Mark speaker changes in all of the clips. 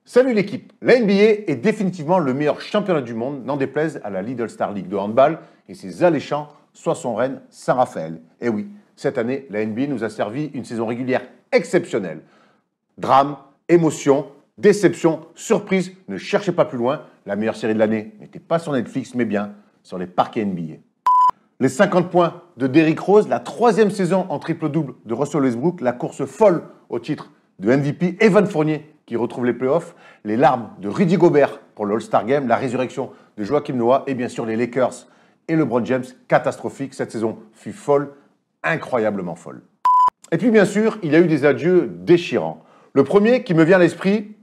Speaker 1: Salut l'équipe, la NBA est définitivement le meilleur championnat du monde, n'en déplaise à la Lidl Star League de handball et ses alléchants, soit son reine Saint-Raphaël. Et oui, cette année, la NBA nous a servi une saison régulière exceptionnelle. Drame, émotion, déception, surprise, ne cherchez pas plus loin, la meilleure série de l'année n'était pas sur Netflix, mais bien sur les parquets NBA. Les 50 points de Derrick Rose, la troisième saison en triple-double de Russell Westbrook, la course folle au titre de MVP, Evan Fournier qui retrouve les playoffs, les larmes de Rudy Gobert pour le All-Star Game, la résurrection de Joakim Noah et bien sûr les Lakers et LeBron James, catastrophique. Cette saison fut folle, incroyablement folle. Et puis bien sûr, il y a eu des adieux déchirants. Le premier qui me vient à l'esprit,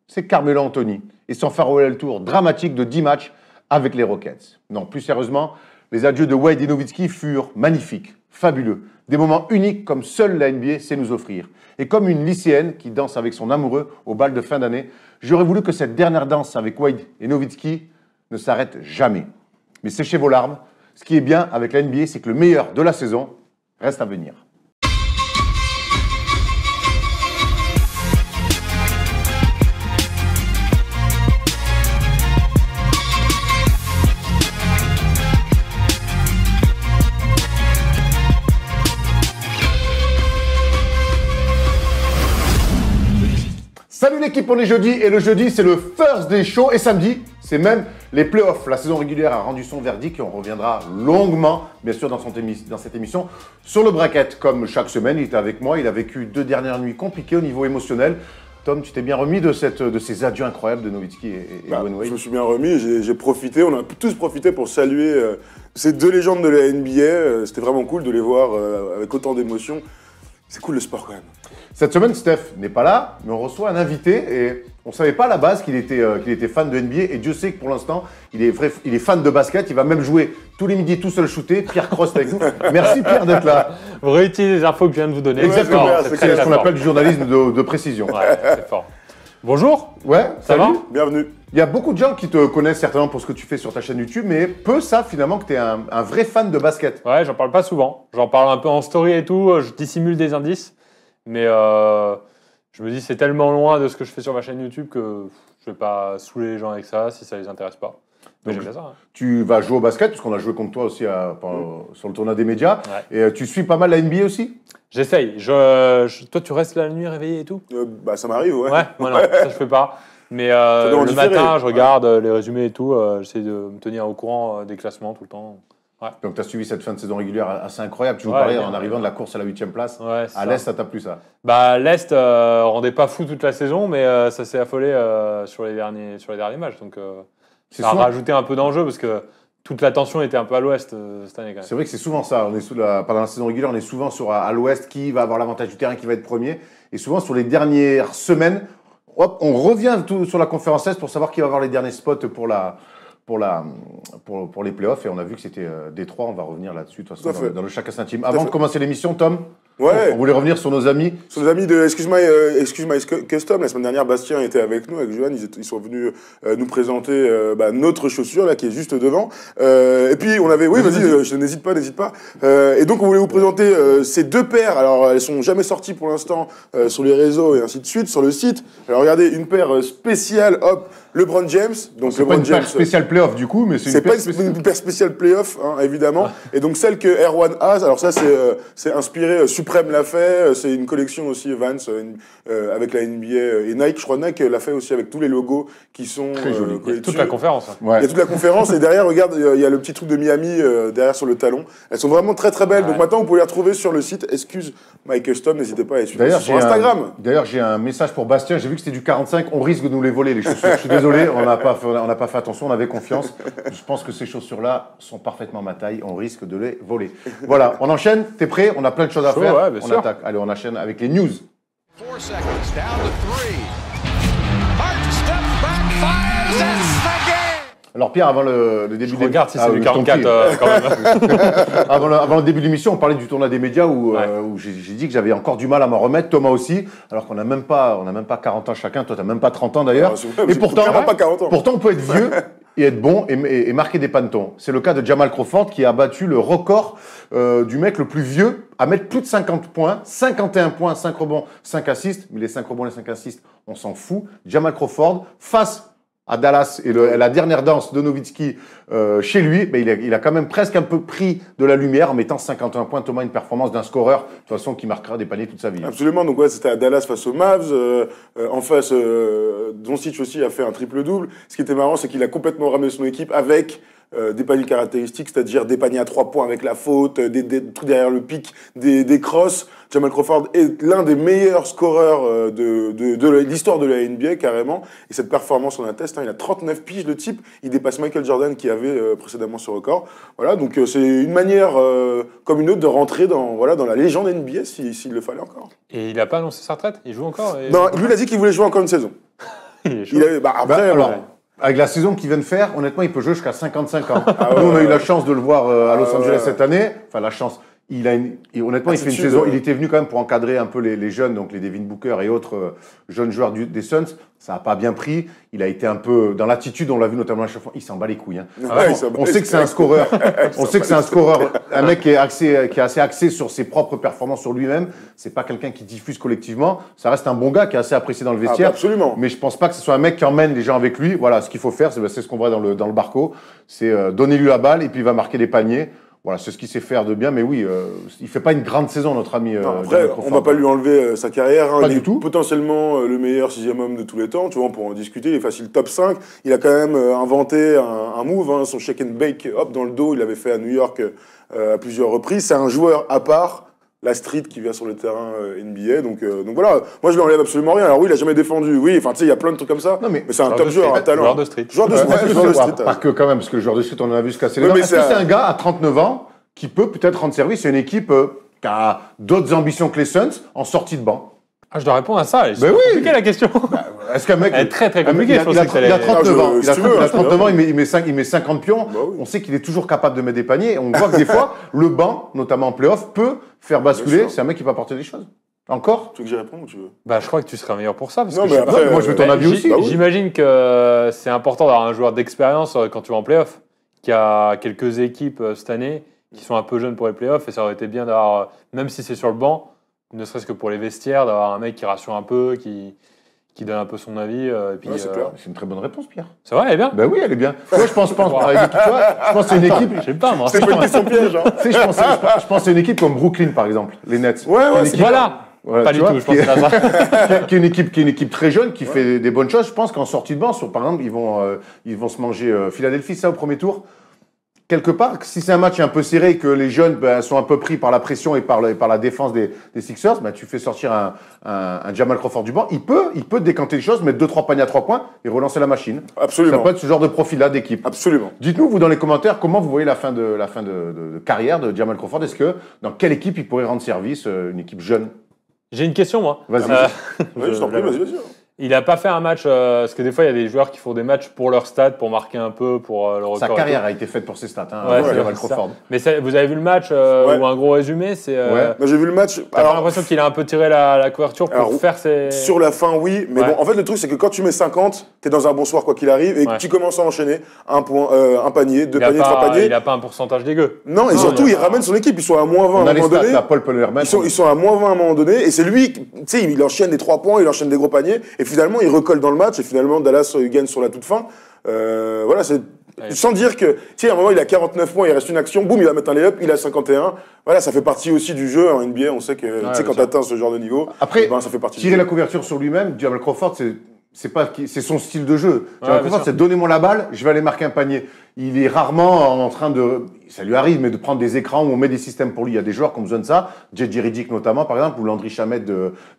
Speaker 1: c'est Carmelo Anthony et son farewell tour dramatique de 10 matchs avec les Rockets. Non, plus sérieusement, les adieux de Wade et Nowitzki furent magnifiques, fabuleux. Des moments uniques comme seule la NBA sait nous offrir. Et comme une lycéenne qui danse avec son amoureux au bal de fin d'année, j'aurais voulu que cette dernière danse avec Wade et Nowitzki ne s'arrête jamais. Mais séchez vos larmes. Ce qui est bien avec la NBA, c'est que le meilleur de la saison reste à venir. Salut l'équipe, on est jeudi et le jeudi c'est le First Day Show et samedi c'est même les playoffs. La saison régulière a rendu son verdict et on reviendra longuement bien sûr dans cette émission sur le bracket. Comme chaque semaine il était avec moi, il a vécu 2 dernières nuits compliquées au niveau émotionnel. Tom, tu t'es bien remis de ces adieux incroyables de Nowitzki et Dwyane Wade?
Speaker 2: Je me suis bien remis, j'ai profité, on a tous profité pour saluer ces 2 légendes de la NBA. C'était vraiment cool de les voir avec autant d'émotion. C'est cool le sport quand même.
Speaker 1: Cette semaine, Steph n'est pas là, mais on reçoit un invité et on ne savait pas à la base qu'il était fan de NBA et Dieu sait que pour l'instant, il est fan de basket. Il va même jouer tous les midis tout seul shooter. Pierre Cross avec nous. Merci Pierre d'être là.
Speaker 3: Vous réutilisez les infos que je viens de vous donner.
Speaker 1: Exactement, c'est ce qu'on appelle du journalisme de précision.
Speaker 3: Ouais, c'est fort. Bonjour.
Speaker 1: Ouais,
Speaker 3: ça va?
Speaker 2: Bienvenue.
Speaker 1: Il y a beaucoup de gens qui te connaissent certainement pour ce que tu fais sur ta chaîne YouTube, mais peu savent finalement que tu es un vrai fan de basket.
Speaker 3: Ouais, j'en parle pas souvent. J'en parle un peu en story et tout, je dissimule des indices. Mais je me dis c'est tellement loin de ce que je fais sur ma chaîne YouTube que je vais pas saouler les gens avec ça si ça les intéresse pas. Mais j'aime bien ça. Hein.
Speaker 1: Tu vas jouer au basket, puisqu'on a joué contre toi aussi sur le tournoi des médias. Ouais. Et tu suis pas mal la NBA aussi?
Speaker 3: J'essaye. Toi, tu restes la nuit réveillé et tout?
Speaker 2: Ça m'arrive, ouais.
Speaker 3: Ouais, moi non, ça je fais pas. Mais le matin, je regarde les résumés et tout. J'essaie de me tenir au courant des classements tout le temps. Ouais.
Speaker 1: Donc tu as suivi cette fin de saison régulière assez incroyable. Tu nous parlais en arrivant de la course à la 8e place.
Speaker 3: Ouais,
Speaker 1: à l'Est, ça t'a plu ça?
Speaker 3: Bah, l'Est rendait pas fou toute la saison, mais ça s'est affolé sur les derniers matchs. Donc ça a rajouté un peu d'enjeu parce que toute l'attention était un peu à l'Ouest cette année quand même.
Speaker 1: C'est vrai que c'est souvent ça. Pendant la saison régulière, on est souvent à l'Ouest qui va avoir l'avantage du terrain, qui va être premier. Et souvent sur les dernières semaines, hop, on revient sur la conférence Est pour savoir qui va avoir les derniers spots pour les playoffs, et on a vu que c'était Détroit. On va revenir là-dessus de toute façon dans le Chacun Intime. Avant de commencer l'émission, Tom, on voulait revenir sur nos amis.
Speaker 2: Sur nos amis de Excuse My Custom. La semaine dernière, Bastien était avec nous, avec Johan. Ils sont venus nous présenter notre chaussure là qui est juste devant. Et puis on avait, oui, vas-y, n'hésite pas. Et donc on voulait vous présenter ces 2 paires. Alors elles sont jamais sorties pour l'instant sur les réseaux et ainsi de suite, sur le site. Alors regardez, une paire spéciale, hop, LeBron James. Donc
Speaker 1: c'est pas une paire spéciale playoff du coup, mais c'est
Speaker 2: une paire spéciale playoff, hein, évidemment. Et donc celle que Erwan a, alors ça c'est inspiré, Supreme l'a fait, c'est une collection aussi Vans avec la NBA et Nike. Je crois Nike l'a fait aussi avec tous les logos qui sont
Speaker 3: il y a toute la conférence. Hein.
Speaker 2: Ouais. Il y a toute la conférence et derrière, regarde, il y a le petit truc de Miami derrière sur le talon. Elles sont vraiment très très belles. Ouais. Donc maintenant, vous pouvez les retrouver sur le site Excuse My Custom. N'hésitez pas à les suivre sur Instagram.
Speaker 1: D'ailleurs, j'ai un message pour Bastien. J'ai vu que c'était du 45. On risque de nous les voler, les chaussures. Je suis désolé, on n'a pas fait attention, on avait confiance. Je pense que ces chaussures-là sont parfaitement ma taille. On risque de les voler. Voilà, on enchaîne. T'es prêt? On a plein de choses à faire.
Speaker 3: Ouais, bien sûr.
Speaker 1: Attaque. Allez, on enchaîne avec les news.
Speaker 4: 4 seconds, down to 3. Hart steps back, fires, that's the game.
Speaker 1: Alors Pierre, avant le début...
Speaker 3: Je regarde si c'est du 44 quand même.
Speaker 1: avant le début de l'émission, on parlait du tournoi des médias où j'ai dit que j'avais encore du mal à m'en remettre, Thomas aussi, alors qu'on n'a même pas 40 ans chacun, toi tu n'as même pas 30 ans d'ailleurs.
Speaker 2: Et pourtant,
Speaker 1: on peut être vieux et être bon et marquer des pantons. C'est le cas de Jamal Crawford qui a battu le record du mec le plus vieux à mettre plus de 50 points, 51 points, 5 rebonds, 5 assists. Mais les 5 rebonds, les 5 assists, on s'en fout. Jamal Crawford, face à Dallas et la dernière danse de Nowitzki chez lui, mais il a quand même presque un peu pris de la lumière en mettant 51 points. Thomas, une performance d'un scoreur, de toute façon, qui marquera des paniers toute sa vie.
Speaker 2: Absolument, donc ouais, c'était à Dallas face aux Mavs. En face, Doncic aussi a fait un triple-double. Ce qui était marrant, c'est qu'il a complètement ramené son équipe avec des paniers caractéristiques, c'est-à-dire des paniers à 3 points avec la faute, des trucs derrière le pic, des crosses. Jamal Crawford est l'un des meilleurs scoreurs de l'histoire de la NBA, carrément. Et cette performance en atteste. Il a 39 piges, le type. Il dépasse Michael Jordan, qui avait précédemment ce record. Voilà, donc c'est une manière, comme une autre, de rentrer dans la légende NBA, s'il le fallait encore.
Speaker 3: Et il n'a pas annoncé sa retraite? Il joue encore
Speaker 2: Non, lui, il a dit qu'il voulait jouer encore une saison.
Speaker 3: Il avait,
Speaker 2: après,
Speaker 1: alors, avec la saison qu'il vient de faire, honnêtement, il peut jouer jusqu'à 55 ans.
Speaker 2: Ah ouais,
Speaker 1: Nous, on a eu la chance de le voir à Los Angeles
Speaker 2: ouais.
Speaker 1: cette année. Enfin, la chance. Honnêtement, il fait une
Speaker 2: Attitude,
Speaker 1: saison.
Speaker 2: ouais.
Speaker 1: Il était venu quand même pour encadrer un peu les jeunes, donc les Devin Booker et autres jeunes joueurs des Suns. Ça n'a pas bien pris. Il a été un peu dans l'attitude, on l'a vu notamment à chaque fois. Il s'en bat les couilles. Hein.
Speaker 2: Ouais, il s'en bat
Speaker 1: On
Speaker 2: les
Speaker 1: sait que c'est un scoreur. On sait que c'est un scoreur, un mec qui est assez axé sur ses propres performances sur lui-même. C'est pas quelqu'un qui diffuse collectivement. Ça reste un bon gars qui est assez apprécié dans le vestiaire.
Speaker 2: Absolument.
Speaker 1: Mais je pense pas que ce soit un mec qui emmène les gens avec lui. Voilà, ce qu'il faut faire, c'est ce qu'on voit dans le Barco. C'est donner-lui la balle et puis il va marquer des paniers. Voilà, c'est ce qu'il sait faire de bien, mais oui, il fait pas une grande saison, notre ami.
Speaker 2: Non, après, on va pas lui enlever sa carrière.
Speaker 1: Pas
Speaker 2: il
Speaker 1: du
Speaker 2: est
Speaker 1: tout.
Speaker 2: potentiellement le meilleur 6e homme de tous les temps. Tu vois, on pourra en discuter. Il est facile top 5. Il a quand même inventé un move, hein, son shake and bake hop dans le dos. Il l'avait fait à New York à plusieurs reprises. C'est un joueur à part. La street qui vient sur le terrain NBA, donc voilà. Moi, je lui enlève absolument rien. Alors oui, il a jamais défendu. Oui, enfin, tu sais, il y a plein de trucs comme ça.
Speaker 1: Non, mais
Speaker 2: c'est un top joueur, un talent.
Speaker 3: Joueur de street.
Speaker 2: Joueur de street. Joueur de street.
Speaker 1: Pas que quand même, parce que le joueur de street, on en a vu se casser les
Speaker 2: Ouais,
Speaker 1: dents.
Speaker 2: mais
Speaker 1: Est-ce que
Speaker 2: ça-
Speaker 1: c'est un gars à 39 ans qui peut peut-être rendre service à une équipe qui a d'autres ambitions que les Suns en sortie de banc?
Speaker 3: Ah, je dois répondre à ça.
Speaker 1: Ben
Speaker 3: C'est
Speaker 1: oui.
Speaker 3: compliqué la question.
Speaker 1: Est-ce qu'un mec.
Speaker 3: Elle est très, très
Speaker 1: un mec,
Speaker 3: compliquée,
Speaker 1: il a-
Speaker 3: je pensais
Speaker 1: il a-
Speaker 3: que t'allais-
Speaker 1: il a 39
Speaker 2: Ah,
Speaker 1: ans.
Speaker 2: si tu veux,
Speaker 1: Il a
Speaker 2: je peux
Speaker 1: 39 ans,
Speaker 2: dire.
Speaker 1: il met 50 pions.
Speaker 2: Bah oui.
Speaker 1: On sait qu'il est toujours capable de mettre des paniers. Et on voit que des fois, le banc, notamment en playoff, peut faire basculer.
Speaker 2: sûr.
Speaker 1: C'est un mec qui peut apporter des choses. Encore?
Speaker 2: Tu veux que j'y réponde ou tu veux?
Speaker 3: Bah, je crois que tu serais meilleur pour ça. Parce
Speaker 2: Non,
Speaker 3: que
Speaker 2: mais
Speaker 3: je sais pas.
Speaker 2: après,
Speaker 1: moi, je veux ton
Speaker 3: Bah,
Speaker 1: avis aussi.
Speaker 2: Bah oui.
Speaker 3: J'imagine que c'est important d'avoir un joueur d'expérience quand tu vas en playoff, qui a quelques équipes cette année qui sont un peu jeunes pour les playoffs, et ça aurait été bien d'avoir, même si c'est sur le banc, ne serait-ce que pour les vestiaires, d'avoir un mec qui rassure un peu, qui donne un peu son avis. Et puis,
Speaker 2: Ouais, c'est clair.
Speaker 1: C'est une très bonne réponse, Pierre.
Speaker 3: C'est vrai, elle est bien.
Speaker 1: Ben oui, elle est bien. Ouais, je pense tu vois, je pense que c'est une équipe.
Speaker 3: Je sais pas, moi.
Speaker 2: C'est pas une question piège, hein.
Speaker 1: Tu sais, je pense que c'est une équipe comme Brooklyn, par exemple, les Nets.
Speaker 2: Ouais, ouais,
Speaker 1: Une
Speaker 2: c'est
Speaker 1: équipe-
Speaker 3: Voilà.
Speaker 1: Voilà,
Speaker 3: Pas
Speaker 1: tu
Speaker 3: du
Speaker 1: vois,
Speaker 3: tout, je pense que c'est ça.
Speaker 1: qui est une équipe très jeune, qui fait des bonnes choses. Je pense qu'en sortie de banc, par exemple, ils vont se manger Philadelphie, ça, au premier tour. Quelque part, si c'est un match un peu serré et que les jeunes sont un peu pris par la pression et par la défense des Sixers, tu fais sortir un Jamal Crawford du banc. Il peut décanter les choses, mettre 2-3 paniers à 3 points et relancer la machine.
Speaker 2: Absolument.
Speaker 1: Ça peut être ce genre de profil-là d'équipe.
Speaker 2: Absolument.
Speaker 1: Dites-nous, vous, dans les commentaires, comment vous voyez la fin de carrière de Jamal Crawford. Est-ce que, dans quelle équipe il pourrait rendre service, une équipe jeune?
Speaker 3: J'ai une question, moi.
Speaker 1: Vas-y.
Speaker 2: Oui, je t'en prie, vas-y.
Speaker 3: Il n'a pas fait un match, parce que des fois, il y a des joueurs qui font des matchs pour leur stade, pour marquer un peu, pour le record.
Speaker 1: Sa
Speaker 3: et tout.
Speaker 1: carrière a été faite pour ses stats, hein,
Speaker 3: Ouais, c'est
Speaker 1: Jamal
Speaker 3: vrai,
Speaker 1: Crawford.
Speaker 3: Mais vous avez vu le match,
Speaker 2: Ouais.
Speaker 3: ou un gros résumé, c'est...
Speaker 1: Ouais.
Speaker 2: Moi, j'ai vu le match.
Speaker 3: T'as pas l'impression qu'il a un peu tiré la couverture pour
Speaker 2: Alors,
Speaker 3: faire ses...
Speaker 2: Sur la fin, oui. Mais
Speaker 3: Ouais.
Speaker 2: bon, en fait, le truc, c'est que quand tu mets 50, t'es dans un bon soir, quoi qu'il arrive, et que
Speaker 3: Ouais.
Speaker 2: tu commences à enchaîner un point, un panier, deux
Speaker 3: Il a
Speaker 2: paniers, trois
Speaker 3: pas-
Speaker 2: paniers.
Speaker 3: Il n'a pas un pourcentage dégueu.
Speaker 2: Non, et
Speaker 3: Non,
Speaker 2: surtout,
Speaker 3: il y a
Speaker 2: il
Speaker 3: pas-
Speaker 2: ramène son équipe. Ils sont à moins 20
Speaker 1: On
Speaker 2: à
Speaker 1: a
Speaker 2: un
Speaker 1: les
Speaker 2: moment
Speaker 1: stats,
Speaker 2: donné.
Speaker 1: là, Paul Pellerman.
Speaker 2: Ils sont à moins 20 à un moment donné, et c'est lui, tu sais, il enchaîne des 3 points, il enchaîne des gros paniers, et finalement, il recolle dans le match, et finalement, Dallas gagne sur la toute fin. Voilà, c'est. Sans dire que, tu sais, à un moment, il a 49 points, il reste une action, boum, il va mettre un lay-up, il a 51. Voilà, ça fait partie aussi du jeu en NBA. On sait que, tu sais,
Speaker 3: bien
Speaker 2: quand
Speaker 3: sûr.
Speaker 2: t'atteins ce genre de niveau,
Speaker 1: Après,
Speaker 2: ben, ça fait partie du
Speaker 1: tirer
Speaker 2: jeu.
Speaker 1: la couverture sur lui-même, Jamal Crawford, c'est son style de jeu. Jamal
Speaker 3: bien
Speaker 1: Crawford,
Speaker 3: sûr.
Speaker 1: c'est donnez-moi la balle, je vais aller marquer un panier. Il est rarement en train de, ça lui arrive, mais de prendre des écrans où on met des systèmes pour lui. Il y a des joueurs qui ont besoin de ça. J.J. Redick notamment, par exemple, ou Landry Shamet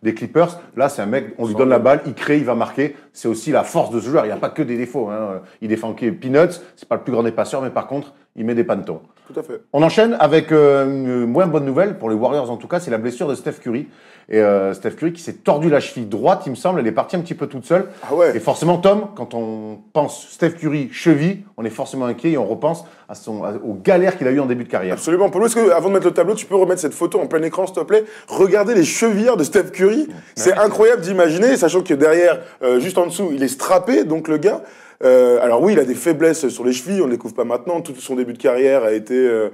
Speaker 1: des Clippers. Là, c'est un mec, on lui donne la balle, il crée, il va marquer. C'est aussi la force de ce joueur. Il n'y a pas que des défauts, hein. Il défend Peanuts. C'est pas le plus grand des passeurs, mais par contre, il met des pantons.
Speaker 2: Tout à fait.
Speaker 1: On enchaîne avec une moins bonne nouvelle, pour les Warriors en tout cas, c'est la blessure de Steph Curry. Et Steph Curry qui s'est tordu la cheville droite, il me semble, elle est partie un petit peu toute seule.
Speaker 2: Ah ouais.
Speaker 1: Et forcément, Tom, quand on pense Steph Curry, cheville, on est forcément inquiet et on repense aux galères qu'il a eues en début de carrière.
Speaker 2: Absolument. Paulo, est-ce que, avant de mettre le tableau, tu peux remettre cette photo en plein écran, s'il te plaît? Regardez les chevilles de Steph Curry. C'est incroyable d'imaginer, sachant que derrière, juste en dessous, il est strappé, donc le gars. Alors oui, il a des faiblesses sur les chevilles, on ne les découvre pas maintenant. Tout son début de carrière a été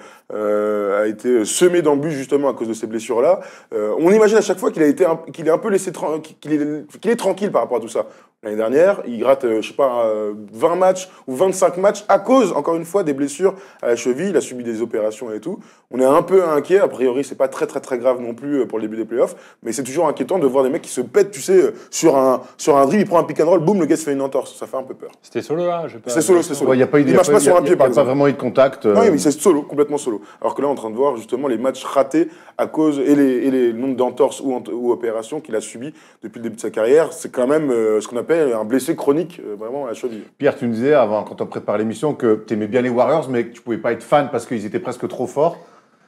Speaker 2: semé d'embûches justement à cause de ces blessures-là. On imagine à chaque fois qu'il est un peu laissé qu'il est tranquille par rapport à tout ça. L'année dernière, il rate, 20 matchs ou 25 matchs à cause, encore une fois, des blessures à la cheville. Il a subi des opérations et tout. On est un peu inquiet. A priori, c'est pas très grave non plus pour le début des playoffs. Mais c'est toujours inquiétant de voir des mecs qui se pètent, tu sais, sur un dribble, il prend un pick and roll, boum, le gars se fait une entorse. Ça fait un peu peur.
Speaker 3: C'était solo là.
Speaker 2: C'est solo.
Speaker 1: Ouais,
Speaker 2: Il marche pas sur un pied, par
Speaker 1: exemple. Pas vraiment eu de contact.
Speaker 2: Non, mais c'est solo, complètement solo. Alors que là, on est en train de voir justement les matchs ratés à cause et les nombres d'entorses ou opérations qu'il a subi depuis le début de sa carrière. C'est quand même ce qu'on appelle un blessé chronique, vraiment à la cheville.
Speaker 1: Pierre, tu nous disais avant, quand on prépare l'émission, que tu aimais bien les Warriors, mais que tu pouvais pas être fan parce qu'ils étaient presque trop forts.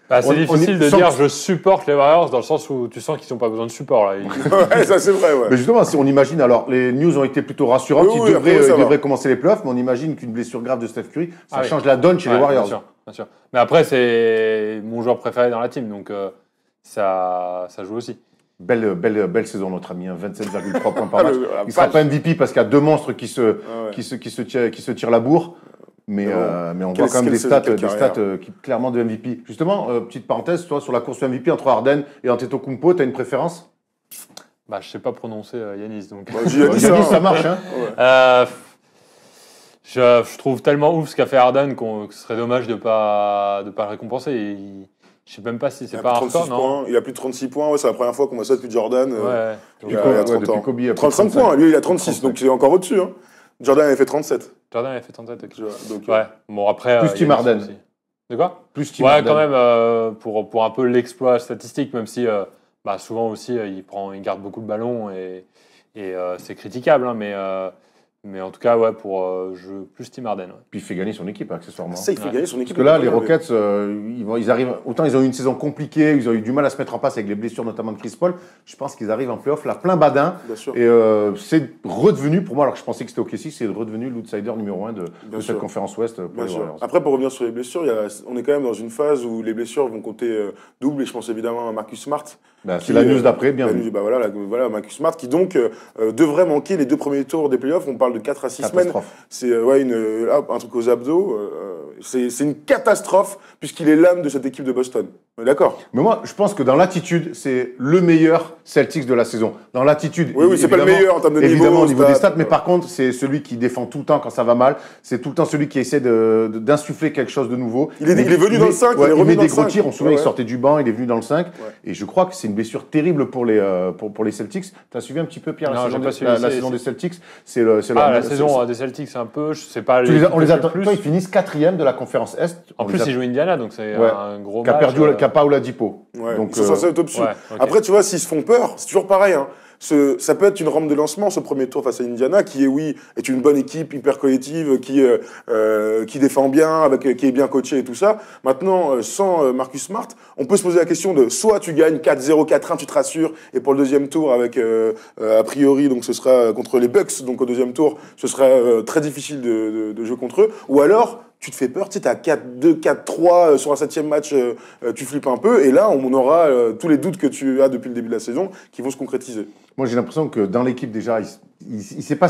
Speaker 3: Bah, c'est difficile de dire je supporte les Warriors dans le sens où tu sens qu'ils n'ont pas besoin de support là.
Speaker 2: Ouais, ça c'est vrai. Ouais.
Speaker 1: Mais justement, si on imagine, alors les news ont été plutôt rassurantes, ils devraient commencer les playoffs, mais on imagine qu'une blessure grave de Steph Curry, ça change la donne chez les Warriors.
Speaker 3: Bien sûr. Mais après, c'est mon joueur préféré dans la team, donc ça joue aussi.
Speaker 1: Belle saison, notre ami, 27,3 points par match. Il ne sera pas MVP parce qu'il y a deux monstres qui se tirent la bourre. Mais on voit quand même des stats qui clairement de MVP. Justement, petite parenthèse, toi, sur la course MVP entre Harden et Antetokounmpo, tu as une préférence?
Speaker 3: Bah, je sais pas prononcer Yanis, donc.
Speaker 1: Yanis, ça marche, hein.
Speaker 3: Ouais. Je trouve tellement ouf ce qu'a fait Harden que ce serait dommage de pas le récompenser. Je sais même pas si c'est pas un record, non.
Speaker 2: Il a plus de 36 points, ouais, c'est la première fois qu'on voit ça depuis Jordan.
Speaker 3: Ouais.
Speaker 2: Il a 30 ans.
Speaker 1: Kobe,
Speaker 2: 35 points, lui il a 36, donc c'est encore au-dessus. Hein. Jordan avait fait 37.
Speaker 3: Jordan avait fait 37, ok.
Speaker 2: Donc,
Speaker 3: ouais, bon après.
Speaker 1: Plus Tim Harden.
Speaker 3: De quoi?
Speaker 1: Plus Tim Harden.
Speaker 3: Ouais, quand même, pour un peu l'exploit statistique, même si souvent aussi il garde beaucoup de ballons et c'est critiquable, hein, mais en tout cas, ouais, pour plus Tim Harden. Ouais.
Speaker 1: Puis il fait gagner son équipe, accessoirement.
Speaker 2: Ça, il fait gagner son équipe.
Speaker 1: Parce que là, les Rockets, ils arrivent. Autant ils ont eu une saison compliquée, ils ont eu du mal à se mettre en place avec les blessures, notamment de Chris Paul. Je pense qu'ils arrivent en playoff là, plein badin.
Speaker 2: Bien sûr.
Speaker 1: Et c'est redevenu, pour moi, alors que je pensais que c'était OKC, c'est redevenu l'outsider numéro 1 de cette conférence Ouest pour les Warriors.
Speaker 2: Après, pour revenir sur les blessures, on est quand même dans une phase où les blessures vont compter double, et je pense évidemment à Marcus Smart.
Speaker 1: C'est la news d'après, bien vu.
Speaker 2: Voilà, Marcus Smart qui donc devrait manquer les deux premiers tours des playoffs. On parle de 4 à 6 semaines. C'est un truc aux abdos. C'est une catastrophe puisqu'il est l'âme de cette équipe de Boston. D'accord.
Speaker 1: Mais moi, je pense que dans l'attitude, c'est le meilleur Celtics de la saison. Dans l'attitude.
Speaker 2: Oui, c'est pas le meilleur en termes de niveau.
Speaker 1: Évidemment, au niveau des stats, mais par contre, c'est celui qui défend tout le temps quand ça va mal. C'est tout le temps celui qui essaie d'insuffler quelque chose de nouveau.
Speaker 2: Il est venu dans le 5,
Speaker 1: il met des gros tirs. On se souvient, il sortait du banc, il est venu dans le 5. Et je crois que c'est une blessure terrible pour les Celtics. Tu as suivi un petit peu, Pierre, la saison des Celtics?
Speaker 3: La saison des Celtics, c'est un peu. Je sais pas.
Speaker 1: On les attend. Ils finissent 4e de la conférence Est.
Speaker 3: En plus, ils jouent Indiana, donc c'est un gros match.
Speaker 1: Qui a pas Oladipo.
Speaker 2: Ouais, donc, ils sont censés être au-dessus. Ouais, okay. Après, tu vois, s'ils se font peur, c'est toujours pareil. Hein. Ça peut être une rampe de lancement, ce premier tour face à Indiana, qui est une bonne équipe, hyper collective, qui défend bien, qui est bien coachée et tout ça. Maintenant, sans Marcus Smart, on peut se poser la question de soit tu gagnes 4-0, 4-1, tu te rassures, et pour le deuxième tour, avec a priori, donc ce sera contre les Bucks, donc au deuxième tour, ce sera très difficile de jouer contre eux, ou alors tu te fais peur, tu sais, t'as 4-2, 4-3 sur un 7e match, tu flippes un peu, et là, on aura tous les doutes que tu as depuis le début de la saison qui vont se concrétiser.
Speaker 1: Moi, j'ai l'impression que dans l'équipe, déjà, il s'est pas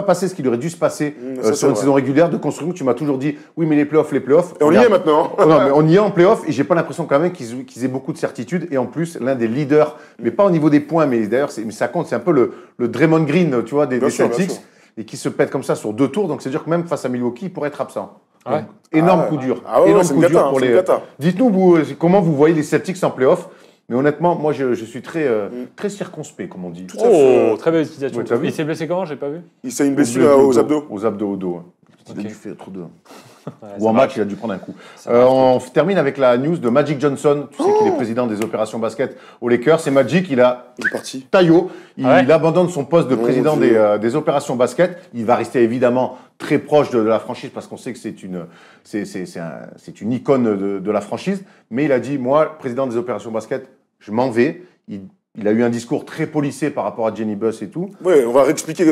Speaker 1: passé ce qu'il aurait dû se passer sur une saison régulière de construction. Tu m'as toujours dit, oui, mais les playoffs.
Speaker 2: Et on y est maintenant.
Speaker 1: Non, mais on y est en playoffs, et j'ai pas l'impression quand même qu'ils aient beaucoup de certitude, et en plus, l'un des leaders, mais pas au niveau des points, mais d'ailleurs, ça compte, c'est un peu le Draymond Green, tu vois, des Celtics, et qui se pète comme ça sur 2 tours, donc c'est dire que même face à Milwaukee, il pourrait être absent.
Speaker 3: Ouais.
Speaker 1: Énorme coup dur.
Speaker 2: Énorme coup dur pour les.
Speaker 1: Dites-nous, vous, comment vous voyez les Celtics en playoff? Mais honnêtement, moi, je suis très circonspect, comme on dit.
Speaker 3: Très belle utilisation. Il s'est blessé comment? J'ai pas vu.
Speaker 2: Il s'est une blessure aux abdos.
Speaker 1: Aux abdos, au dos. Il a dû faire trop de. Ou en match, il a dû prendre un coup. On termine avec la news de Magic Johnson. Tu sais qu'il est président des opérations basket aux Lakers. C'est Magic, il est parti. Taillot. Il abandonne son poste de président des opérations basket. Il va rester évidemment très proche de la franchise parce qu'on sait que c'est une icône de la franchise. Mais il a dit, moi, président des opérations basket, je m'en vais. Il a eu un discours très policé par rapport à Jenny Buss et tout.
Speaker 2: Oui, on va réexpliquer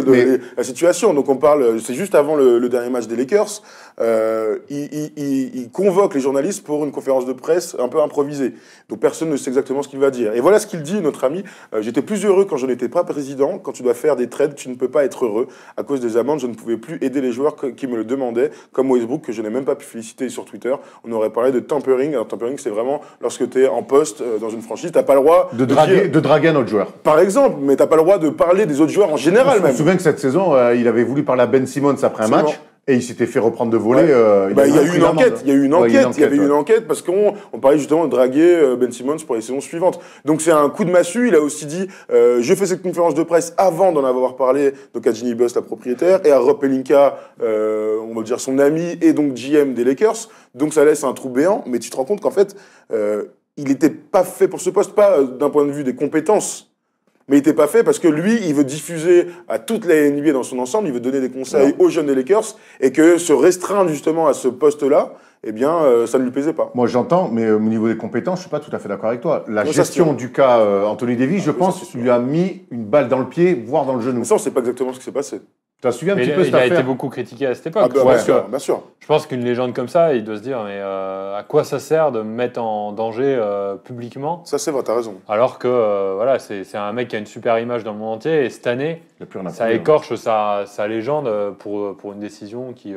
Speaker 2: la situation. Donc on parle, c'est juste avant le dernier match des Lakers. Il convoque les journalistes pour une conférence de presse un peu improvisée. Donc personne ne sait exactement ce qu'il va dire. Et voilà ce qu'il dit, notre ami. J'étais plus heureux quand je n'étais pas président. Quand tu dois faire des trades, tu ne peux pas être heureux. À cause des amendes, je ne pouvais plus aider les joueurs qui me le demandaient, comme Westbrook, que je n'ai même pas pu féliciter sur Twitter. On aurait parlé de tampering. Alors tampering, c'est vraiment lorsque tu es en poste dans une franchise, t'as pas le droit
Speaker 1: de draguer un autre joueur.
Speaker 2: Par exemple, mais t'as pas le droit de parler des autres joueurs en général même.
Speaker 1: Je me souviens que cette saison, il avait voulu parler à Ben Simmons après un match. Et il s'était fait reprendre de voler.
Speaker 2: Il y a eu une enquête. Il y avait une enquête parce qu'on parlait justement de draguer Ben Simmons pour les saisons suivantes. Donc c'est un coup de massue. Il a aussi dit je fais cette conférence de presse avant d'en avoir parlé donc à Ginny Buss, la propriétaire, et à Rob Pelinka, on va dire son ami et donc GM des Lakers. Donc ça laisse un trou béant. Mais tu te rends compte qu'en fait, il n'était pas fait pour ce poste, pas d'un point de vue des compétences. Mais il n'était pas fait parce que lui, il veut diffuser à toute la NBA dans son ensemble, il veut donner des conseils aux jeunes des Lakers, et que se restreindre justement à ce poste-là, eh bien, ça ne lui plaisait pas.
Speaker 1: Moi, j'entends, mais au niveau des compétences, je ne suis pas tout à fait d'accord avec toi. La gestion du cas Anthony Davis, je pense, lui a mis une balle dans le pied, voire dans le genou.
Speaker 2: Mais ça, on ne sait pas exactement ce qui s'est passé.
Speaker 1: Tu as suivi un petit peu cette
Speaker 3: affaire ?
Speaker 1: Il
Speaker 3: a été beaucoup critiqué à cette époque.
Speaker 2: Bien sûr.
Speaker 3: Je pense qu'une légende comme ça, il doit se dire, mais à quoi ça sert de me mettre en danger publiquement ?
Speaker 2: Ça, c'est vrai, t'as raison.
Speaker 3: Alors que voilà, c'est un mec qui a une super image dans le monde entier, et cette année, ça écorche sa légende pour une décision qui...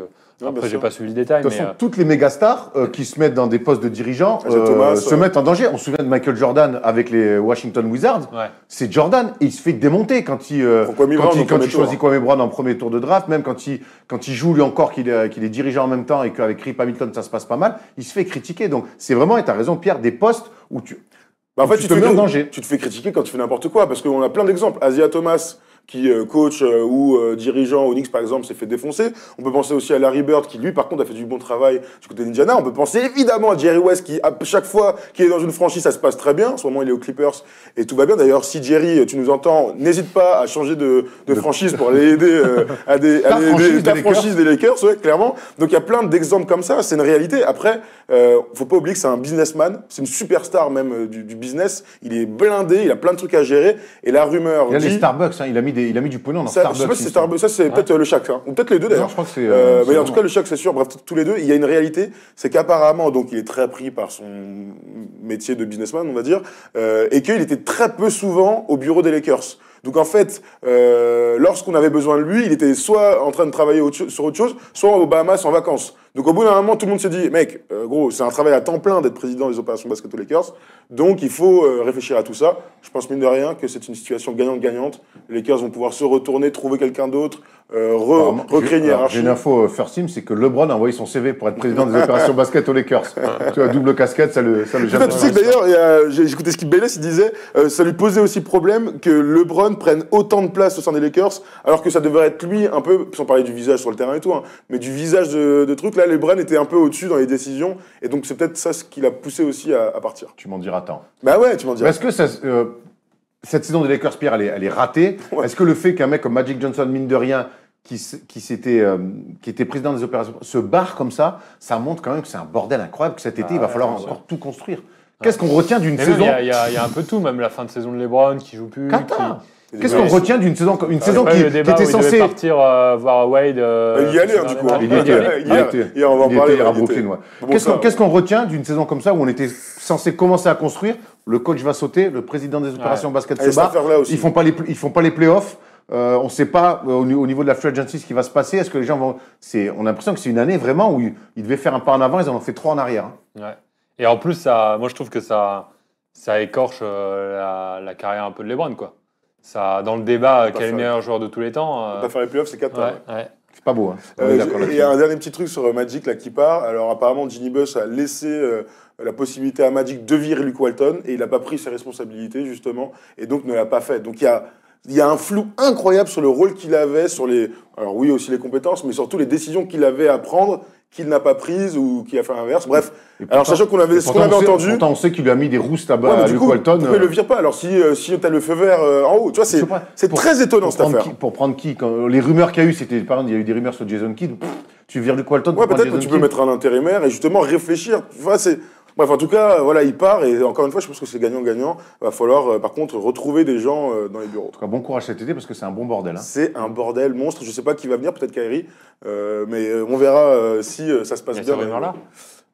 Speaker 3: après, j'ai pas suivi le détail.
Speaker 1: De toute façon, toutes les méga stars qui se mettent dans des postes de dirigeants se mettent en danger. On se souvient de Michael Jordan avec les Washington Wizards. Ouais. C'est Jordan, et il se fait démonter quand il choisit Kwame Brown en premier tour de draft, même quand il joue lui encore qu'il est dirigeant en même temps et qu'avec Rip Hamilton ça se passe pas mal, il se fait critiquer. Donc c'est vraiment, et tu as raison Pierre, des postes où tu te mets en danger.
Speaker 2: Tu te fais critiquer quand tu fais n'importe quoi, parce qu'on a plein d'exemples. Asia Thomas, qui coach ou dirigeant au Knicks par exemple, s'est fait défoncer. On peut penser aussi à Larry Bird qui lui par contre a fait du bon travail du côté d'Indiana. On peut penser évidemment à Jerry West qui à chaque fois qu'il est dans une franchise ça se passe très bien. En ce moment il est aux Clippers et tout va bien. D'ailleurs si Jerry tu nous entends, n'hésite pas à changer de franchise pour aller aider ta franchise des Lakers, ouais, clairement. Donc il y a plein d'exemples comme ça, c'est une réalité. Après faut pas oublier que c'est un businessman, c'est une superstar même du business. Il est blindé, il a plein de trucs à gérer et la rumeur
Speaker 1: il y a les Starbucks, hein, il a mis du pognon dans Starbucks.
Speaker 2: Je sais pas si c'est Starbucks, ça c'est peut-être le Shaq, hein. Ou peut-être les deux d'ailleurs.
Speaker 1: Non, je crois que c'est.
Speaker 2: Mais en tout cas, le Shaq, c'est sûr. Bref, tous les deux. Il y a une réalité, c'est qu'apparemment, donc, il est très pris par son métier de businessman, on va dire, et qu'il était très peu souvent au bureau des Lakers. Donc en fait, lorsqu'on avait besoin de lui, il était soit en train de travailler sur autre chose, soit aux Bahamas en vacances. Donc au bout d'un moment, tout le monde s'est dit, mec, gros, c'est un travail à temps plein d'être président des opérations basket aux Lakers, donc il faut réfléchir à tout ça. Je pense mine de rien que c'est une situation gagnante-gagnante. Les Lakers vont pouvoir se retourner, trouver quelqu'un d'autre, recréer une hiérarchie.
Speaker 1: J'ai une info first team, c'est que LeBron a envoyé son CV pour être président des opérations basket aux Lakers. Tu as double casquette, ça le gêne.
Speaker 2: Tu sais que d'ailleurs, j'ai écouté Skip Bayless, il disait, ça lui posait aussi problème que LeBron prenne autant de place au sein des Lakers, alors que ça devrait être lui un peu, sans parler du visage sur le terrain et tout, hein, mais du visage de trucs. Là, LeBron était un peu au-dessus dans les décisions, et donc c'est peut-être ça ce qui l'a poussé aussi à partir.
Speaker 1: Tu m'en diras tant.
Speaker 2: Bah ouais, tu m'en diras.
Speaker 1: Est-ce que cette saison des Lakers, Pierre, elle est ratée? Ouais. Est-ce que le fait qu'un mec comme Magic Johnson, mine de rien, qui était président des opérations, se barre comme ça montre quand même que c'est un bordel incroyable, que cet été, il va falloir encore tout construire. Qu'est-ce qu'on retient d'une saison?
Speaker 3: Il y a un peu tout, même la fin de saison de LeBron qui joue plus.
Speaker 1: Qu'est-ce qu'on retient d'une saison qui était censée
Speaker 3: partir voir Wade?
Speaker 2: Il y allait du coup.
Speaker 1: Hier, on va en parler. À Brooklyn, ouais. Qu'est-ce qu'on retient d'une saison comme ça où on était censé commencer à construire? Le coach va sauter, le président des opérations basket se barre. Ils font pas les playoffs. On ne sait pas au niveau de la free agency ce qui va se passer. Est-ce que les gens vont... On a l'impression que c'est une année vraiment où ils devaient faire un pas en avant, ils en ont fait 3 en arrière. Hein.
Speaker 3: Ouais. Et en plus, moi je trouve que ça écorche la carrière un peu de LeBron, quoi. Ça, dans le débat, quel est le meilleur joueur de tous les temps
Speaker 2: Pas faire les playoffs, c'est 4 ans.
Speaker 1: Ouais. C'est pas beau. Hein.
Speaker 2: Il y a un dernier petit truc sur Magic là, qui part. Alors apparemment, Ginny Buss a laissé la possibilité à Magic de virer Luke Walton et il n'a pas pris ses responsabilités justement et donc ne l'a pas fait. Donc il y a un flou incroyable sur le rôle qu'il avait, sur alors oui aussi les compétences, mais surtout les décisions qu'il avait à prendre, qu'il n'a pas prises ou qu'il a fait l'inverse. Bref, alors sachant qu'on avait entendu...
Speaker 1: Pourtant on sait qu'il lui a mis des roustes à Luke Walton.
Speaker 2: Pourquoi il le vire pas? Alors si tu as le feu vert en haut, tu vois, c'est très étonnant cette affaire.
Speaker 1: Pour prendre qui les rumeurs qu'il y a eu, c'était par exemple, il y a eu des rumeurs sur Jason Kidd. Tu vires Luke Walton pour
Speaker 2: peut-être que tu peux mettre un intérimaire et justement réfléchir. Tu vois, Bref, en tout cas, voilà, il part et encore une fois, je pense que c'est gagnant-gagnant. Va falloir, par contre, retrouver des gens dans les bureaux.
Speaker 1: En tout cas, bon courage cet été parce que c'est un bon bordel. Hein.
Speaker 2: C'est un bordel monstre. Je sais pas qui va venir, peut-être Kairi, mais on verra si ça se passe
Speaker 3: Il y a
Speaker 2: bien.
Speaker 3: ces rumeurs-là.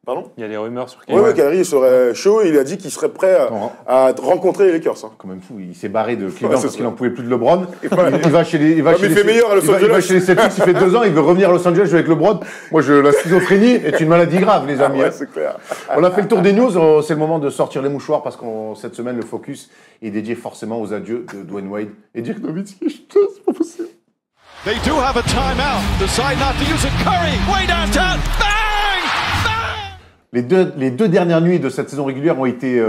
Speaker 2: Pardon?
Speaker 3: Il y a des rumeurs sur
Speaker 2: Oui, Kairi il serait chaud. Il a dit qu'il serait prêt à rencontrer les Lakers. Hein.
Speaker 1: Quand même fou, il s'est barré de Cleveland
Speaker 2: c'est
Speaker 1: parce
Speaker 2: ça.
Speaker 1: qu'il n'en pouvait plus de LeBron.
Speaker 2: voilà.
Speaker 1: Il va chez les, il va
Speaker 2: Ouais,
Speaker 1: chez
Speaker 2: mais il
Speaker 1: les-
Speaker 2: fait meilleur à Los
Speaker 1: il va
Speaker 2: Angeles.
Speaker 1: chez les Celtics, il fait 2 ans, il veut revenir à Los Angeles jouer avec LeBron. Moi, la schizophrénie est une maladie grave, les amis.
Speaker 2: Ouais,
Speaker 1: hein.
Speaker 2: c'est clair.
Speaker 1: On a fait le tour des news, c'est le moment de sortir les mouchoirs parce que cette semaine, le focus est dédié forcément aux adieux de Dwayne Wade et Dirk Nowitzki. C'est pas possible.
Speaker 4: They do have a timeout. Decide not to use it. Curry, way downtown. Bang! Bang!
Speaker 1: Les deux dernières nuits de cette saison régulière ont été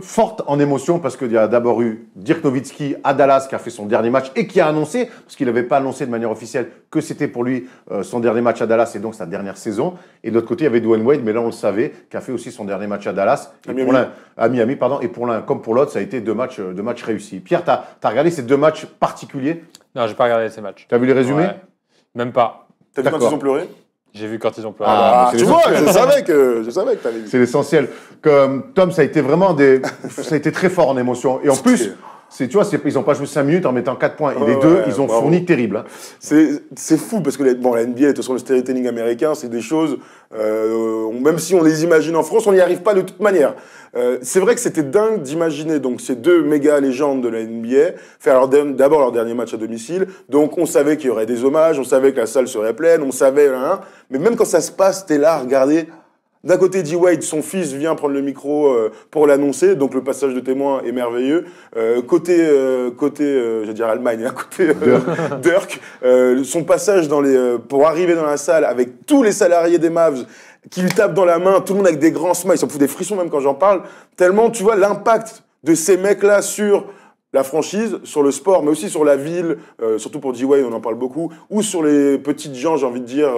Speaker 1: fortes en émotion parce qu'il y a d'abord eu Dirk Nowitzki à Dallas qui a fait son dernier match et qui a annoncé, parce qu'il n'avait pas annoncé de manière officielle que c'était pour lui son dernier match à Dallas et donc sa dernière saison. Et de l'autre côté, il y avait Dwayne Wade, mais là on le savait, qui a fait aussi son dernier match à Dallas. À Miami, pardon. Et pour l'un comme pour l'autre, ça a été deux matchs réussis. Pierre, t'as regardé ces 2 matchs particuliers?
Speaker 3: Non, j'ai pas regardé ces matchs.
Speaker 1: T'as vu les résumés?
Speaker 3: Ouais. Même pas.
Speaker 2: T'as vu quand
Speaker 1: D'accord.
Speaker 2: ils ont pleuré?
Speaker 3: J'ai vu quand ils ont pleuré.
Speaker 1: Ah,
Speaker 2: Tu
Speaker 1: c'est
Speaker 2: vois,
Speaker 1: l'essentiel.
Speaker 2: je savais que t'avais vu.
Speaker 1: C'est l'essentiel. Comme Tom, ça a été vraiment ça a été très fort en émotion. Et en plus, tu vois, ils n'ont pas joué 5 minutes en mettant 4 points. Et les deux, ils ont
Speaker 2: bravo.
Speaker 1: fourni terrible. Hein.
Speaker 2: C'est fou parce que la NBA, de toute façon, le storytelling américain, c'est des choses, même si on les imagine en France, on n'y arrive pas de toute manière. C'est vrai que c'était dingue d'imaginer donc ces 2 méga légendes de la NBA faire d'abord leur dernier match à domicile. Donc on savait qu'il y aurait des hommages, on savait que la salle serait pleine, on savait, mais même quand ça se passe, t'es là à regarder. D'un côté, D. Wade, son fils, vient prendre le micro pour l'annoncer, donc le passage de témoin est merveilleux. Côté, je vais dire Allemagne, côté Dirk, son passage pour arriver dans la salle avec tous les salariés des Mavs qui lui tapent dans la main, tout le monde avec des grands smiles, ça me fout des frissons même quand j'en parle, tellement tu vois l'impact de ces mecs-là sur la franchise, sur le sport, mais aussi sur la ville, surtout pour D-Wade, on en parle beaucoup, ou sur les petites gens, j'ai envie de dire,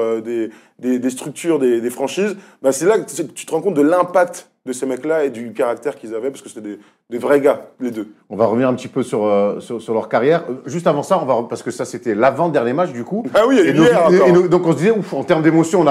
Speaker 2: des structures, des franchises, bah c'est là que tu te rends compte de l'impact de ces mecs-là et du caractère qu'ils avaient, parce que c'était des vrais gars, les deux.
Speaker 1: On va revenir un petit peu sur leur carrière. Juste avant ça, parce que ça, c'était l'avant-dernier match, du coup.
Speaker 2: Ah oui, il y a eu hier encore.
Speaker 1: Donc, on se disait, ouf, en termes d'émotion,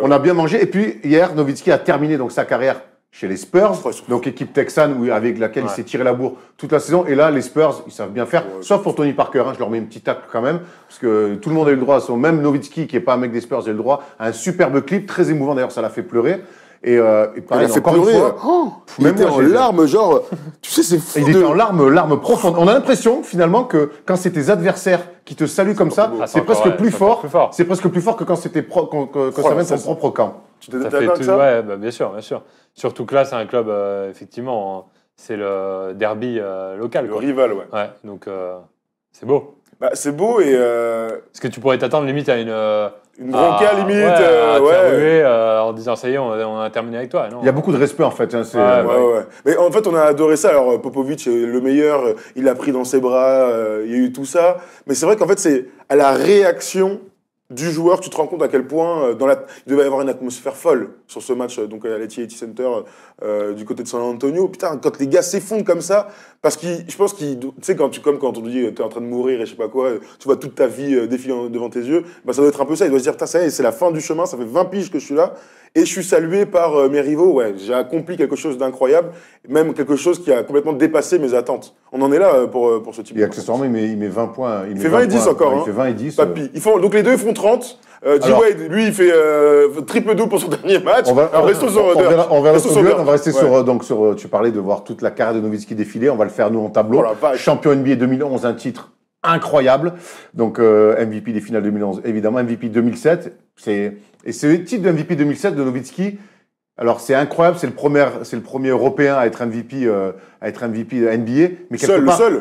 Speaker 1: on a bien mangé. Et puis, hier, Nowitzki a terminé donc, sa carrière chez les Spurs, donc équipe texane avec laquelle il s'est tiré la bourre toute la saison. Et là, les Spurs, ils savent bien faire, sauf pour Tony Parker. Je leur mets une petite tacle quand même, parce que tout le monde a eu le droit, même Nowitzki, qui n'est pas un mec des Spurs, a eu le droit à un superbe clip, très émouvant d'ailleurs, ça l'a fait pleurer. Et pareil,
Speaker 2: il a fait
Speaker 1: encore
Speaker 2: pleurer.
Speaker 1: une fois,
Speaker 2: Il était en larmes, genre, tu sais, c'est fou.
Speaker 1: il était en larmes profondes. On a l'impression, finalement, que quand c'est tes adversaires qui te saluent comme ça, c'est presque plus fort. C'est presque plus fort que quand c'était que ça vient de ton propre camp.
Speaker 2: Tu t'es
Speaker 3: Ça
Speaker 2: d'accord
Speaker 3: fait
Speaker 2: avec
Speaker 3: tout,
Speaker 2: ça?
Speaker 3: ouais, bah, bien sûr. Surtout que là, c'est un club, effectivement, c'est le derby local.
Speaker 2: Le
Speaker 3: Quoi.
Speaker 2: rival, ouais.
Speaker 3: Ouais, donc c'est beau.
Speaker 2: Bah, c'est beau et...
Speaker 3: Parce que tu pourrais t'attendre limite à
Speaker 2: une bronca, limite,
Speaker 3: à te
Speaker 2: ouais.
Speaker 3: faire ruer, en disant ça y est, on a terminé avec toi. Non.
Speaker 1: Il y a beaucoup de respect, en fait. Hein,
Speaker 2: Ouais. Mais en fait, on a adoré ça. Alors, Popovic est le meilleur, il l'a pris dans ses bras, il y a eu tout ça. Mais c'est vrai qu'en fait, c'est à la réaction du joueur, tu te rends compte à quel point il devait y avoir une atmosphère folle sur ce match donc à l'Etihad Center du côté de San Antonio. Putain, quand les gars s'effondrent comme ça, parce que je pense tu sais comme quand on te dit t'es en train de mourir et je sais pas quoi, tu vois toute ta vie défiler devant tes yeux, bah ça doit être un peu ça. Il doit se dire putain ça y est, c'est la fin du chemin, ça fait 20 piges que je suis là et je suis salué par mes rivaux. Ouais, j'ai accompli quelque chose d'incroyable, même quelque chose qui a complètement dépassé mes attentes. On en est là pour ce type.
Speaker 1: Et accessoirement, il met 20 points.
Speaker 2: Il fait 20 et 10 encore.
Speaker 1: Il fait 20 et 10.
Speaker 2: Papy. Donc les deux, ils font 30. D-Wade, lui, il fait triple-double pour son dernier match.
Speaker 1: On va rester
Speaker 2: Ouais.
Speaker 1: sur tu parlais de voir toute la carrière de Nowitzki défiler. On va le faire, nous, en tableau.
Speaker 2: Oh la vache.
Speaker 1: Champion NBA 2011, un titre incroyable. Donc, MVP des finales 2011, évidemment. MVP 2007. Et ce titre de MVP 2007 de Nowitzki, alors c'est incroyable, c'est le premier Européen à être MVP NBA. Mais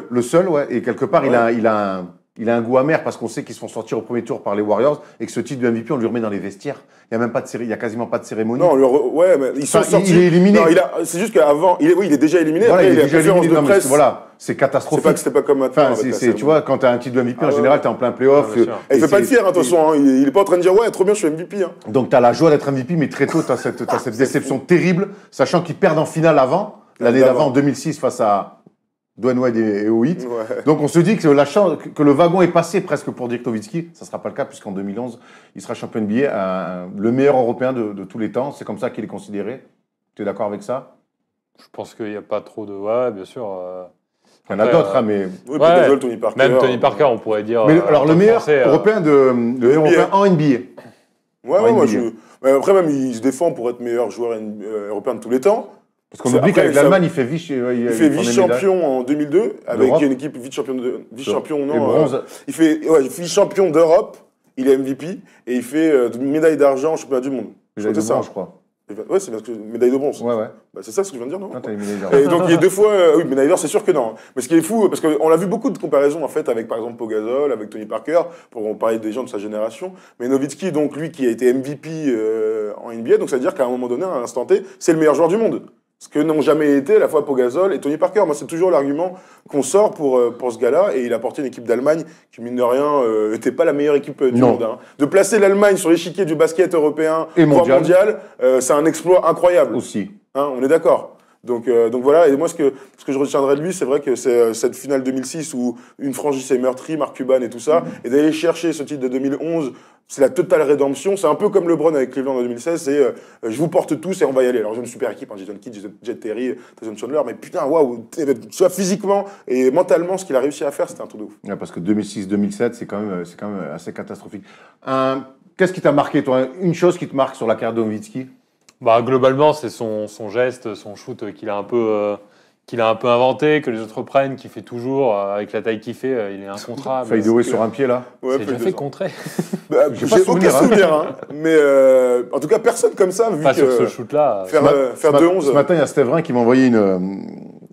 Speaker 1: le seul, ouais. Et quelque part, il a un goût amer parce qu'on sait qu'ils se font sortir au premier tour par les Warriors et que ce titre de MVP, on lui remet dans les vestiaires. Il y a quasiment pas de cérémonie.
Speaker 2: Non, mais ils sont sortis.
Speaker 1: Il est éliminé.
Speaker 2: Non, c'est juste qu'avant, il est déjà éliminé.
Speaker 1: Voilà,
Speaker 2: après,
Speaker 1: il est déjà éliminé.
Speaker 2: de presse.
Speaker 1: Voilà, c'est catastrophique.
Speaker 2: C'était pas comme maintenant.
Speaker 1: Enfin, tu vois, quand tu as un titre de MVP, en général, tu es en plein playoff.
Speaker 2: Il fait pas le fier, attention. Il est pas en train de dire ouais, trop bien, je suis MVP.
Speaker 1: Donc tu as la joie d'être MVP, mais très tôt, tu as cette déception terrible, sachant qu'ils perdent en finale l'année d'avant, en 2006, face à Dwayne Wade et au Heat.
Speaker 2: Ouais.
Speaker 1: Donc on se dit que le wagon est passé presque pour Dirk Nowitzki. Ça ne sera pas le cas puisqu'en 2011, il sera champion NBA, le meilleur Européen de tous les temps. C'est comme ça qu'il est considéré. Tu es d'accord avec ça?
Speaker 3: Je pense qu'il n'y a pas trop de... Ouais, bien sûr.
Speaker 1: Il y en a
Speaker 3: Après,
Speaker 1: d'autres, hein, mais...
Speaker 2: Oui,
Speaker 3: Ouais.
Speaker 2: Pogazol, Tony Parker.
Speaker 3: Même Tony Parker, on pourrait dire...
Speaker 1: Mais alors,
Speaker 3: en
Speaker 1: le
Speaker 3: tant que
Speaker 1: meilleur
Speaker 3: Français,
Speaker 1: européen, le européen en NBA.
Speaker 2: Ouais,
Speaker 1: en
Speaker 2: moi,
Speaker 1: NBA.
Speaker 2: mais après, même, il se défend pour être meilleur joueur européen de tous les temps.
Speaker 1: Parce qu'on
Speaker 2: C'est-
Speaker 1: oublie
Speaker 2: après,
Speaker 1: qu'avec
Speaker 2: ça-
Speaker 1: l'Allemagne, il fait vice.
Speaker 2: Il fait vice-champion en 2002, avec
Speaker 1: D'Europe.
Speaker 2: une équipe vice-champion,
Speaker 1: Et
Speaker 2: non.
Speaker 1: bronze.
Speaker 2: Il fait vice-champion d'Europe, il est MVP, et il fait médaille d'argent au championnat du monde.
Speaker 1: Médaille de
Speaker 2: C'est ça.
Speaker 1: bronze, je crois.
Speaker 2: Ouais, c'est parce que médaille de bronze.
Speaker 1: Ouais.
Speaker 2: Bah, c'est ça ce que je viens de dire, non?
Speaker 1: Non, t'as éliminé les
Speaker 2: Et donc il y a 2 fois, oui, médaille d'or, c'est sûr que non. Mais ce qui est fou, parce qu'on a vu beaucoup de comparaisons en fait avec par exemple Pogazol, avec Tony Parker, pour parler des gens de sa génération. Mais Nowitzki, donc lui qui a été MVP en NBA, donc ça veut dire qu'à un moment donné, à un instant T, c'est le meilleur joueur du monde. Ce que n'ont jamais été à la fois Pogazol et Tony Parker. Moi, c'est toujours l'argument qu'on sort pour ce gars-là. Et il a porté une équipe d'Allemagne qui, mine de rien, n'était pas la meilleure équipe du
Speaker 1: Non.
Speaker 2: monde. Hein. De placer l'Allemagne sur l'échiquier du basket européen,
Speaker 1: Et
Speaker 2: voire
Speaker 1: mondial.
Speaker 2: c'est un exploit incroyable.
Speaker 1: Aussi.
Speaker 2: Hein, on est d'accord. Donc voilà, et moi ce que je retiendrai de lui, c'est vrai que c'est cette finale 2006 où une franchise est meurtrie, Mark Cuban et tout ça, et d'aller chercher ce titre de 2011, c'est la totale rédemption. C'est un peu comme LeBron avec Cleveland en 2016, c'est je vous porte tous et on va y aller. Alors j'ai une super équipe, hein, Jason Kidd, Jet Terry, Tyson Chandler, mais putain, waouh, soit physiquement et mentalement, ce qu'il a réussi à faire, c'était un truc de ouf.
Speaker 1: Ouais, parce que 2006-2007, c'est quand même assez catastrophique. Qu'est-ce qui t'a marqué, toi? Une chose qui te marque sur la carrière de Nowitzki?
Speaker 3: Bah, globalement, c'est son geste, son shoot qu'il a un peu inventé, que les autres prennent, qu'il fait toujours, avec la taille qu'il fait, il est incontrable.
Speaker 1: Fade away sur un pied, là.
Speaker 2: Ouais,
Speaker 3: C'est déjà fait contrer.
Speaker 2: Bah,
Speaker 1: J'ai
Speaker 2: j'ai
Speaker 1: pas
Speaker 2: aucun
Speaker 1: souvenir, hein.
Speaker 2: souvenir, hein. Mais en tout cas, personne comme ça, vu
Speaker 3: Pas sur ce
Speaker 2: que
Speaker 3: shoot-là.
Speaker 2: faire
Speaker 1: Ce
Speaker 2: 2-11.
Speaker 1: Ce matin, il y a Steve Rhin qui m'a envoyé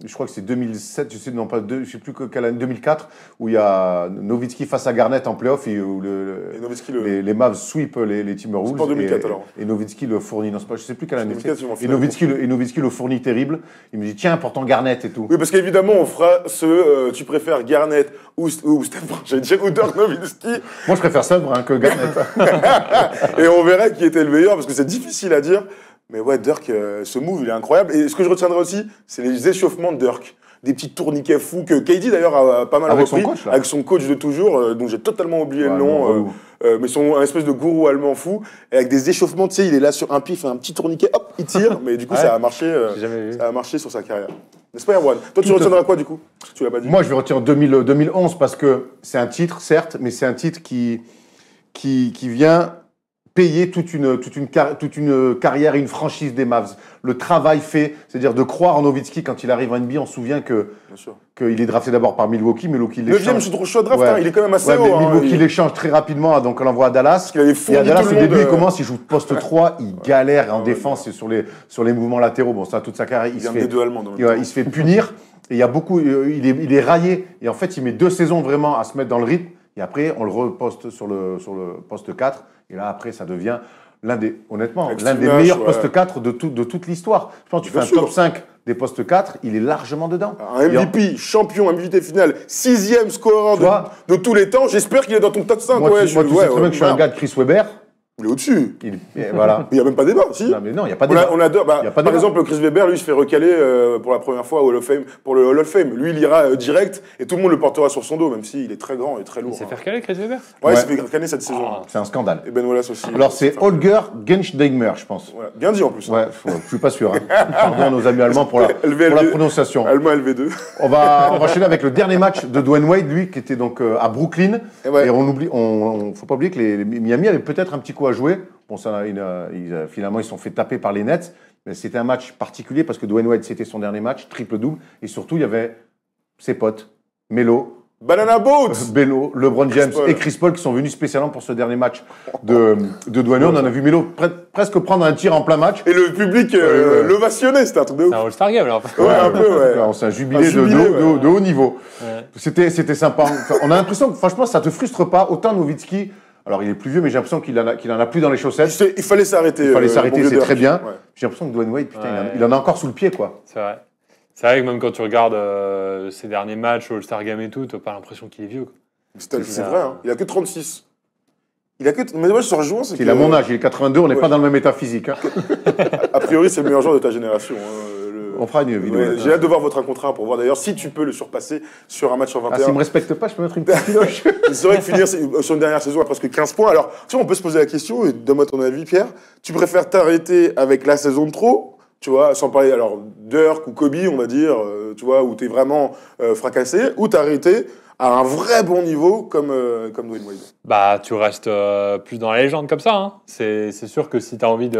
Speaker 1: je crois que c'est 2007, je sais plus quelle année, 2004, où il y a Nowitzki face à Garnett en playoff, et où
Speaker 2: Et Nowitzki
Speaker 1: les Mavs sweep les Timberwolves.
Speaker 2: C'est pas en 2004, alors.
Speaker 1: Et Nowitzki le fournit, non, c'est pas, je sais plus quelle année c'est.
Speaker 2: 2004, ils vont
Speaker 1: Et
Speaker 2: finir.
Speaker 1: Nowitzki le fournit terrible. Il me dit, tiens, pour ton Garnett et tout.
Speaker 2: Oui, parce qu'évidemment, on fera tu préfères Garnett ou Steph, j'allais dire, ou Dirk Nowitzki,
Speaker 1: Moi, je préfère Steve Rhin que Garnett.
Speaker 2: et on verra qui était le meilleur, parce que c'est difficile à dire. Mais ouais, Dirk, ce move, il est incroyable. Et ce que je retiendrai aussi, c'est les échauffements de Dirk. Des petits tourniquets fous que KD d'ailleurs a pas mal
Speaker 1: Avec son
Speaker 2: repris,
Speaker 1: coach, là.
Speaker 2: avec son coach de toujours, dont j'ai totalement oublié le
Speaker 1: Ouais,
Speaker 2: nom,
Speaker 1: relou.
Speaker 2: mais un espèce de gourou allemand fou, et avec des échauffements, tu sais, il est là sur un pied, il fait un petit tourniquet, hop, il tire, mais du coup
Speaker 3: Ouais.
Speaker 2: ça a marché,
Speaker 3: J'ai jamais vu.
Speaker 2: ça a marché sur sa carrière. N'est-ce pas, Erwan? Toi, tu retiendras quoi du coup? Parce que tu l'as pas dit.
Speaker 1: Moi, je vais retirer 2011 parce que c'est un titre, certes, mais c'est un titre qui vient payer toute une carrière et une franchise des Mavs. Le travail fait, c'est-à-dire de croire en Nowitzki quand il arrive en NBA. On se souvient
Speaker 2: Bien sûr.
Speaker 1: qu'il est drafté d'abord par Milwaukee. Milwaukee
Speaker 2: 9e
Speaker 1: l'échange.
Speaker 2: choix de draft,
Speaker 1: Ouais.
Speaker 2: hein, il est quand même assez
Speaker 1: Ouais, mais
Speaker 2: haut. hein,
Speaker 1: Milwaukee
Speaker 2: il-
Speaker 1: l'échange très rapidement, donc on l'envoie à Dallas.
Speaker 2: qu'il avait
Speaker 1: Et à
Speaker 2: fourni
Speaker 1: Dallas,
Speaker 2: tout
Speaker 1: au
Speaker 2: le monde.
Speaker 1: début, il commence, il joue poste 3, il galère en
Speaker 2: ouais,
Speaker 1: défense et sur les mouvements latéraux. Bon, ça, toute sa carrière,
Speaker 2: Il vient des deux allemands.
Speaker 1: il se fait punir. Et il y a beaucoup, il est raillé. Et en fait, il met 2 saisons vraiment à se mettre dans le rythme. Et après, on le reposte sur le poste 4. Et là, après, ça devient honnêtement,
Speaker 2: Avec
Speaker 1: l'un
Speaker 2: Steve
Speaker 1: des
Speaker 2: Nash,
Speaker 1: meilleurs
Speaker 2: ouais.
Speaker 1: postes 4 de toute l'histoire. Je pense que tu fais
Speaker 2: Bien
Speaker 1: un
Speaker 2: sûr.
Speaker 1: top 5 des postes 4, il est largement dedans.
Speaker 2: Un MVP, champion, MVP finale, 6e scoreur
Speaker 1: Tu vois
Speaker 2: de tous les temps. J'espère qu'il est dans ton top 5.
Speaker 1: Moi,
Speaker 2: ouais,
Speaker 1: tu sais très bien que je suis un gars de Chris Webber.
Speaker 2: Il est au-dessus.
Speaker 1: Voilà.
Speaker 2: Il n'y a même pas débat, si.
Speaker 1: Non, mais non, il n'y a pas de
Speaker 2: On,
Speaker 1: débat.
Speaker 2: on adore.
Speaker 1: Y a pas de
Speaker 2: Par
Speaker 1: débat.
Speaker 2: exemple, Chris Webber, lui, se fait recaler pour la première fois au Hall of Fame, pour le Hall of Fame. Lui, il ira direct et tout le monde le portera sur son dos, même s'il est très grand et très lourd.
Speaker 3: Il s'est
Speaker 2: hein.
Speaker 3: fait recaler, Chris Weber.
Speaker 2: Ouais, il s'est
Speaker 1: Ouais.
Speaker 2: fait recaler cette saison.
Speaker 3: Ah.
Speaker 1: C'est un scandale.
Speaker 2: Et Ben Wallace aussi.
Speaker 1: Alors, c'est Holger Genschdeimer, je pense.
Speaker 2: Voilà. Bien dit en plus. hein.
Speaker 1: Ouais, je suis pas sûr. Hein. Pardon à nos amis allemands pour la prononciation.
Speaker 2: Allemand LV2.
Speaker 1: On va enchaîner avec le dernier match de Dwayne Wade, lui, qui était donc à Brooklyn.
Speaker 2: Et ouais.
Speaker 1: Et on faut pas oublier que les Miami avaient peut-être un petit coup à jouer. Bon, ça, finalement, ils se sont fait taper par les Nets. Mais c'était un match particulier parce que Dwayne Wade, c'était son dernier match, triple-double. Et surtout, il y avait ses potes, Melo,
Speaker 2: Banana Boat.
Speaker 1: Bello, LeBron James
Speaker 2: Paul.
Speaker 1: et Chris Paul qui sont venus spécialement pour ce dernier match de Dwayne Wade. On en a vu Melo presque prendre un tir en plein match.
Speaker 2: Et le public
Speaker 1: ouais.
Speaker 2: l'ovationnait, c'était un truc de ouf.
Speaker 3: C'est un All-Star Game, alors.
Speaker 2: Ouais, un peu, ouais.
Speaker 1: On s'est un jubilé,
Speaker 2: Un jubilé,
Speaker 1: de haut niveau.
Speaker 3: Ouais.
Speaker 1: C'était sympa. Enfin, on a l'impression que, franchement, ça te frustre pas. Autant Nowitzki, alors il est plus vieux, mais j'ai l'impression qu'il en a plus dans les chaussettes.
Speaker 2: Il fallait s'arrêter.
Speaker 1: Il fallait s'arrêter,
Speaker 2: bon
Speaker 1: c'est
Speaker 2: vieux
Speaker 1: très
Speaker 2: Dirk.
Speaker 1: bien.
Speaker 2: Ouais.
Speaker 1: J'ai l'impression que Dwayne Wade, putain,
Speaker 3: Ouais.
Speaker 1: il en a encore sous le pied, quoi.
Speaker 3: C'est vrai. C'est vrai que même quand tu regardes ces derniers matchs, All-Star Game et tout, t'as pas l'impression qu'il est vieux. Quoi.
Speaker 2: C'est vrai, hein. Il a que 36. Mais moi, je te rejoins. C'est
Speaker 1: Il
Speaker 2: que,
Speaker 1: a mon âge, il est 82, on n'est
Speaker 2: ouais.
Speaker 1: pas dans le même état physique. Hein.
Speaker 2: A priori, c'est le meilleur joueur de ta génération. hein,
Speaker 1: On fera une vidéo.
Speaker 2: Ouais,
Speaker 1: là-dessus.
Speaker 2: j'ai hâte de voir votre 1 contre 1 pour voir d'ailleurs si tu peux le surpasser sur un match en
Speaker 1: Ah,
Speaker 2: 21.
Speaker 1: s'il me respecte pas, je peux mettre une petite cloche.
Speaker 2: C'est vrai que finir sur une dernière saison à presque 15 points. Alors, tu vois, on peut se poser la question, et donne-moi ton avis, Pierre. Tu préfères t'arrêter avec la saison de trop tu vois, sans parler, alors, Dirk ou Kobe, on va dire, tu vois, où t'es vraiment fracassé, ou t'as été à un vrai bon niveau comme Dwayne Wade.
Speaker 3: Bah, tu restes plus dans la légende comme ça. Hein. C'est sûr que si tu as envie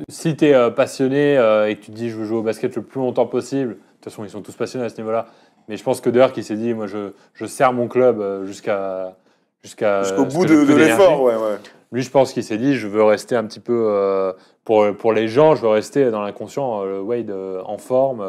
Speaker 3: si tu es passionné et que tu te dis je veux jouer au basket le plus longtemps possible, de toute façon, ils sont tous passionnés à ce niveau-là. Mais je pense que Dirk, il s'est dit moi, je sers mon club jusqu'au
Speaker 2: bout de l'effort, ouais.
Speaker 3: Lui, je pense qu'il s'est dit je veux rester un petit peu, pour les gens, je veux rester dans l'inconscient, Wade en forme.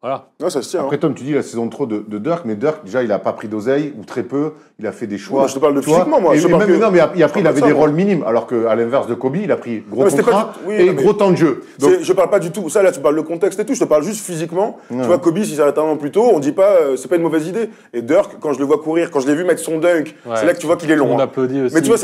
Speaker 3: Voilà.
Speaker 2: Non, ça se tient.
Speaker 1: Après, Tom, tu dis la saison de trop de Dirk, mais Dirk, déjà, il n'a pas pris d'oseille, ou très peu. Il a fait des choix.
Speaker 2: Oui, je te parle de
Speaker 1: tu vois.
Speaker 2: physiquement, moi.
Speaker 1: Et
Speaker 2: Je
Speaker 1: même,
Speaker 2: parle
Speaker 1: non, mais après, il avait des
Speaker 2: moi.
Speaker 1: rôles minimes, alors qu'à l'inverse de Kobe, il a pris gros
Speaker 2: Non, mais c'était
Speaker 1: contrat
Speaker 2: pas oui,
Speaker 1: et
Speaker 2: non, mais
Speaker 1: gros temps de jeu. Donc,
Speaker 2: Je parle pas du tout. Ça, là, tu parles le contexte et tout. Je te parle juste physiquement.
Speaker 1: Ouais.
Speaker 2: Tu vois, Kobe, s'il s'arrête un an plus tôt, on dit pas, c'est pas une mauvaise idée. Et Dirk, quand je le vois courir, quand je l'ai vu mettre son dunk,
Speaker 3: Ouais.
Speaker 2: c'est là que tu vois qu'il est long.
Speaker 3: On
Speaker 2: hein.
Speaker 3: applaudit aussi.
Speaker 2: Mais tu vois,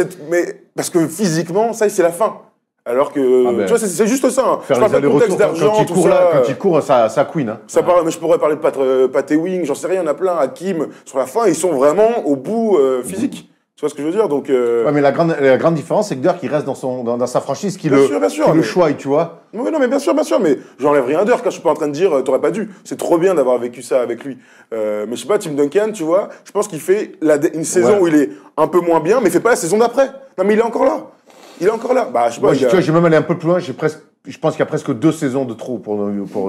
Speaker 2: parce que physiquement, ça, c'est la fin. Alors que,
Speaker 1: ben,
Speaker 2: tu vois, c'est juste ça. Hein.
Speaker 1: faire
Speaker 2: Je parle
Speaker 1: les
Speaker 2: pas de contexte
Speaker 1: allers-retours
Speaker 2: d'argent,
Speaker 1: quand il
Speaker 2: tout
Speaker 1: court
Speaker 2: ça.
Speaker 1: là, quand il court, ça queen. Hein.
Speaker 2: Ça parle, mais je pourrais parler de Pat Ewing, j'en sais rien, il y en a plein, Hakim, sur la fin, ils sont vraiment au bout physique. Tu vois ce que je veux dire? Donc,
Speaker 1: Ouais, mais la grande différence, c'est que Dirk, il reste dans sa franchise, qui
Speaker 2: Bien sûr,
Speaker 1: le
Speaker 2: mais-
Speaker 1: choix, tu vois.
Speaker 2: oui, non, mais bien sûr, mais j'enlève rien d'heure quand je suis pas en train de dire t'aurais pas dû. C'est trop bien d'avoir vécu ça avec lui. Mais je sais pas, Tim Duncan, tu vois, je pense qu'il fait une saison
Speaker 1: Ouais.
Speaker 2: où il est un peu moins bien, mais il fait pas la saison d'après. Non, mais il est encore là. Bah, je sais pas.
Speaker 1: Moi,
Speaker 2: il
Speaker 1: tu
Speaker 2: a-
Speaker 1: vois, j'ai même allé un peu plus loin. Je pense qu'il y a presque 2 saisons de trop pour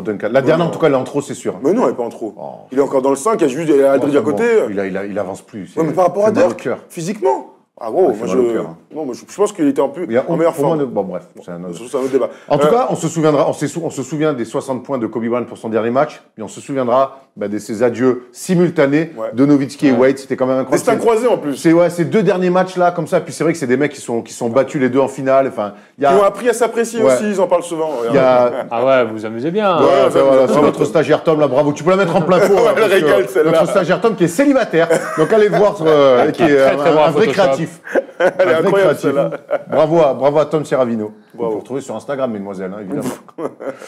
Speaker 1: Duncan. La dernière,
Speaker 2: non.
Speaker 1: en tout cas, elle est en trop, c'est sûr.
Speaker 2: Mais non, il est pas en trop.
Speaker 1: Oh.
Speaker 2: Il est encore dans le 5, il y a juste Aldridge à
Speaker 1: Bon,
Speaker 2: côté.
Speaker 1: il avance plus.
Speaker 2: Ouais, mais par rapport à
Speaker 1: c'est mal au
Speaker 2: Dirk,
Speaker 1: cœur.
Speaker 2: physiquement. Ah gros,
Speaker 1: Ouais,
Speaker 2: moi
Speaker 1: c'est mal au cœur, hein.
Speaker 2: non, moi, je pense qu'il était
Speaker 1: Il y a
Speaker 2: en meilleure
Speaker 1: au moins
Speaker 2: forme.
Speaker 1: bon, bref, c'est un autre.
Speaker 2: C'est un autre débat.
Speaker 1: En tout cas, on se souvient des 60 points de Kobe Bryant pour son dernier match, et on se souviendra de ces adieux simultanés
Speaker 2: Ouais.
Speaker 1: de Nowitzki et Wade. C'était quand même incroyable.
Speaker 2: Destin croisé en plus.
Speaker 1: Ces 2 derniers matchs là, comme ça. Puis c'est vrai que c'est des mecs qui sont battus les 2 en finale. Enfin, il y
Speaker 2: Ils ont
Speaker 1: a,
Speaker 2: appris à s'apprécier
Speaker 1: Ouais.
Speaker 2: aussi, ils en parlent souvent.
Speaker 1: il y a
Speaker 3: Ah ouais, vous vous amusez bien.
Speaker 1: Ouais,
Speaker 3: hein.
Speaker 1: enfin, voilà, c'est notre stagiaire Tom là, bravo. Tu peux la mettre en plein pot.
Speaker 2: Ouais,
Speaker 1: hein,
Speaker 2: elle
Speaker 1: parce que
Speaker 2: régale, celle-là.
Speaker 1: notre stagiaire Tom qui est célibataire, donc allez le voir, qui est
Speaker 3: très, très bon
Speaker 1: un
Speaker 3: en
Speaker 1: vrai
Speaker 3: Photoshop.
Speaker 1: créatif.
Speaker 2: Elle est
Speaker 1: Un vrai
Speaker 2: incroyable,
Speaker 1: créatif.
Speaker 2: celle-là.
Speaker 1: Bravo à Tom Serravino. Vous
Speaker 2: Bravo.
Speaker 1: pouvez retrouver sur Instagram, mesdemoiselles, hein, évidemment.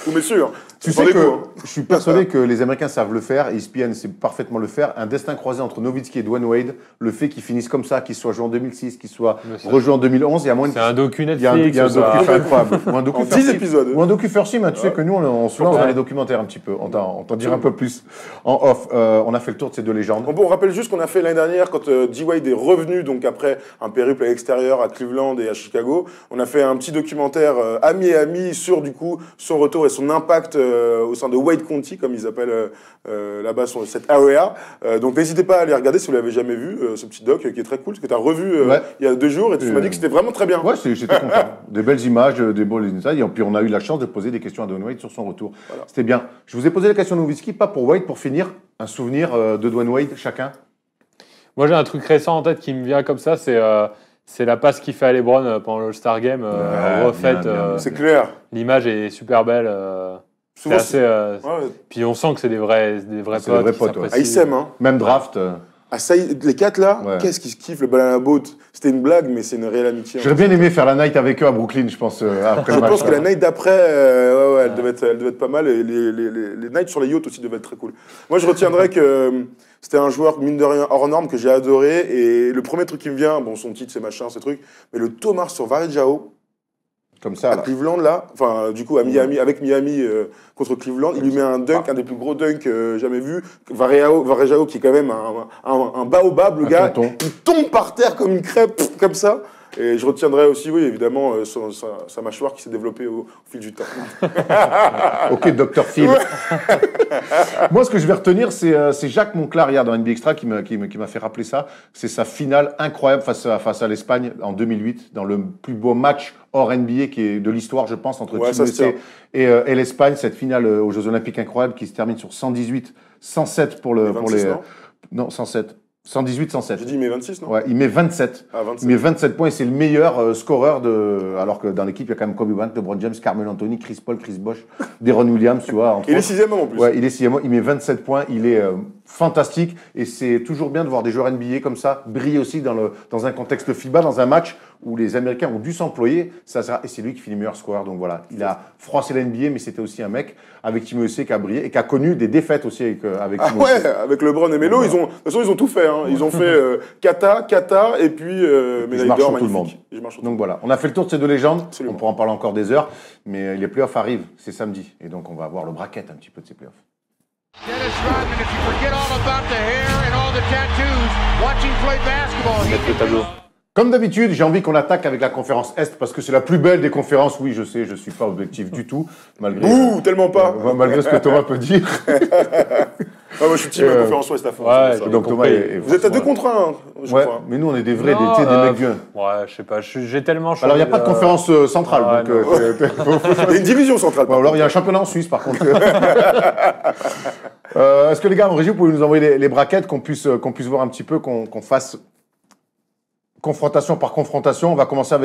Speaker 2: Ou messieurs.
Speaker 1: Tu
Speaker 2: Sans
Speaker 1: sais
Speaker 2: les
Speaker 1: que
Speaker 2: coups, hein.
Speaker 1: je suis persuadé que les Américains savent le faire, et ESPN sait parfaitement le faire. Un destin croisé entre Nowitzki et Dwayne Wade, le fait qu'ils finissent comme ça, qu'ils soient joués en 2006, qu'ils soient
Speaker 3: Mais ça-
Speaker 1: rejoués en 2011, il y a moins de...
Speaker 3: C'est un docu
Speaker 1: Il y a un
Speaker 3: Netflix. ça.
Speaker 1: docu incroyable. Ou un docu
Speaker 2: En 10
Speaker 1: First Team.
Speaker 2: épisodes.
Speaker 1: Ou un docu First Team, hein. Tu sais que nous, on se lance dans
Speaker 3: Ouais.
Speaker 1: les documentaires un petit peu. On t'en dira un peu plus en off. On a fait le tour de ces 2 légendes.
Speaker 2: On rappelle juste qu'on a fait l'année dernière, quand D-Wade est revenu, donc après un périple à l'extérieur à Cleveland et à Chicago, on a fait un petit documentaire à Miami sur du coup son retour et son impact au sein de Wade County, comme ils appellent là-bas cette area. Donc n'hésitez pas à aller regarder si vous l'avez jamais vu, ce petit doc qui est très cool, que tu as revu
Speaker 1: Ouais.
Speaker 2: il y a 2 jours et tu m'as dit que c'était vraiment très bien.
Speaker 1: Ouais, j'étais content. Des belles images, des beaux insights. Et puis on a eu la chance de poser des questions à Dwayne Wade sur son retour.
Speaker 2: Voilà.
Speaker 1: C'était bien. Je vous ai posé la question de Nowitzki, pas pour Wade, pour finir. Un souvenir de Dwayne Wade, chacun.
Speaker 3: Moi, j'ai un truc récent en tête qui me vient comme ça, c'est la passe qu'il fait à LeBron pendant l'All-Star Game,
Speaker 1: Ouais,
Speaker 3: refaite.
Speaker 1: bien.
Speaker 2: C'est clair.
Speaker 3: L'image est super belle. C'est
Speaker 2: Souvent,
Speaker 3: assez,
Speaker 2: Ouais.
Speaker 3: Puis on sent que c'est des vrais
Speaker 1: C'est des
Speaker 3: potes.
Speaker 1: vrais
Speaker 3: qui
Speaker 1: potes, ouais.
Speaker 2: Ah,
Speaker 3: s'apprécient.
Speaker 2: ils s'aiment, hein.
Speaker 1: Même draft.
Speaker 2: Ah, ça, les 4 là,
Speaker 1: Ouais.
Speaker 2: qu'est-ce qu'ils se kiffent le banana boat. C'était une blague, mais c'est une réelle amitié.
Speaker 1: J'aurais bien aimé faire la night avec eux à Brooklyn, je pense, après
Speaker 2: Je
Speaker 1: le match.
Speaker 2: pense que la night d'après, elle devait être pas mal. Et les nights sur les yachts aussi devaient être très cool. Moi, je retiendrai que c'était un joueur, mine de rien, hors norme, que j'ai adoré. Et le premier truc qui me vient, bon, son titre, c'est machin, ce truc, mais le Thomas sur Varejao,
Speaker 1: Comme ça,
Speaker 2: à
Speaker 1: là.
Speaker 2: Cleveland, là, enfin, du coup, à Miami, avec Miami contre Cleveland, il lui met un dunk, un des plus gros dunks jamais vus. Varejao, qui est quand même un baobab, le
Speaker 1: Un
Speaker 2: gars,
Speaker 1: tonton.
Speaker 2: il tombe par terre comme une crêpe, comme ça. Et je retiendrai aussi, oui, évidemment, sa mâchoire qui s'est développée au fil du temps.
Speaker 1: Ok, Dr. Phil. Moi, ce que je vais retenir, c'est Jacques Monclar hier dans NBA Extra qui m'a fait rappeler ça. C'est sa finale incroyable face à l'Espagne en 2008, dans le plus beau match hors NBA qui est de l'histoire, je pense, entre
Speaker 2: Ouais,
Speaker 1: Team
Speaker 2: ça se
Speaker 1: USA et l'Espagne. Cette finale aux Jeux Olympiques incroyable qui se termine sur 118, 107 pour les...
Speaker 2: 26, non
Speaker 1: Non, 107. 118, 107.
Speaker 2: J'ai dit, mais 26, non?
Speaker 1: Ouais, il met 27.
Speaker 2: Ah, 27.
Speaker 1: Il met 27 points et c'est le meilleur scoreur alors que dans l'équipe, il y a quand même Kobe Bryant, LeBron James, Carmelo Anthony, Chris Paul, Chris Bosh, Deron Williams, tu vois. Entre
Speaker 2: Il est
Speaker 1: autres.
Speaker 2: 6e en plus.
Speaker 1: Ouais, il est 6e. Il met 27 points. Il est fantastique. Et c'est toujours bien de voir des joueurs NBA comme ça briller aussi dans un contexte FIBA, dans un match où les Américains ont dû s'employer. Et c'est lui qui finit meilleur scoreur. Donc voilà, il a froissé la NBA, mais c'était aussi un mec avec Team USA qui a brillé et qui a connu des défaites aussi avec Team USA.
Speaker 2: Ouais, avec LeBron et Melo, de toute façon, ils ont tout fait. Hein. Ils ont fait Kata, et puis médaille d'or, magnifique.
Speaker 1: Donc voilà, on a fait le tour de ces deux légendes.
Speaker 2: Absolument.
Speaker 1: On pourra en parler encore des heures, mais les playoffs arrivent, c'est samedi. Et donc on va avoir le bracket un petit peu de ces playoffs.
Speaker 4: Dennis Rodman, if you forget all about the hair and all the tattoos, watching play basketball,
Speaker 3: Mettre le tableau.
Speaker 1: Comme d'habitude, j'ai envie qu'on attaque avec la conférence Est parce que c'est la plus belle des conférences. Oui, je sais, je suis pas objectif du tout, malgré.
Speaker 2: Tellement pas.
Speaker 1: Malgré ce que Thomas peut dire.
Speaker 2: Moi, je suis team conférence Ouest à fond.
Speaker 3: Ouais,
Speaker 1: Donc Thomas est
Speaker 2: Vous êtes à 2 contre 1, je
Speaker 1: ouais,
Speaker 2: crois.
Speaker 1: mais nous on est des vrais,
Speaker 3: Non,
Speaker 1: des mecs bien.
Speaker 3: Ouais, je sais pas, j'ai tellement changé.
Speaker 1: Alors il n'y a pas de conférence centrale,
Speaker 3: Ouais,
Speaker 1: donc
Speaker 2: Il y a une division centrale.
Speaker 1: Ou alors il y a un championnat en Suisse par contre. Est-ce que les gars en régie, vous pouvez nous envoyer les brackets, qu'on puisse voir un petit peu, qu'on fasse confrontation par confrontation. On va commencer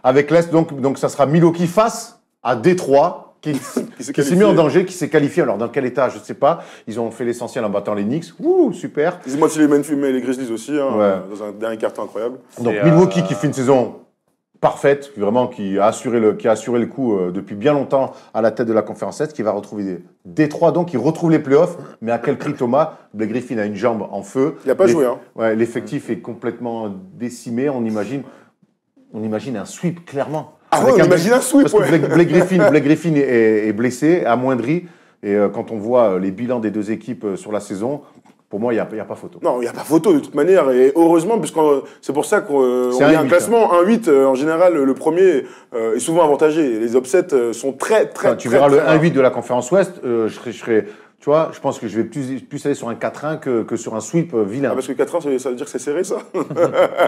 Speaker 1: avec l'Est, donc ça sera Milwaukee face à Détroit, qui s'est mis en danger, qui s'est qualifié. Alors dans quel état, je ne sais pas. Ils ont fait l'essentiel en battant les Knicks. Ouh, super.
Speaker 2: Ils ont moitié les Memphis et les Grizzlies aussi, hein,
Speaker 1: Ouais.
Speaker 2: dans un dernier carton incroyable.
Speaker 1: Donc Milwaukee qui fait une saison parfaite, vraiment qui a assuré le coup depuis bien longtemps à la tête de la conférence Est, qui va retrouver Détroit, donc qui retrouve les playoffs. Mais à quel prix, Thomas? Blake Griffin a une jambe en feu.
Speaker 2: Il n'a pas joué. Hein.
Speaker 1: Ouais, l'effectif est complètement décimé. On imagine un sweep, clairement.
Speaker 2: Ah ouais, on imagine un sweep,
Speaker 1: parce que Blake Griffin est blessé, amoindri. Et quand on voit les bilans des deux équipes sur la saison, pour moi, il n'y a pas photo.
Speaker 2: Non, il n'y a pas photo de toute manière. Et heureusement, puisque c'est pour ça qu'on a un classement. 1-8, en général, le premier est souvent avantagé. Les upsets sont très
Speaker 1: tu verras le 1-8 de la conférence Ouest, je serai tu vois, je pense que je vais plus aller sur un 4-1 que sur un sweep vilain.
Speaker 2: Ah, parce que 4-1, ça veut dire que c'est serré, ça.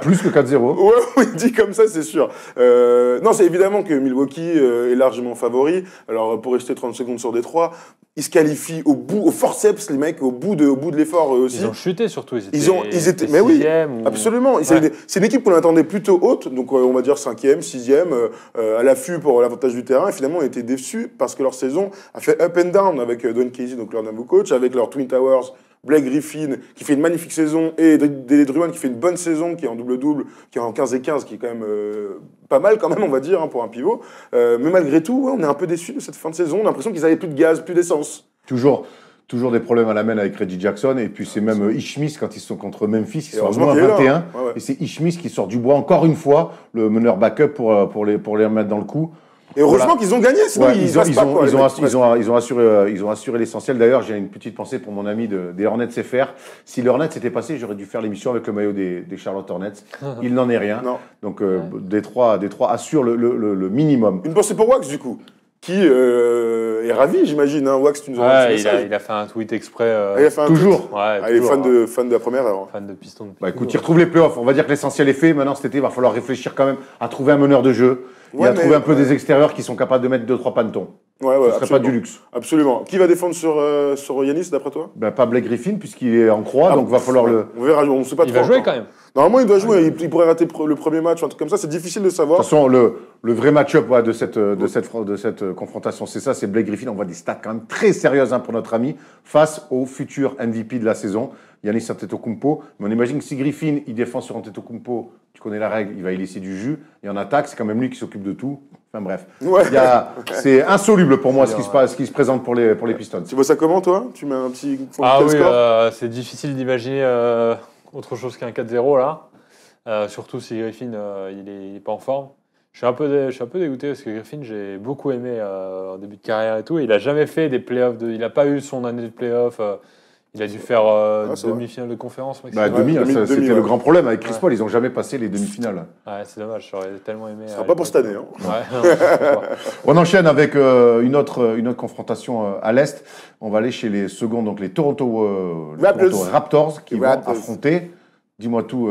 Speaker 1: Plus que 4-0.
Speaker 2: Ouais, oui, dit comme ça, c'est sûr. Non, c'est évidemment que Milwaukee est largement favori. Alors, pour rester 30 secondes sur Détroit, ils se qualifient au forceps, les mecs, au bout de l'effort eux aussi.
Speaker 3: Ils ont chuté surtout.
Speaker 2: Ils étaient mais oui, absolument. Ouais. C'est une équipe qu'on attendait plutôt haute, donc on va dire 5e, 6e, à l'affût pour l'avantage du terrain. Et finalement, on était déçus parce que leur saison a fait up and down avec Don Casey, donc leur nouveau coach, avec leur Twin Towers, Blake Griffin, qui fait une magnifique saison, et Dele Drummond, qui fait une bonne saison, qui est en double-double, qui est en 15 et 15, qui est quand même pas mal quand même, on va dire, hein, pour un pivot. Mais malgré tout, ouais, on est un peu déçus de cette fin de saison. On a l'impression qu'ils avaient plus de gaz, plus d'essence.
Speaker 1: Toujours des problèmes à la main avec Reggie Jackson. Et puis c'est même Ish Smith quand ils sont contre Memphis, ils sont à moins 21.
Speaker 2: Ouais, ouais.
Speaker 1: Et c'est Ish Smith qui sort du bois encore une fois, le meneur backup pour les remettre dans le coup.
Speaker 2: Et heureusement qu'ils ont gagné, sinon
Speaker 1: ils ont assuré l'essentiel. D'ailleurs, j'ai une petite pensée pour mon ami des Hornets FR. Si les Hornets s'étaient passés, j'aurais dû faire l'émission avec le maillot des Charlotte Hornets. Il n'en est rien.
Speaker 2: Non.
Speaker 1: Donc Détroit assure le minimum.
Speaker 2: Une pensée pour Wax, du coup, qui est ravi, j'imagine. Hein. Wax, tu nous as
Speaker 3: dit il a fait un tweet exprès.
Speaker 2: Il a fait un
Speaker 1: toujours.
Speaker 2: Tweet. Ouais, il est fan de la première heure.
Speaker 3: Fan de piston.
Speaker 1: Bah écoute, il retrouve les playoffs. On va dire que l'essentiel est fait. Maintenant, cet été, il va falloir réfléchir quand même à trouver un meneur de jeu. Et à trouver un peu des extérieurs qui sont capables de mettre 2-3 pantons.
Speaker 2: Ouais,
Speaker 1: ce serait pas du luxe.
Speaker 2: Absolument. Qui va défendre sur Giannis, d'après toi?
Speaker 1: Pas Blake Griffin, puisqu'il est en croix, donc va falloir le...
Speaker 2: On verra, on sait pas
Speaker 3: trop.
Speaker 2: Il
Speaker 3: va jouer quand même.
Speaker 2: Normalement, il doit jouer. Il pourrait rater le premier match ou un truc comme ça. C'est difficile de savoir.
Speaker 1: De toute façon, le vrai match-up de cette confrontation, c'est ça, c'est Blake Griffin. On voit des stats quand même très sérieuses pour notre ami, face au futur MVP de la saison, Giannis Antetokounmpo. Mais on imagine que si Griffin, il défend sur Antetokounmpo, tu connais la règle, il va y laisser du jus. Et en attaque, c'est quand même lui qui s'occupe de tout. Enfin bref,
Speaker 2: ouais.
Speaker 1: C'est insoluble pour moi ce qui se présente pour les Pistons.
Speaker 2: Tu vois ça comment, toi? Tu mets un petit
Speaker 3: score? C'est difficile d'imaginer autre chose qu'un 4-0 là. Surtout si Griffin il est pas en forme. Je suis un peu dégoûté parce que Griffin, j'ai beaucoup aimé en début de carrière et tout. Il a jamais fait des playoffs. Il n'a pas eu son année de playoffs. Il a dû faire demi-finale de conférence.
Speaker 1: C'était le grand problème avec Chris Paul. Ils n'ont jamais passé les demi-finales.
Speaker 3: Ouais, c'est dommage. J'aurais tellement aimé.
Speaker 2: Ce sera pas pour cette année. Hein.
Speaker 1: Ouais, on enchaîne avec une autre confrontation à l'Est. On va aller chez les seconds, donc les Toronto Raptors qui vont affronter... Dis-moi tout.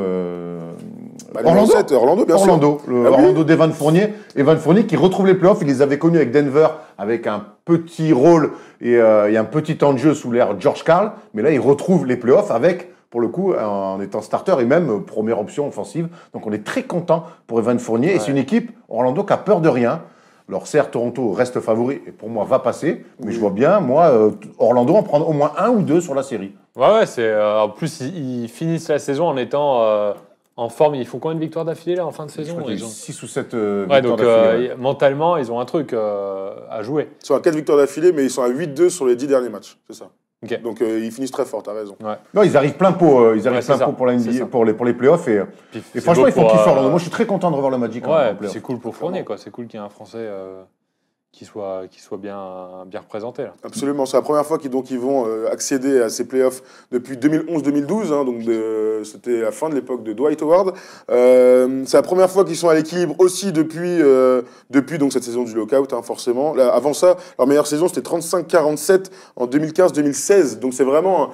Speaker 2: Orlando, bien sûr.
Speaker 1: Orlando d'Evan Fournier. Evan Fournier qui retrouve les playoffs. Il les avait connus avec Denver avec un petit rôle et un petit temps de jeu sous l'ère George Karl. Mais là, il retrouve les playoffs avec, pour le coup, en étant starter et même première option offensive. Donc on est très content pour Evan Fournier. Ouais. Et c'est une équipe, Orlando, qui a peur de rien. Alors certes, Toronto reste favori et pour moi va passer, mais je vois bien, moi, Orlando en prendre au moins 1 ou 2 sur la série.
Speaker 3: Ouais, c'est en plus ils finissent la saison en étant en forme. Ils font combien de victoires d'affilée là en fin de
Speaker 1: Je
Speaker 3: saison?
Speaker 1: crois qu'il y a eu 6 ou 7
Speaker 3: Ouais,
Speaker 1: victoires
Speaker 3: donc
Speaker 1: d'affilée. Ouais.
Speaker 3: mentalement ils ont un truc à jouer.
Speaker 2: Ils sont à 4 victoires d'affilée, mais ils sont à 8-2 sur les 10 derniers matchs. C'est ça.
Speaker 3: Ok.
Speaker 2: Donc ils finissent très fort, t'as raison.
Speaker 1: Non, ils arrivent plein pot, ils arrivent
Speaker 3: Ouais,
Speaker 1: plein
Speaker 3: c'est ça,
Speaker 1: pot pour la
Speaker 3: c'est
Speaker 1: NBA,
Speaker 3: ça.
Speaker 1: pour les playoffs et
Speaker 3: Puis
Speaker 1: franchement
Speaker 3: beau
Speaker 1: ils font
Speaker 3: pour,
Speaker 1: kiffer Orlando. Moi je suis très content de revoir le Magic en
Speaker 3: Ouais, puis
Speaker 1: playoff.
Speaker 3: c'est cool pour Fournier quoi. C'est cool qu'il y ait un Français qui soit bien représenté là.
Speaker 2: Absolument, c'est la première fois qu'ils vont accéder à ces playoffs depuis 2011-2012, hein, donc c'était la fin de l'époque de Dwight Howard. C'est la première fois qu'ils sont à l'équilibre aussi depuis donc cette saison du lockout, hein, forcément. Là, avant ça, leur meilleure saison c'était 35-47 en 2015-2016, donc c'est vraiment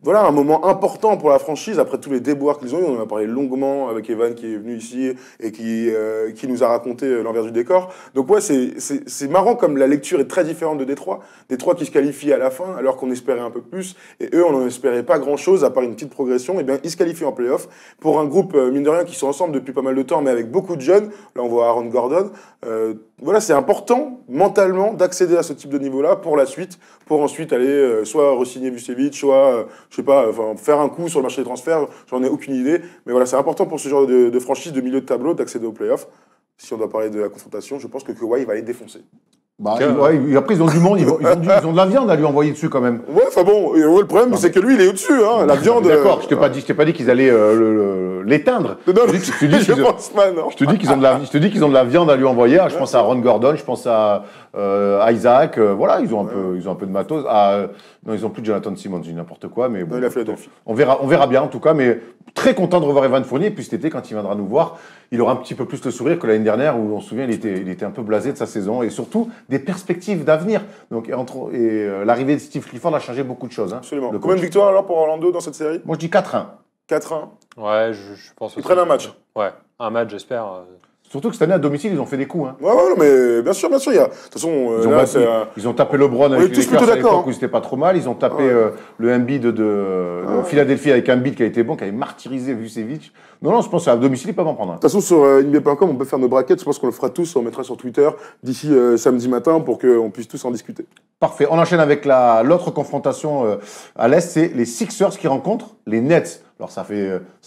Speaker 2: un moment important pour la franchise après tous les déboires qu'ils ont eu. On en a parlé longuement avec Evan qui est venu ici et qui nous a raconté l'envers du décor. Donc ouais, c'est marrant comme la lecture est très différente de Détroit. Détroit qui se qualifie à la fin alors qu'on espérait un peu plus et eux on n'en espérait pas grand chose à part une petite progression. Et bien ils se qualifient en play-off pour un groupe mine de rien qui sont ensemble depuis pas mal de temps mais avec beaucoup de jeunes. Là on voit Aaron Gordon. Voilà, c'est important mentalement d'accéder à ce type de niveau-là pour la suite, pour ensuite aller soit re-signer Vucevic, soit je sais pas, faire un coup sur le marché des transferts, j'en ai aucune idée. Mais voilà, c'est important pour ce genre de franchise de milieu de tableau d'accéder aux playoffs. Si on doit parler de la confrontation, je pense que Kawhi va les défoncer.
Speaker 1: Bah, ouais, après, ils ont du monde, ils ont de la viande à lui envoyer dessus quand même.
Speaker 2: Ouais, enfin bon, le problème, c'est que lui, il est au-dessus, hein, la viande.
Speaker 1: D'accord, je t'ai pas dit qu'ils allaient l'éteindre.
Speaker 2: Non,
Speaker 1: Je
Speaker 2: pense pas, non.
Speaker 1: te dis qu'ils ont de la viande à lui envoyer. Je pense à Aaron Gordon, je pense à Isaac. Voilà, ils ont un peu de matos. Non, ils ont plus de Jonathan Simmons, je dis n'importe quoi, mais bon,
Speaker 2: Non, il a fait la Delphi.
Speaker 1: on verra bien en tout cas. Mais très content de revoir Evan Fournier. Et puis cet été, quand il viendra nous voir, il aura un petit peu plus le sourire que l'année dernière, où on se souvient, il était un peu blasé de sa saison et surtout des perspectives d'avenir. Donc l'arrivée de Steve Clifford a changé beaucoup de choses. Hein,
Speaker 2: Absolument. Combien de victoires alors pour Orlando dans cette série?
Speaker 1: Moi, je dis 4-1.
Speaker 2: 4-1.
Speaker 3: Ouais, je pense.
Speaker 2: Ils
Speaker 3: aussi.
Speaker 2: prennent un match.
Speaker 3: Ouais, un match, j'espère.
Speaker 1: Surtout que cette année, à domicile, ils ont fait des coups. Hein.
Speaker 2: Ouais, non, mais bien sûr, il y a. De toute façon,
Speaker 1: Ils ont tapé LeBron avec les
Speaker 2: tous
Speaker 1: Lakers
Speaker 2: plutôt
Speaker 1: à l'époque
Speaker 2: d'accord,
Speaker 1: où ils n'étaient pas trop mal. Ils ont tapé le Embiid de Philadelphie avec un Embiid qui a été bon, qui avait martyrisé Vucevic. Non, je pense qu'à domicile, ils peuvent en prendre un.
Speaker 2: De toute façon, sur NBA.com, on peut faire nos brackets. Je pense qu'on le fera tous. On mettra sur Twitter d'ici samedi matin pour qu'on puisse tous en discuter.
Speaker 1: Parfait. On enchaîne avec l'autre confrontation à l'Est. C'est les Sixers qui rencontrent les Nets. Alors, ça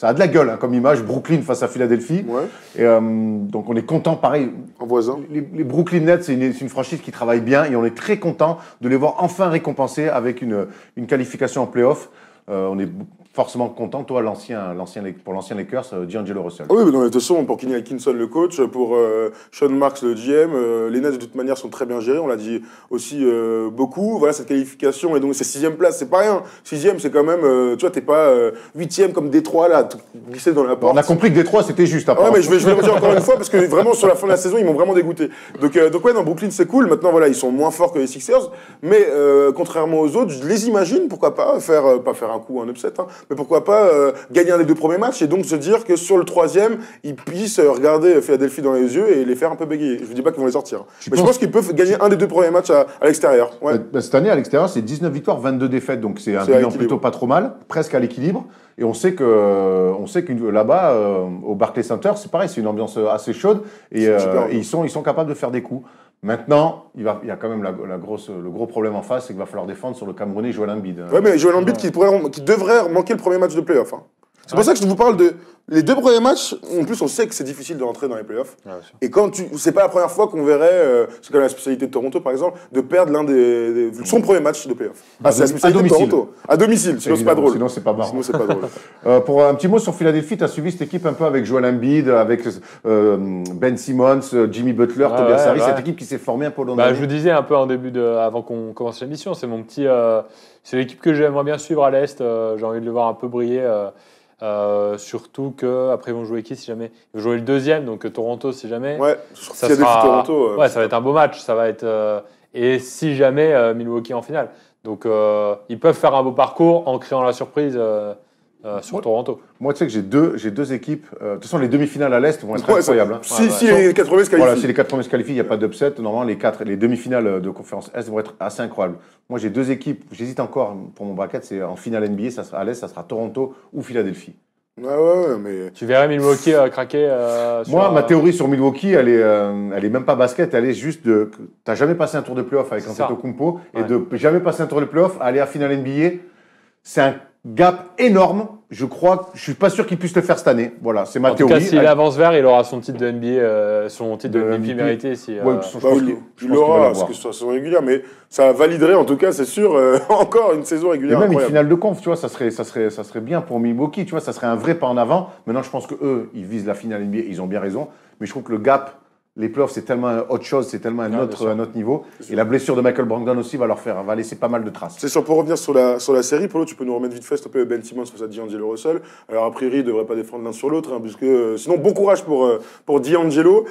Speaker 1: a de la gueule hein, comme image. Brooklyn face à Philadelphie.
Speaker 2: Ouais.
Speaker 1: Et, donc, on est content, pareil.
Speaker 2: En voisin.
Speaker 1: Les Brooklyn Nets, c'est une franchise qui travaille bien et on est très content de les voir enfin récompensés avec une qualification en play-off. On est forcément content, toi, pour l'ancien Lakers, D'Angelo Russell.
Speaker 2: Ah oui, mais non, mais de toute façon, pour Kenny Atkinson, le coach, pour Sean Marks, le GM, les Nets, de toute manière, sont très bien gérés. On l'a dit aussi beaucoup. Voilà, cette qualification, et donc c'est 6e place, c'est pas rien. 6e, c'est quand même, tu vois, t'es pas 8e comme Détroit, là, glissé dans la porte.
Speaker 1: On a compris que Détroit, c'était juste après.
Speaker 2: Ouais, mais je vais le redire encore une fois, parce que vraiment, sur la fin de la saison, ils m'ont vraiment dégoûté. Donc ouais, dans Brooklyn, c'est cool. Maintenant, voilà, ils sont moins forts que les Sixers. Mais contrairement aux autres, je les imagine, pourquoi pas faire un coup, un upset, hein, mais pourquoi pas gagner un des 2 premiers matchs et donc se dire que sur le 3e, ils puissent regarder Philadelphie dans les yeux et les faire un peu bégayer. Je vous dis pas qu'ils vont les sortir. Mais je pense qu'ils peuvent gagner un des 2 premiers matchs à l'extérieur. Ouais.
Speaker 1: Cette année, à l'extérieur, c'est 19 victoires, 22 défaites. Donc c'est un bilan plutôt pas trop mal, presque à l'équilibre. Et on sait que là-bas, au Barclays Center, c'est pareil, c'est une ambiance assez chaude. Et ils sont capables de faire des coups. Maintenant, il y a quand même le gros problème en face, c'est qu'il va falloir défendre sur le Camerounais Joel Embiid.
Speaker 2: Ouais, mais Joel Embiid qui devrait manquer le premier match de play-off. Hein. C'est pour ça que je vous parle de les 2 premiers matchs. En plus, on sait que c'est difficile de rentrer dans les playoffs. Ouais, et c'est pas la première fois qu'on verrait, c'est quand même la spécialité de Toronto par exemple, de perdre son premier match de playoff. C'est la spécialité de Toronto. À domicile, sinon c'est pas drôle.
Speaker 1: Sinon c'est pas marrant. Pour un petit mot sur Philadelphie, tu as suivi cette équipe un peu avec Joel Embiid, avec Ben Simmons, Jimmy Butler, Tobias Harris, cette équipe qui s'est formée un peu au long de l'année.
Speaker 3: Je vous disais un peu en début avant qu'on commence l'émission, c'est mon petit, c'est l'équipe que j'aimerais bien suivre à l'Est. J'ai envie de le voir un peu briller. Surtout qu'après ils vont jouer qui si jamais ils vont jouer le 2e, donc Toronto si jamais.
Speaker 2: Ouais,
Speaker 3: ça sera Toronto. Ouais, ça va être un beau match. Ça va être et si jamais Milwaukee en finale. Donc ils peuvent faire un beau parcours en créant la surprise sur Toronto.
Speaker 1: Moi, tu sais que j'ai deux équipes. De toute façon, les demi-finales à l'Est vont être incroyables. Hein.
Speaker 2: Si les 4 premiers se qualifient.
Speaker 1: Voilà, si les 4 premiers se qualifient, il n'y a pas d'upset. Normalement, les demi-finales de conférence Est vont être assez incroyables. Moi, j'ai 2 équipes. J'hésite encore pour mon bracket. C'est en finale NBA, ça sera à l'Est, ça sera Toronto ou Philadelphie.
Speaker 2: Ouais, mais.
Speaker 3: Tu verrais Milwaukee craquer
Speaker 1: Moi, ma théorie sur Milwaukee, elle est même pas basket, elle est juste de. T'as jamais passé un tour de playoff avec Antetokounmpo et de jamais passer un tour de playoff, aller à finale NBA, c'est un gap énorme. Je suis pas sûr qu'il puisse le faire cette année. Voilà, c'est ma théorie.
Speaker 3: En tout cas, s'il avance vers, il aura son titre de NBA, son titre de MVP mérité. Si,
Speaker 2: il l'aura, parce que ce soit saison régulière, mais ça validerait en tout cas, c'est sûr, encore une saison régulière.
Speaker 1: Et même
Speaker 2: incroyable.
Speaker 1: une finale de conf, tu vois, ça serait bien pour Milwaukee, tu vois, ça serait un vrai pas en avant. Maintenant, je pense que eux, ils visent la finale NBA, ils ont bien raison, mais je trouve que le gap, les playoffs, c'est tellement autre chose, c'est tellement un autre niveau. Et la blessure de Michael Brogdon aussi va laisser pas mal de traces.
Speaker 2: C'est sûr, pour revenir sur la série, Polo, tu peux nous remettre vite fait, s'il te plaît, Ben Simmons face à D'Angelo Russell. Alors, a priori, ils ne devraient pas défendre l'un sur l'autre, puisque sinon, bon courage pour D'Angelo.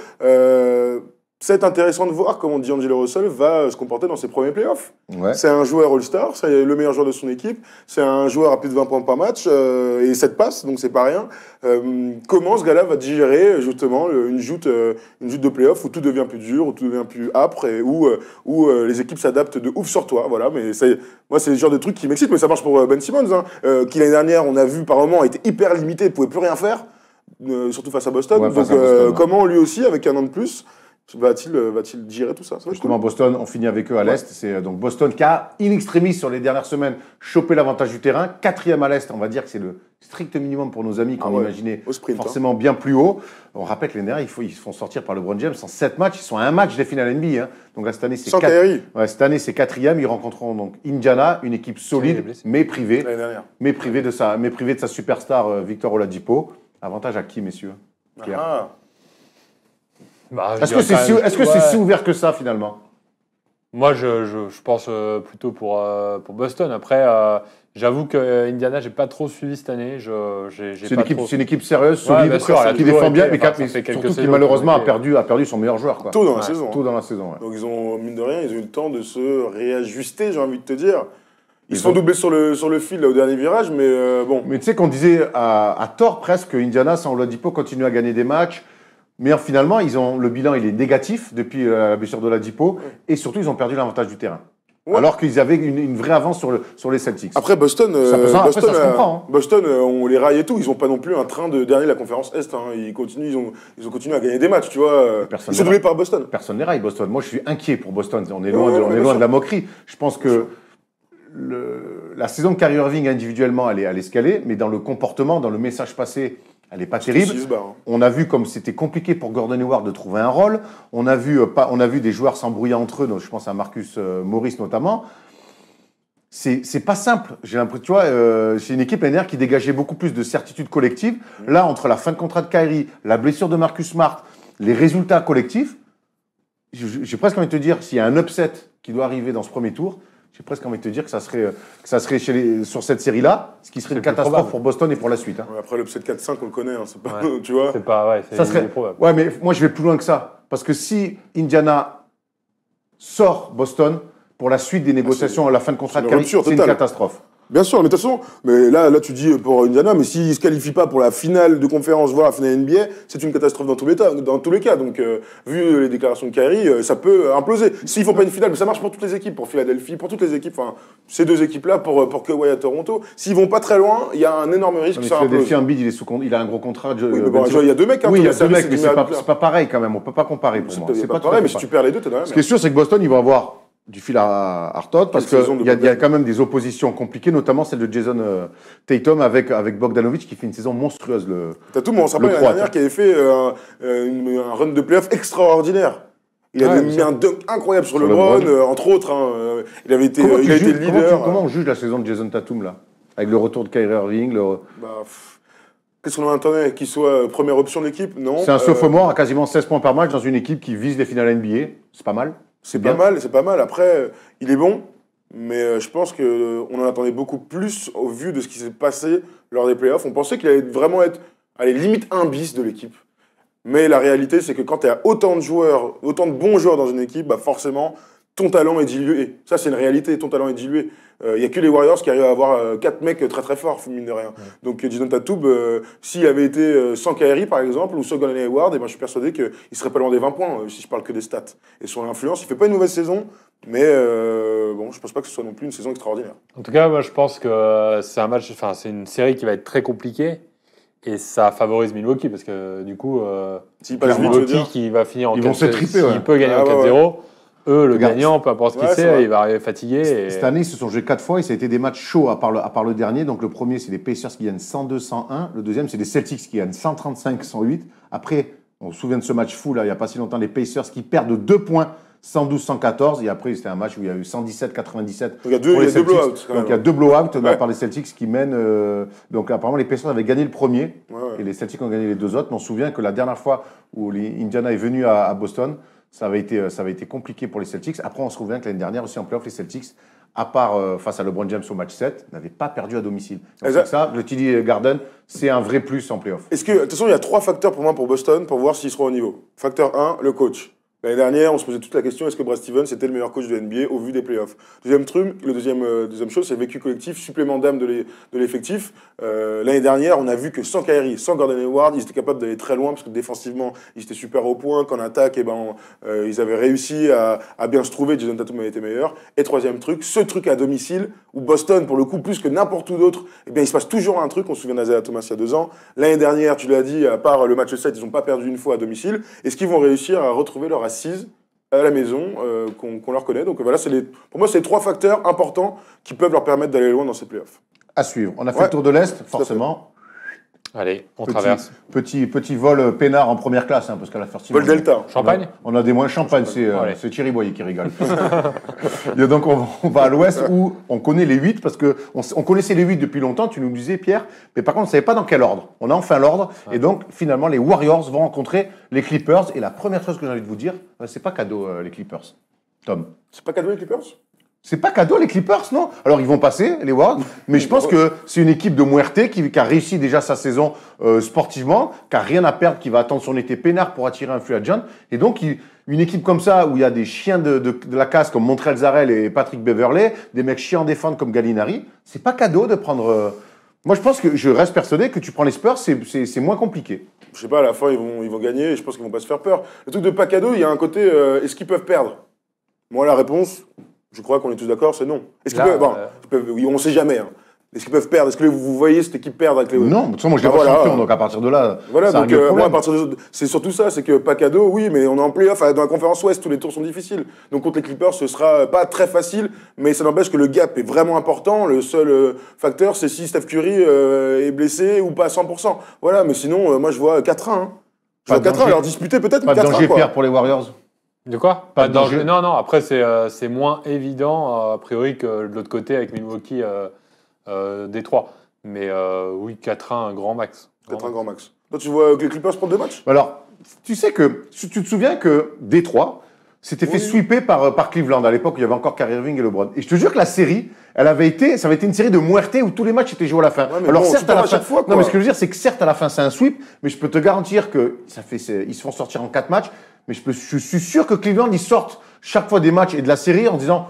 Speaker 2: C'est intéressant de voir comment D'Angelo Russell va se comporter dans ses premiers playoffs.
Speaker 1: Ouais.
Speaker 2: C'est un joueur All-Star, c'est le meilleur joueur de son équipe, c'est un joueur à plus de 20 points par match et 7 passes, donc c'est pas rien. Comment ce gars-là va digérer justement une joute de playoffs où tout devient plus dur, où tout devient plus âpre et où les équipes s'adaptent de ouf sur toi. Voilà, mais moi, c'est le genre de truc qui m'excite, mais ça marche pour Ben Simmons, qui l'année dernière, on a vu par moments, était hyper limité, pouvait plus rien faire, surtout face à Boston.
Speaker 1: Ouais,
Speaker 2: donc, comment lui aussi, avec un an de plus, va-t-il gérer tout ça,
Speaker 1: Justement, Boston, on finit avec eux à l'Est. C'est donc Boston qui a, in extremis, sur les dernières semaines, chopé l'avantage du terrain. 4e à l'Est, on va dire que c'est le strict minimum pour nos amis qu'on imaginait
Speaker 2: sprint,
Speaker 1: forcément bien plus haut. On rappelle que l'année dernière, ils se font sortir par LeBron James en 7 matchs. Ils sont à un match des finales NBA. Donc là, cette année, c'est
Speaker 2: sans Kyrie.
Speaker 1: Ouais, cette année, c'est 4e. Ils rencontreront donc Indiana, une équipe solide, mais privée.
Speaker 2: L'année dernière.
Speaker 1: Mais privée de sa superstar Victor Oladipo. Avantage à qui, messieurs? Est-ce que c'est si ouvert que ça, finalement?
Speaker 3: Moi, je pense plutôt pour Boston. Après, j'avoue que Indiana, j'ai pas trop suivi cette année.
Speaker 1: C'est une équipe sérieuse, solide,
Speaker 3: bien sûr,
Speaker 1: qui défend bien, mais
Speaker 3: surtout
Speaker 1: qui malheureusement a perdu son meilleur joueur. Quoi.
Speaker 2: Tôt dans la saison.
Speaker 1: Tôt dans la saison.
Speaker 2: Donc ils ont, mine de rien, ils ont eu le temps de se réajuster, j'ai envie de te dire. Ils se sont doublés sur le fil là, au dernier virage, mais bon.
Speaker 1: Mais tu sais qu'on disait à tort presque que Indiana, sans Oladipo, continue à gagner des matchs. Mais finalement, le bilan il est négatif depuis la blessure d'Oladipo. Et surtout, ils ont perdu l'avantage du terrain. Ouais. Alors qu'ils avaient une vraie avance sur les Celtics.
Speaker 2: Après, Boston,
Speaker 1: ça se comprend, hein.
Speaker 2: Boston, on les raille et tout. Ils n'ont pas non plus un train de dernier de la conférence Est. Hein. Ils ont continué à gagner des matchs, tu vois. Ils sont doublés par Boston.
Speaker 1: Personne ne raille Boston. Moi, je suis inquiet pour Boston. On est loin de la moquerie. Je pense que la saison de Kyrie Irving individuellement, elle est escalée, mais dans le comportement, dans le message passé, elle n'est pas terrible. On a vu comme c'était compliqué pour Gordon Hayward de trouver un rôle. On a vu des joueurs s'embrouiller entre eux, donc je pense à Marcus Morris notamment. C'est pas simple. J'ai l'impression, tu vois, c'est une équipe l'année dernière qui dégageait beaucoup plus de certitude collective. Là, entre la fin de contrat de Kyrie, la blessure de Marcus Smart, les résultats collectifs, j'ai presque envie de te dire, s'il y a un upset qui doit arriver dans ce premier tour, j'ai presque envie de te dire que ça serait sur cette série-là, ce qui serait une catastrophe pour Boston et pour la suite. Hein.
Speaker 2: Ouais, après, l'upset 4-5, on le connaît, c'est pas, tu vois.
Speaker 3: C'est pas,
Speaker 1: ça serait probable. Ouais, mais moi, je vais plus loin que ça. Parce que si Indiana sort Boston, pour la suite des négociations à la fin de contrat de Kyrie, c'est une catastrophe.
Speaker 2: Bien sûr, mais de toute façon, là tu dis pour Indiana, mais s'ils ne se qualifient pas pour la finale de conférence, voire la finale NBA, c'est une catastrophe dans tous les cas. Donc, vu les déclarations de Kyrie, ça peut imploser. S'ils ne font pas une finale, mais ça marche pour toutes les équipes, pour Philadelphie, pour toutes les équipes, enfin, ces deux équipes-là, pour Kawhi à Toronto, s'ils ne vont pas très loin, il y a un énorme risque que ça implose.
Speaker 1: Philadelphie, Embiid, il a un gros contrat.
Speaker 2: Il y a deux mecs.
Speaker 1: Oui, il y a deux mecs, mais c'est pas pareil quand même. On ne peut pas comparer pour moi.
Speaker 2: C'est pas pareil, mais si tu perds les deux, t'es dans la merde.
Speaker 1: Ce qui est sûr, c'est que Boston, ils vont avoir du fil à retordre parce qu'il y a quand même des oppositions compliquées, notamment celle de Jason Tatum avec Bogdanovic qui fait une saison monstrueuse.
Speaker 2: Tatum, on se rappelle l'année dernière qui avait fait un run de playoff extraordinaire. Il avait mis un dunk incroyable sur LeBron, entre autres. Il a été le leader.
Speaker 1: Comment on juge la saison de Jason Tatum là, avec le retour de Kyrie Irving
Speaker 2: Qu'est-ce qu'on attendait? Qu'il soit première option de l'équipe? Non.
Speaker 1: C'est un sophomore à quasiment 16 points par match dans une équipe qui vise les finales NBA. C'est pas mal.
Speaker 2: C'est pas mal. Après, il est bon, mais je pense qu'on en attendait beaucoup plus au vu de ce qui s'est passé lors des playoffs. On pensait qu'il allait vraiment être, limite un bis de l'équipe. Mais la réalité, c'est que quand tu as autant de bons joueurs dans une équipe, forcément, ton talent est dilué. Ça, c'est une réalité, ton talent est dilué. Il n'y a que les Warriors qui arrivent à avoir 4 mecs très très forts, mine de rien. Donc Jason Tatum, s'il avait été sans Kyrie par exemple, ou sans Gordon Hayward, je suis persuadé qu'il ne serait pas loin des 20 points, si je parle que des stats. Et sur l'influence, il ne fait pas une mauvaise saison, mais je ne pense pas que ce soit non plus une saison extraordinaire.
Speaker 3: En tout cas, moi je pense que c'est une série qui va être très compliquée, Et ça favorise Milwaukee parce que du coup,
Speaker 2: S'il passe vite, je veux
Speaker 3: Milwaukee
Speaker 2: dire.
Speaker 3: qui va finir en
Speaker 1: Ils vont
Speaker 3: 4-0,
Speaker 1: s'étriper, ouais.
Speaker 3: s'il peut gagner
Speaker 2: Ah,
Speaker 3: en
Speaker 2: ouais,
Speaker 3: 4-0, eux, le
Speaker 1: Regarde,
Speaker 3: gagnant, peu importe ce qu'il
Speaker 2: ouais, c'est
Speaker 3: c'est,
Speaker 2: vrai.
Speaker 3: il va arriver fatigué. Et...
Speaker 1: Cette année, ils se sont joués 4 fois et ça a été des matchs chauds à part le dernier. Donc le premier, c'est les Pacers qui gagnent 102-101. Le deuxième, c'est les Celtics qui gagnent 135-108. Après, on se souvient de ce match fou, là, il n'y a pas si longtemps, les Pacers qui perdent de 2 points, 112-114. Et après, c'était un match où il y a eu 117-97.
Speaker 2: Donc il y a deux blowouts. quand
Speaker 1: Donc il y a
Speaker 2: même.
Speaker 1: 2 blowouts de la
Speaker 2: Ouais.
Speaker 1: part des Celtics qui mènent. Donc apparemment, les Pacers avaient gagné le premier
Speaker 2: Ouais, ouais.
Speaker 1: et les Celtics ont gagné les 2 autres. Mais on se souvient que la dernière fois où les Indiana est venu à Boston, ça avait été compliqué pour les Celtics. Après, on se souvient que l'année dernière aussi en playoff, les Celtics, à part face à LeBron James au match 7, n'avaient pas perdu à domicile. Donc
Speaker 2: Exact.
Speaker 1: c'est ça, le TD Garden, c'est un vrai plus en playoff.
Speaker 2: Est-ce que, de toute façon, il y a 3 facteurs pour moi pour Boston pour voir s'ils seront au niveau. Facteur 1, le coach. L'année dernière, on se posait toute la question, est-ce que Brad Stevens était le meilleur coach de NBA au vu des playoffs? Deuxième chose, c'est le vécu collectif, supplément d'âme de l'effectif. L'année dernière, on a vu que sans Kyrie, sans Gordon Hayward, ils étaient capables d'aller très loin parce que défensivement, ils étaient super au point. Qu'en attaque, ils avaient réussi à bien se trouver. Jason Tatum avait été meilleur. Et troisième truc, ce truc à domicile où Boston, pour le coup, plus que n'importe où d'autre, eh bien, il se passe toujours un truc. On se souvient d'Isaiah Thomas il y a 2 ans. L'année dernière, tu l'as dit, à part le match 7, ils n'ont pas perdu une fois à domicile. Est-ce qu'ils vont réussir à retrouver leur assise à la maison qu'on leur connaît? Donc voilà, pour moi, c'est les 3 facteurs importants qui peuvent leur permettre d'aller loin dans ces playoffs.
Speaker 1: À suivre. On a fait
Speaker 2: Ouais.
Speaker 1: le tour de l'Est, forcément.
Speaker 3: Allez, on traverse.
Speaker 1: Petit vol peinard en première classe, hein, parce qu'à la First Team,
Speaker 2: Vol Delta.
Speaker 3: Champagne.
Speaker 1: on a des moins champagne,
Speaker 3: Allez.
Speaker 1: c'est Thierry Boyer qui rigole. Et donc on va à l'Ouest où on connaît les 8, parce qu'on connaissait les 8 depuis longtemps, tu nous disais Pierre, mais par contre on ne savait pas dans quel ordre. On a enfin l'ordre, et donc finalement les Warriors vont rencontrer les Clippers, et la première chose que j'ai envie de vous dire, c'est pas cadeau les Clippers. Tom.
Speaker 2: C'est pas cadeau les Clippers?
Speaker 1: C'est pas cadeau les Clippers, non? Alors ils vont passer, les Warriors, mais je pense que c'est une équipe de Muerte qui a réussi déjà sa saison sportivement, qui a rien à perdre, qui va attendre son été peinard pour attirer un free agent. Et donc une équipe comme ça, où il y a des chiens de la casse comme Montrezl Harrell et Patrick Beverley, des mecs chiants en défendre comme Gallinari, c'est pas cadeau de prendre... Moi je pense que je reste persuadé que tu prends les Spurs, c'est moins compliqué.
Speaker 2: Je sais pas, à la fin, ils vont gagner et je pense qu'ils vont pas se faire peur. Le truc de pas cadeau, il y a un côté, est-ce qu'ils peuvent perdre? Moi, la réponse, je crois qu'on est tous d'accord, c'est non. Est-ce qu'ils
Speaker 3: Là,
Speaker 2: peuvent, bon, oui, on sait jamais. Hein. Est-ce qu'ils peuvent perdre? Est-ce que vous voyez cette équipe perdre avec les...
Speaker 1: Non, de toute façon moi je les
Speaker 2: Ah,
Speaker 1: vois
Speaker 2: voilà.
Speaker 1: champions, donc à partir de là,
Speaker 2: Voilà,
Speaker 1: ça
Speaker 2: donc
Speaker 1: règle le
Speaker 2: moi, à
Speaker 1: problème.
Speaker 2: partir de... c'est surtout ça, c'est que pas cadeau, oui, mais on est en playoff, dans la conférence Ouest, tous les tours sont difficiles. Donc contre les Clippers, ce sera pas très facile, mais ça n'empêche que le gap est vraiment important. Le seul facteur, c'est si Steph Curry est blessé ou pas à 100%. Voilà, mais sinon, moi je vois 4-1. Hein. Je
Speaker 1: Pas
Speaker 2: vois
Speaker 1: de
Speaker 2: 4-1,
Speaker 1: danger.
Speaker 2: alors disputer peut-être, mais
Speaker 1: Pas de
Speaker 2: 4-1
Speaker 1: danger,
Speaker 2: quoi.
Speaker 1: Pierre, pour les Warriors.
Speaker 3: De quoi?
Speaker 1: Pas de danger.
Speaker 3: Non, non, après c'est moins évident a priori que de l'autre côté avec Milwaukee Détroit. Mais oui, 4-1, un grand max.
Speaker 2: 4-1 grand max. Toi, tu vois que les Clippers prennent 2 matchs?
Speaker 1: Alors, tu sais que, tu te souviens que Détroit s'était fait
Speaker 2: Oui.
Speaker 1: sweeper par Cleveland à l'époque où il y avait encore Kyrie Irving et LeBron. Et je te jure que la série, ça avait été une série de muerte où tous les matchs étaient joués à la fin.
Speaker 2: Ouais, mais
Speaker 1: Alors
Speaker 2: bon, tu
Speaker 1: certes à
Speaker 2: perds
Speaker 1: la
Speaker 2: à
Speaker 1: fin,
Speaker 2: chaque fois, quoi.
Speaker 1: non mais ce que je veux dire c'est que certes à la fin c'est un sweep, mais je peux te garantir que ils se font sortir en 4 matchs. Mais je suis sûr que Cleveland ils sortent chaque fois des matchs et de la série en disant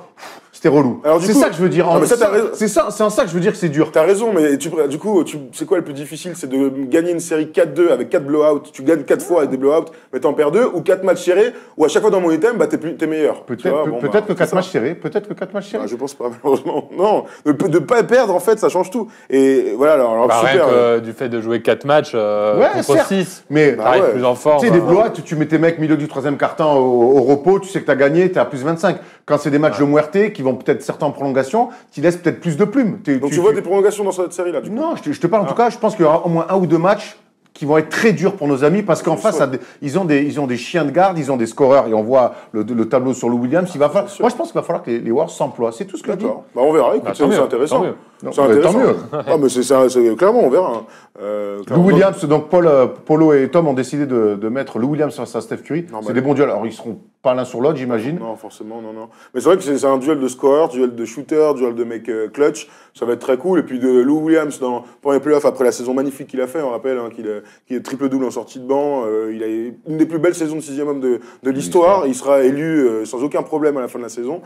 Speaker 1: c'était relou.
Speaker 2: Alors, du
Speaker 1: C'est
Speaker 2: coup-
Speaker 1: ça que je veux dire.
Speaker 2: Non, mais ça, t'as raison.
Speaker 1: C'est en ça que je veux dire que c'est dur.
Speaker 2: T'as raison, mais du coup, c'est quoi le plus difficile? C'est de gagner une série 4-2 avec 4 blowouts. Tu gagnes 4 fois avec des blowouts, mais t'en perds 2, ou 4 matchs serrés, où à chaque fois dans mon item, bah, t'es meilleur. Tu vois, bon,
Speaker 1: Peut-être que
Speaker 2: c'est
Speaker 1: 4
Speaker 2: ça.
Speaker 1: matchs serrés. Peut-être que 4 matchs serrés.
Speaker 2: Ah, je pense pas, malheureusement. Non, de pas perdre, en fait, ça change tout. Et voilà, alors
Speaker 3: Bah, rien
Speaker 2: super.
Speaker 3: que du fait de jouer 4 matchs contre
Speaker 1: certes.
Speaker 3: 6,
Speaker 1: Mais
Speaker 2: Bah,
Speaker 3: t'arrives
Speaker 2: ouais.
Speaker 3: plus en forme.
Speaker 1: tu sais, des blowouts, tu mets tes mecs milieu du 3e quart-temps au repos, tu sais que tu as gagné, tu es à plus 25. Quand c'est des matchs de muerte qui vont peut-être certains en prolongation, tu laisses peut-être plus de plumes.
Speaker 2: Donc tu vois des prolongations dans cette série-là, du coup.
Speaker 1: Non, je te parle en tout cas, je pense qu'il y aura au moins 1 ou 2 matchs qui vont être très durs pour nos amis parce qu'en face, ils ont des chiens de garde, ils ont des scoreurs et on voit le tableau sur Lou Williams.
Speaker 2: sûr.
Speaker 1: Moi, je pense qu'il va falloir que les Warriors s'emploient. C'est tout ce que je dis.
Speaker 2: D'accord. Bah, on verra, écoute,
Speaker 3: Bah,
Speaker 2: c'est
Speaker 3: tant mieux,
Speaker 2: intéressant.
Speaker 3: tant mieux.
Speaker 1: Non,
Speaker 2: C'est
Speaker 1: bah,
Speaker 2: intéressant.
Speaker 1: tant mieux.
Speaker 2: Ah, mais c'est clairement, on verra.
Speaker 1: Lou Williams, donc Polo et Tom ont décidé de mettre Lou Williams face à Steph Curry.
Speaker 2: Normal.
Speaker 1: C'est des bons duels. Alors, ils seront pas l'un sur l'autre, j'imagine.
Speaker 2: Non, forcément, non. Mais c'est vrai que c'est un duel de scoreurs, duel de shooters, duel de mecs clutch. Ça va être très cool. Et puis de Lou Williams pour les playoffs, après la saison magnifique qu'il a fait, on rappelle qu'il est triple-double en sortie de banc. Il a une des plus belles saisons de 6e homme de l'histoire. Il sera élu sans aucun problème à la fin de la saison.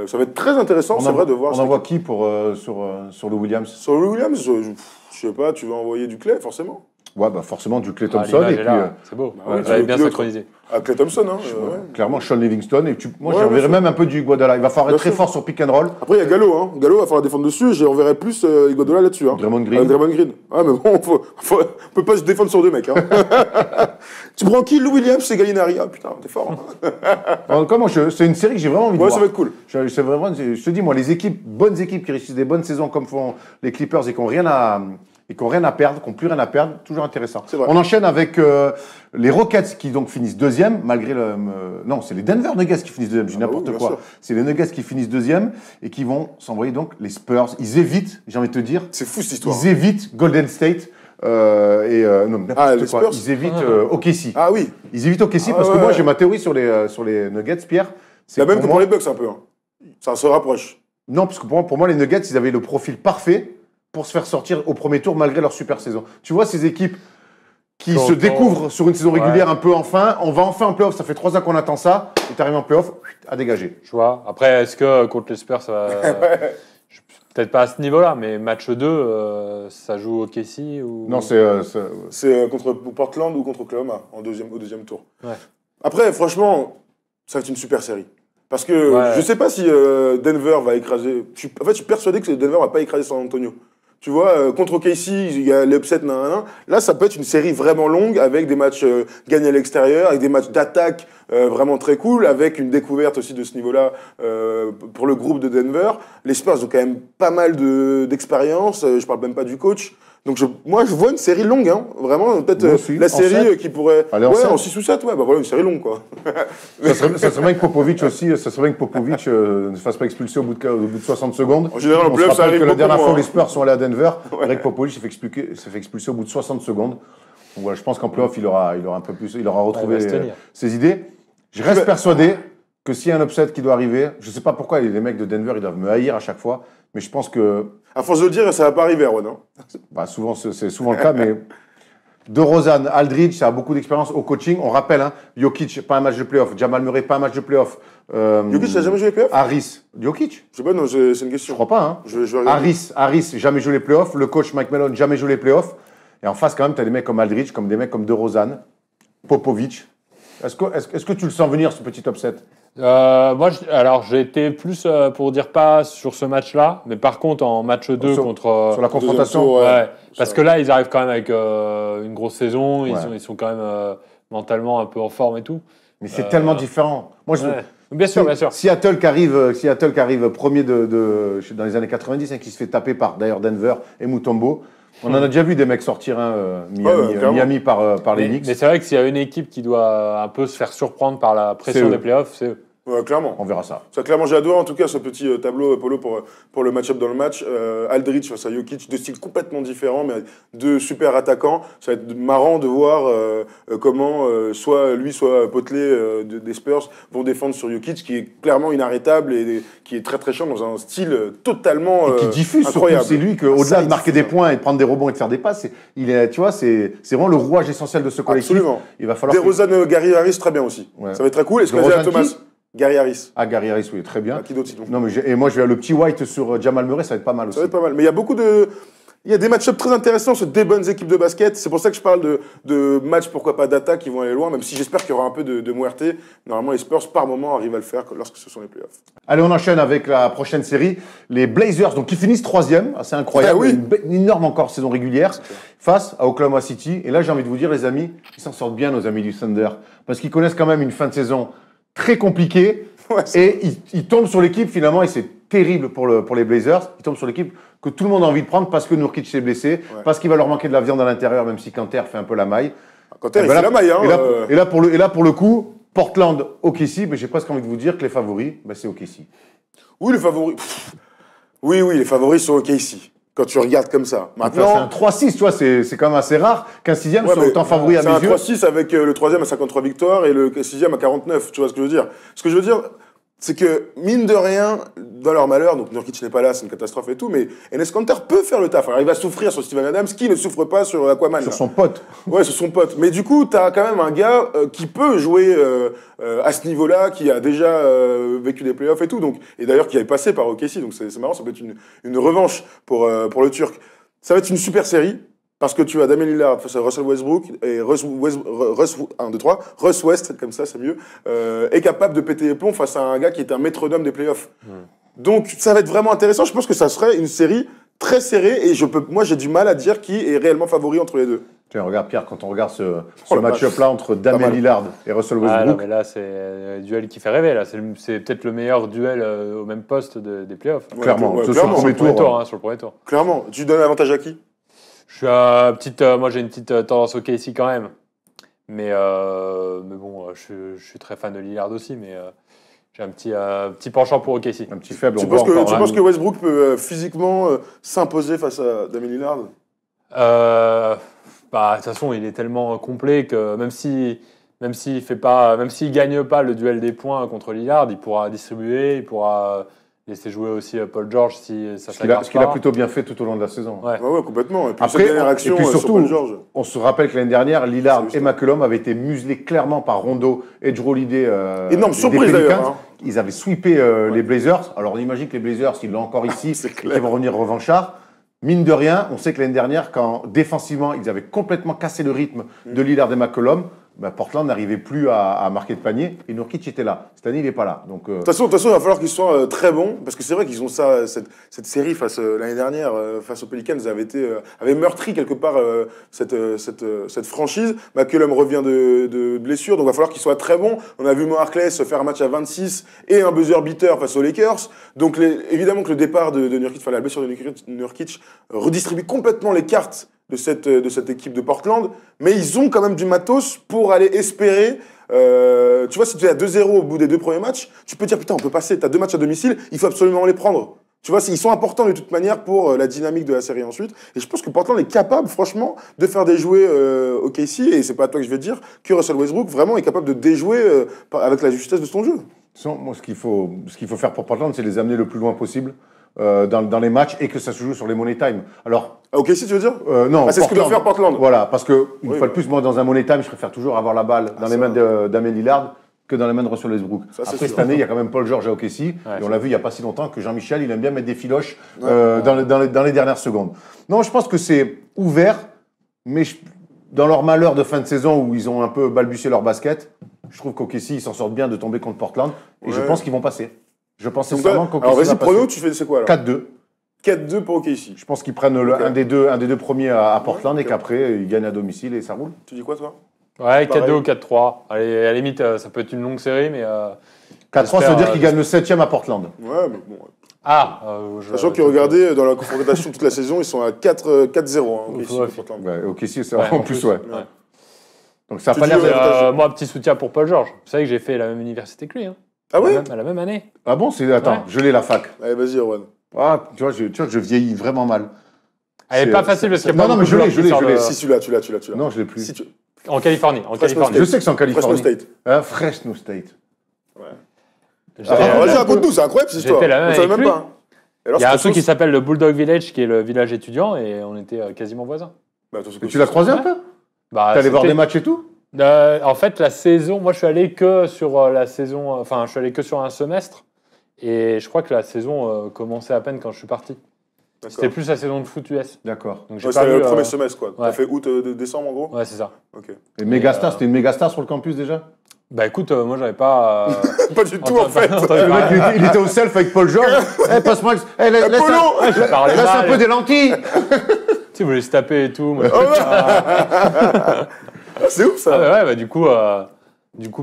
Speaker 2: Ça va être très intéressant, c'est vrai, de voir.
Speaker 1: On envoie qui sur Lou Williams?
Speaker 2: Sur Lou Williams, je sais pas, tu vas envoyer du Clay, forcément.
Speaker 1: Ouais, bah forcément du Klay
Speaker 3: Ah,
Speaker 1: Thompson
Speaker 3: l'image
Speaker 1: et
Speaker 3: est
Speaker 1: puis
Speaker 3: là, c'est beau.
Speaker 2: ouais,
Speaker 3: Vous
Speaker 2: tu
Speaker 3: avez
Speaker 2: veux
Speaker 3: bien
Speaker 2: qui d'autre
Speaker 3: synchronisé.
Speaker 2: Klay Thompson, hein.
Speaker 1: clairement Sean Livingston et moi
Speaker 2: Ouais, bien
Speaker 1: j'enverrais
Speaker 2: sûr.
Speaker 1: même un peu du Iguodala. Il va falloir être
Speaker 2: Bien
Speaker 1: très
Speaker 2: sûr.
Speaker 1: fort sur pick and roll.
Speaker 2: Après, il y a Gallo, hein. Gallo va falloir défendre dessus. J'enverrais plus Iguodala là-dessus. Hein.
Speaker 1: Draymond Green.
Speaker 2: Draymond Green. Ah, mais bon, on peut pas se défendre sur 2 mecs. Hein. Tu prends qui? Lou Williams et Gallinari. Ah putain, t'es fort. Hein.
Speaker 1: En tout cas, moi, c'est une série que j'ai vraiment envie de
Speaker 2: Ouais,
Speaker 1: voir.
Speaker 2: ça va être cool.
Speaker 1: C'est vraiment, je te dis, moi, les équipes, bonnes équipes qui réussissent des bonnes saisons comme font les Clippers et qui n'ont rien à perdre, qui n'ont plus rien à perdre, toujours intéressant.
Speaker 2: C'est vrai.
Speaker 1: On enchaîne avec les Rockets qui donc finissent deuxième, malgré le. Non, c'est les Denver Nuggets qui finissent deuxième, je dis
Speaker 2: bah
Speaker 1: n'importe
Speaker 2: oui, bien
Speaker 1: quoi.
Speaker 2: sûr.
Speaker 1: C'est les Nuggets qui finissent deuxième et qui vont s'envoyer donc les Spurs. Ils évitent, j'ai envie de te dire,
Speaker 2: C'est fou cette histoire.
Speaker 1: ils évitent Golden State. Non, n'importe
Speaker 2: les
Speaker 1: quoi.
Speaker 2: Spurs.
Speaker 1: Ils évitent OKC.
Speaker 2: Ah oui.
Speaker 1: Ils évitent OKC
Speaker 2: Ah
Speaker 1: parce que
Speaker 2: ouais,
Speaker 1: moi,
Speaker 2: ouais.
Speaker 1: j'ai ma théorie sur les Nuggets, Pierre.
Speaker 2: C'est la même que
Speaker 1: moi,
Speaker 2: pour les Bucks un peu. Hein. Ça se rapproche.
Speaker 1: Non, parce que pour moi, les Nuggets, ils avaient le profil parfait pour se faire sortir au premier tour malgré leur super saison. Tu vois, ces équipes qui se découvrent sur une saison régulière un peu enfin, on va enfin en playoff, ça fait 3 ans qu'on attend ça, et t'arrives en playoff, à dégager.
Speaker 3: Je vois. Après, est-ce que contre les Spurs, ça va. Peut-être pas à ce niveau-là, mais match 2, ça joue au KC ou...
Speaker 1: Non, c'est
Speaker 2: C'est contre Portland ou contre Oklahoma au deuxième tour.
Speaker 3: Ouais.
Speaker 2: Après, franchement, ça va être une super série. Parce que
Speaker 3: Ouais.
Speaker 2: je sais pas si Denver va écraser. En fait, je suis persuadé que Denver va pas écraser San Antonio. Tu vois, contre OKC, il y a l'upset, nanana. Là, ça peut être une série vraiment longue avec des matchs gagnés à l'extérieur, avec des matchs d'attaque vraiment très cool, avec une découverte aussi de ce niveau-là pour le groupe de Denver. Les Spurs ont quand même pas mal d'expérience. Je parle même pas du coach. Donc moi, je vois une série longue, hein. Vraiment, peut-être
Speaker 1: Moi aussi.
Speaker 2: la
Speaker 1: En
Speaker 2: série
Speaker 1: 7.
Speaker 2: qui pourrait...
Speaker 1: Allez, en
Speaker 2: ouais,
Speaker 1: 7.
Speaker 2: en 6 ou 7, ouais, bah voilà, une série longue, quoi.
Speaker 1: ça serait bien que Popovic aussi, ça serait bien que Popovic ne se fasse pas expulser au bout de 60 secondes.
Speaker 2: En général, en
Speaker 1: On se
Speaker 2: playoff, ça
Speaker 1: rappelle
Speaker 2: arrive
Speaker 1: que la
Speaker 2: beaucoup
Speaker 1: dernière
Speaker 2: moins,
Speaker 1: fois où
Speaker 2: hein.
Speaker 1: les Spurs sont allés à Denver, Greg Popovich s'est fait expulser au bout de 60 secondes. Donc voilà, je pense qu'en playoff, il aura un peu plus, il aura retrouvé
Speaker 3: il va se tenir.
Speaker 1: ses idées. Je reste persuadé que s'il y a un upset qui doit arriver, je ne sais pas pourquoi les mecs de Denver, ils doivent me haïr à chaque fois, mais je pense que,
Speaker 2: À force de le dire, ça va pas arriver, Erwan. Hein.
Speaker 1: souvent, c'est souvent le cas, mais DeRozan, Aldridge, ça a beaucoup d'expérience au coaching. On rappelle, hein, Jokic, pas un match de playoff. Jamal Murray, pas un match de playoff.
Speaker 2: Jokic, t'as jamais joué les playoffs?
Speaker 1: Harris, Jokic,
Speaker 2: Je sais pas, non, c'est une
Speaker 1: je
Speaker 2: question.
Speaker 1: crois pas. Hein.
Speaker 2: Je vais regarder.
Speaker 1: Harris, jamais joué les playoffs. Le coach Mike Malone, jamais joué les playoffs. Et en face, quand même, tu as des mecs comme Aldridge, comme des mecs comme DeRozan, Popovic. Est-ce que tu le sens venir, ce petit upset?
Speaker 3: Moi, alors j'ai été plus pour dire pas sur ce match-là, mais par contre en match 2
Speaker 1: Sur-
Speaker 3: contre.
Speaker 1: Sur la
Speaker 2: deuxième
Speaker 1: confrontation
Speaker 2: tour,
Speaker 3: Ouais, parce
Speaker 2: Ça-
Speaker 3: que là, ils arrivent quand même avec une grosse saison,
Speaker 1: Ouais.
Speaker 3: ils sont quand même mentalement un peu en forme et tout.
Speaker 1: Mais c'est tellement différent. Moi, je,
Speaker 3: Ouais. Bien sûr, bien sûr.
Speaker 1: Seattle qui arrive premier dans les années 90, hein, qui se fait taper par d'ailleurs Denver et Mutombo. On en a déjà vu des mecs sortir, hein,
Speaker 2: clairement.
Speaker 1: Miami par les Knicks.
Speaker 3: Mais c'est vrai que s'il y a une équipe qui doit un peu se faire surprendre par la pression
Speaker 1: C'est eux.
Speaker 3: des playoffs, c'est eux.
Speaker 2: Ouais, clairement.
Speaker 1: On verra ça.
Speaker 2: Ça, clairement, j'ai adoré en tout cas ce petit tableau, Polo, pour le match-up dans le match. Aldridge face à Jokic, deux styles complètement différents, mais deux super attaquants. Ça va être marrant de voir comment soit lui, soit Potelé des Spurs vont défendre sur Jokic, qui est clairement inarrêtable et qui est très très chiant dans un style totalement
Speaker 1: Et qui diffuse surtout,
Speaker 2: incroyable.
Speaker 1: c'est lui
Speaker 2: Ça,
Speaker 1: qu'au-delà
Speaker 2: il
Speaker 1: de marquer
Speaker 2: diffuse,
Speaker 1: des points et de prendre des rebonds et de faire des passes, tu vois, c'est vraiment le rouage essentiel de ce collectif.
Speaker 2: Absolument.
Speaker 1: Il va falloir.
Speaker 2: DeRozan, Gary Harris, très bien aussi.
Speaker 1: Ouais.
Speaker 2: Ça va être très cool. Est-ce que
Speaker 1: DeRozan
Speaker 2: Isaiah Thomas,
Speaker 1: qui
Speaker 2: Gary Harris,
Speaker 1: Gary Harris, oui, très bien.
Speaker 2: qui d'autre sinon?
Speaker 1: Non, mais et moi, je vais le petit White sur Jamal Murray, ça va être pas mal aussi.
Speaker 2: Ça va être pas mal. Mais il y a beaucoup de. Il y a des match-ups très intéressants sur des bonnes équipes de basket. C'est pour ça que je parle de matchs, pourquoi pas d'attaque, qui vont aller loin, même si j'espère qu'il y aura un peu de muerte. Normalement, les Spurs, par moment, arrivent à le faire lorsque ce sont les playoffs.
Speaker 1: Allez, on enchaîne avec la prochaine série. Les Blazers, donc qui finissent 3e, assez incroyable.
Speaker 2: Ah oui.
Speaker 1: Une énorme encore saison régulière, face à Oklahoma City. Et là, j'ai envie de vous dire, les amis, ils s'en sortent bien, nos amis du Thunder, parce qu'ils connaissent quand même une fin de saison très compliquée.
Speaker 2: Ouais,
Speaker 1: Et ils tombent sur l'équipe, finalement, et c'est terrible pour les Blazers. Ils tombent sur l'équipe que tout le monde a envie de prendre parce que Nurkic s'est blessé, parce qu'il va leur manquer de la viande à l'intérieur, même si Kanter fait un peu la maille.
Speaker 2: Quand il
Speaker 1: Et
Speaker 2: fait
Speaker 1: là-
Speaker 2: la maille, hein.
Speaker 1: et là, pour le coup, Portland, OKC, mais j'ai presque envie de vous dire que les favoris, c'est OKC.
Speaker 2: Oui, les favoris. Oui, les favoris sont OKC. Quand tu regardes comme ça.
Speaker 1: C'est un
Speaker 2: Maintenant.
Speaker 1: 3-6, tu vois, c'est quand même assez rare qu'un 6e
Speaker 2: Ouais,
Speaker 1: soit
Speaker 2: mais
Speaker 1: autant favori à
Speaker 2: c'est
Speaker 1: mes
Speaker 2: un
Speaker 1: yeux.
Speaker 2: 3-6 avec le 3e à 53 victoires et le 6e à 49. Tu vois ce que je veux dire? Ce que je veux dire, c'est que, mine de rien, dans leur malheur, donc Nurkic n'est pas là, c'est une catastrophe et tout, mais Enes Kanter peut faire le taf. Alors, il va souffrir sur Steven Adams, qui ne souffre pas sur Aquaman.
Speaker 1: Sur
Speaker 2: là.
Speaker 1: son pote.
Speaker 2: Ouais, c'est son pote. Mais du coup, t'as quand même un gars qui peut jouer à ce niveau-là, qui a déjà vécu des playoffs et tout. Donc, et d'ailleurs, qui est passé par OKC. Donc, c'est marrant, ça peut être une revanche pour le Turc. Ça va être une super série. Parce que tu as Damian Lillard face à Russell Westbrook et Russ West, comme ça c'est mieux, est capable de péter les plombs face à un gars qui est un métronome des playoffs. Donc ça va être vraiment intéressant. Je pense que ça serait une série très serrée et moi j'ai du mal à dire qui est réellement favori entre les deux.
Speaker 1: Tiens, regarde Pierre, quand on regarde ce match-up-là entre Damian Lillard et Russell
Speaker 3: Ah, non,
Speaker 1: Westbrook,
Speaker 3: mais là, c'est un duel qui fait rêver. Là. C'est peut-être le meilleur duel au même poste des playoffs.
Speaker 1: clairement,
Speaker 2: Ouais,
Speaker 1: sur
Speaker 2: clairement.
Speaker 1: le premier tour.
Speaker 3: Sur le premier tour.
Speaker 2: Clairement, tu donnes l'avantage à qui?
Speaker 3: Moi, j'ai une petite tendance au KC quand même. Mais bon, je suis très fan de Lillard aussi, mais j'ai un petit penchant pour OKC.
Speaker 1: Un petit faible.
Speaker 2: Tu
Speaker 1: on voit encore, hein.
Speaker 2: penses que Westbrook peut physiquement s'imposer face à Damian Lillard?
Speaker 3: De toute façon, il est tellement complet que même s'il gagne pas le duel des points contre Lillard, il pourra distribuer, il pourra laisser jouer aussi Paul George si ça s'accorde pas.
Speaker 1: Ce qu'il a plutôt bien fait tout au long de la saison.
Speaker 3: Ouais.
Speaker 2: Ouais, complètement. Et puis
Speaker 1: Après,
Speaker 2: cette dernière action
Speaker 1: et puis
Speaker 2: sur
Speaker 1: surtout,
Speaker 2: Paul George.
Speaker 1: on se rappelle que l'année dernière, Lillard
Speaker 2: C'est
Speaker 1: et McCollum avaient été muselés clairement par Rondo et Drew Holiday.
Speaker 2: Énorme
Speaker 1: des
Speaker 2: surprise,
Speaker 1: Pelicans.
Speaker 2: d'ailleurs, hein.
Speaker 1: Ils avaient sweepé les Blazers. Alors on imagine que les Blazers, ils l'ont encore ici,
Speaker 2: C'est
Speaker 1: et
Speaker 2: clair.
Speaker 1: qu'ils vont revenir revanchards. Mine de rien, on sait que l'année dernière, quand défensivement, ils avaient complètement cassé le rythme de Lillard et McCollum, Portland n'arrivait plus à marquer de panier. Et Nurkic était là. Cette année, il n'est pas là. Donc,
Speaker 2: De toute façon, il va falloir qu'ils soient très bons, parce que c'est vrai qu'ils ont cette série l'année dernière face aux Pelicans avait meurtri quelque part cette franchise. McCollum revient de blessure, donc il va falloir qu'ils soient très bons. On a vu Mo Harkless se faire un match à 26 et un buzzer beater face aux Lakers. Donc évidemment que le départ de Nurkic, la blessure de Nurkic redistribue complètement les cartes de cette équipe de Portland, mais ils ont quand même du matos pour aller espérer. Tu vois, si tu es à 2-0 au bout des 2 premiers matchs, tu peux dire putain, on peut passer, tu as 2 matchs à domicile, il faut absolument les prendre. Tu vois, ils sont importants de toute manière pour la dynamique de la série ensuite. Et je pense que Portland est capable, franchement, de faire déjouer OKC, et c'est pas à toi que je vais dire, que Russell Westbrook vraiment est capable de déjouer avec la justesse de son jeu.
Speaker 1: moi, ce qu'il faut faire pour Portland, c'est les amener le plus loin possible dans les matchs et que ça se joue sur les money time. Alors,
Speaker 2: OKC, tu veux dire?
Speaker 1: non,
Speaker 2: c'est ce que doit faire Portland.
Speaker 1: Voilà, parce que une
Speaker 2: Oui,
Speaker 1: fois de plus, moi, dans un money time, je préfère toujours avoir la balle dans les mains de Damian Lillard que dans les mains de Russell Westbrook.
Speaker 2: Ça, c'est
Speaker 1: Après,
Speaker 2: sûr.
Speaker 1: cette année, il y a quand même Paul George à OKC, et on l'a vu il n'y a pas si longtemps que Jean-Michel, il aime bien mettre des filoches dans les dernières secondes. Non, je pense que c'est ouvert, mais dans leur malheur de fin de saison où ils ont un peu balbutié leur basket, je trouve qu'OKC, ils s'en sortent bien de tomber contre Portland, et je pense qu'ils vont passer. Je pense sincèrement qu'OKC
Speaker 2: Alors
Speaker 1: va
Speaker 2: vas-y,
Speaker 1: passer.
Speaker 2: prono, tu fais c'est quoi alors?
Speaker 1: 4-2.
Speaker 2: 4-2 pour OKC.
Speaker 1: Je pense qu'ils prennent un des deux premiers à Portland et qu'après, ils gagnent à domicile et ça roule.
Speaker 2: Tu dis quoi toi?
Speaker 3: Ouais, 4-2
Speaker 2: Pareil.
Speaker 3: ou 4-3. Allez, à la limite, ça peut être une longue série, mais.
Speaker 1: 4-3, ça veut dire qu'ils gagnent le 7e à Portland.
Speaker 2: Ouais, mais bon.
Speaker 3: Sachant
Speaker 2: Sachant que regardez, dans la confrontation toute la saison, ils sont à 4-0. Hein, OKC,
Speaker 3: Ouais,
Speaker 2: Portland.
Speaker 1: Ouais, OKC, c'est
Speaker 3: Ouais,
Speaker 1: en
Speaker 3: en
Speaker 1: plus,
Speaker 3: plus,
Speaker 1: ouais.
Speaker 3: ouais.
Speaker 1: Donc ça n'a
Speaker 2: Tu
Speaker 1: pas
Speaker 2: dis,
Speaker 1: l'air d'être...
Speaker 2: avantage.
Speaker 3: Moi, petit soutien pour Paul George. Vous savez que j'ai fait la même université que lui. Hein.
Speaker 2: Ah ouais?
Speaker 3: À la même année.
Speaker 1: Ah bon, c'est... Attends,
Speaker 3: Ouais.
Speaker 1: je l'ai la fac.
Speaker 2: Allez, vas-y, Erwan.
Speaker 1: Ah, tu vois, je vieillis vraiment mal.
Speaker 3: Elle est pas facile parce qu'il y a
Speaker 1: Non,
Speaker 3: pas
Speaker 1: non, mais
Speaker 3: beaucoup de
Speaker 1: je l'ai,
Speaker 3: joueurs qui
Speaker 1: je l'ai.
Speaker 3: sortent
Speaker 2: Si, tu l'as.
Speaker 1: Non, je l'ai plus.
Speaker 2: Si tu...
Speaker 3: En Californie.
Speaker 2: Fresno
Speaker 1: Je sais que c'est en Californie.
Speaker 2: Fresno State.
Speaker 1: Fresno State.
Speaker 3: J'étais-
Speaker 2: Alors, vas-y, raconte-nous, c'est incroyable cette
Speaker 3: J'étais
Speaker 2: histoire.
Speaker 3: là même
Speaker 2: On savait
Speaker 3: avec
Speaker 2: même
Speaker 3: lui.
Speaker 2: pas. Hein. Et alors,
Speaker 3: Il y a un
Speaker 2: c'était
Speaker 3: truc qui
Speaker 2: sauce.
Speaker 3: s'appelle le Bulldog Village, qui est le village étudiant, et on était quasiment voisins.
Speaker 2: Bah, attends, c'est
Speaker 1: Et tu l'as croisé un peu
Speaker 3: Bah,
Speaker 1: T'es allé voir
Speaker 3: c'était-
Speaker 1: des matchs et tout
Speaker 3: En fait, la saison, moi je suis allé que sur la saison, enfin je suis allé que sur un semestre, et je crois que la saison commençait à peine quand je suis parti. C'était
Speaker 2: D'accord.
Speaker 3: plus la saison de foot US.
Speaker 1: D'accord.
Speaker 3: Donc j'ai
Speaker 2: Ouais,
Speaker 3: pas
Speaker 2: c'était
Speaker 3: vu,
Speaker 2: le premier semestre, quoi. T'as
Speaker 3: ouais.
Speaker 2: fait août, décembre, en gros?
Speaker 3: Ouais, c'est ça.
Speaker 2: Ok.
Speaker 1: Et Megastar, c'était une Megastar sur le campus déjà
Speaker 3: Bah écoute, moi j'avais pas.
Speaker 2: Pas du tout, en fait.
Speaker 1: Le mec, il était au self avec Paul George. Passe-moi... laisse
Speaker 2: Polo
Speaker 3: Je parlais
Speaker 1: laisse un
Speaker 3: mal.
Speaker 1: peu des lentilles.
Speaker 3: Tu sais, vous voulez se taper et tout. Moi,
Speaker 2: Ah, c'est ouf, ça.
Speaker 3: ouais, bah du coup,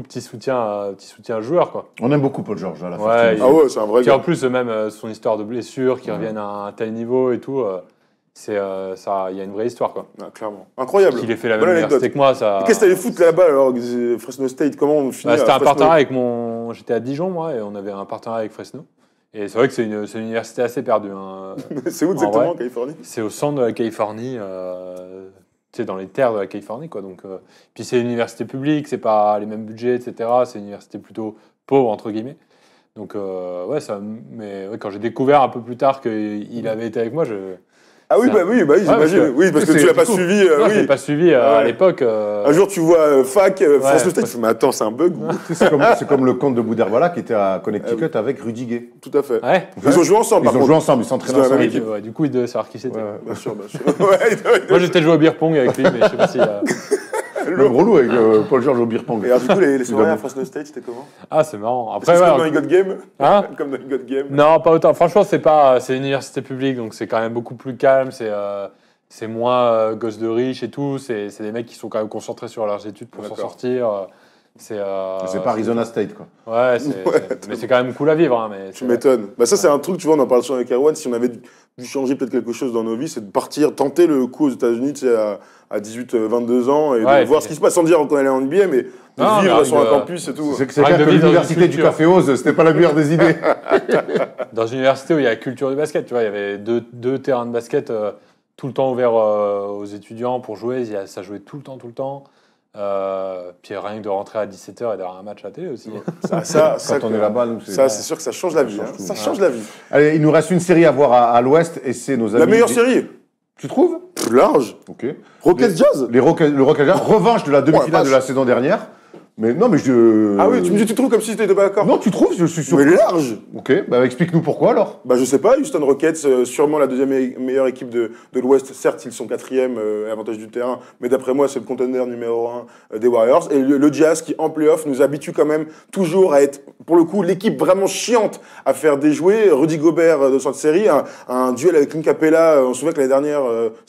Speaker 3: petit soutien joueur quoi.
Speaker 1: On aime beaucoup Paul George à la fin.
Speaker 3: Ouais,
Speaker 2: Ah ouais, c'est un vrai
Speaker 3: Puis en
Speaker 2: gars.
Speaker 3: plus, même son histoire de blessure, qui reviennent à un tel niveau et tout, c'est ça, il y a une vraie histoire quoi.
Speaker 2: Ah, clairement. Incroyable.
Speaker 3: Qu'il ait fait la
Speaker 2: Bonne
Speaker 3: même
Speaker 2: anecdote.
Speaker 3: université que moi, ça.
Speaker 2: Et qu'est-ce que t'allais foutre là-bas, alors, Fresno State? Comment on finit
Speaker 3: Bah, c'était
Speaker 2: à
Speaker 3: un
Speaker 2: Fresno?
Speaker 3: partenariat avec mon. J'étais à Dijon moi, et on avait un partenariat avec Fresno. Et c'est vrai que c'est une université assez perdue. Hein.
Speaker 2: C'est où exactement,
Speaker 3: vrai.
Speaker 2: en Californie?
Speaker 3: C'est au centre de la Californie, tu sais, dans les terres de la Californie, quoi. Donc, puis c'est une université publique, c'est pas les mêmes budgets, etc. C'est une université plutôt pauvre, entre guillemets. Donc, ouais, ça, mais ouais, quand j'ai découvert un peu plus tard qu'il avait été avec moi,
Speaker 2: Ah oui,
Speaker 3: Ça-
Speaker 2: oui,
Speaker 3: parce
Speaker 2: j'imagine.
Speaker 3: que-
Speaker 2: Oui, parce que
Speaker 1: c'est-
Speaker 2: tu l'as pas
Speaker 1: du coup,
Speaker 2: suivi.
Speaker 3: Moi, je
Speaker 2: Oui.
Speaker 3: l'ai pas suivi
Speaker 2: Ah
Speaker 3: à
Speaker 2: ouais.
Speaker 3: l'époque.
Speaker 2: Un jour, tu vois fac, France Le Stade,
Speaker 3: Ouais.
Speaker 2: tu fais, mais attends, c'est un bug.
Speaker 1: C'est comme le comte de Bouderbala qui était à Connecticut avec Rudy Gay.
Speaker 2: Tout à fait.
Speaker 3: Ouais.
Speaker 2: Ils ont joué ensemble,
Speaker 1: Ils
Speaker 2: par
Speaker 1: ont
Speaker 2: contre.
Speaker 1: joué ensemble, ils s'entraînent
Speaker 2: Ils sont dans la
Speaker 1: ensemble.
Speaker 2: même équipe.
Speaker 3: Ouais, du coup, il devait savoir qui c'était.
Speaker 1: Ouais.
Speaker 2: Bien sûr, bien sûr. Ouais,
Speaker 3: Moi, j'étais joué au beer pong avec lui, mais je sais pas si.
Speaker 1: Le gros loup avec Paul Georges au beer pong.
Speaker 2: Et alors, du coup, les soirées à France Le Stade, c'était comment?
Speaker 3: Ah, c'est marrant.
Speaker 2: C'est
Speaker 3: Après,
Speaker 2: comme dans
Speaker 3: ouais.
Speaker 2: les God Game.
Speaker 3: Hein
Speaker 2: Comme dans les God Game.
Speaker 3: Non, pas autant. Franchement, c'est une université publique, donc c'est quand même beaucoup plus calme. C'est moins gosses de riches et tout. C'est des mecs qui sont quand même concentrés sur leurs études pour s'en
Speaker 2: D'accord.
Speaker 3: sortir. C'est
Speaker 1: pas Arizona State, quoi.
Speaker 3: Ouais,
Speaker 2: Ouais,
Speaker 3: mais c'est quand même cool à vivre. Hein, mais
Speaker 2: Tu m'étonnes. Bah ça, c'est un truc, tu vois, on en parle souvent avec Erwan. Si on avait dû changer peut-être quelque chose dans nos vies, c'est de partir, tenter le coup aux États-Unis, tu sais, à 18, 22 ans et
Speaker 3: Ouais,
Speaker 2: de voir
Speaker 3: puis-
Speaker 2: ce qui se passe sans dire qu'on allait en NBA, mais de
Speaker 3: Non,
Speaker 2: vivre
Speaker 3: mais
Speaker 2: sur un
Speaker 3: avec,
Speaker 2: campus et tout.
Speaker 1: C'est
Speaker 3: Arrête
Speaker 1: clair
Speaker 3: de
Speaker 1: que
Speaker 3: vivre dans une
Speaker 1: l'université du
Speaker 3: culture.
Speaker 1: Café Ose, c'était pas la meilleure des idées.
Speaker 3: dans une université où il y a la culture du basket, tu vois, il y avait deux terrains de basket tout le temps ouverts aux étudiants pour jouer. Ça jouait tout le temps. Puis rien que de rentrer à 17h et d'avoir un match à la télé aussi.
Speaker 2: Ça,
Speaker 1: Quand on est là-bas, nous,
Speaker 2: ça, c'est sûr que ça change la vie.
Speaker 1: change
Speaker 2: hein.
Speaker 1: tout.
Speaker 2: Ça change la vie.
Speaker 1: Allez, il nous reste une série à voir à l'Ouest et c'est nos amis.
Speaker 2: La meilleure série,
Speaker 1: Tu trouves
Speaker 2: plus large.
Speaker 1: Ok.
Speaker 2: Rockets Jazz.
Speaker 1: Le Rockets Jazz, revanche de la demi-finale
Speaker 2: vache.
Speaker 1: de la saison dernière. Mais non, mais je.
Speaker 2: Ah oui, tu me dis, tu trouves comme si tu n'étais pas d'accord.
Speaker 1: Non, tu trouves Je suis sûr.
Speaker 2: Mais large.
Speaker 1: Ok, bah explique-nous pourquoi alors.
Speaker 2: Bah je sais pas, Houston Rockets, sûrement la deuxième meilleure équipe de l'Ouest. Certes, ils sont quatrième, avantage du terrain, mais d'après moi, c'est le contender numéro 1 des Warriors. Et le Jazz qui, en playoff, nous habitue quand même toujours à être, pour le coup, l'équipe vraiment chiante à faire déjouer. Rudy Gobert de cette série, un duel avec Clint Capella, on se souvient que l'année dernière,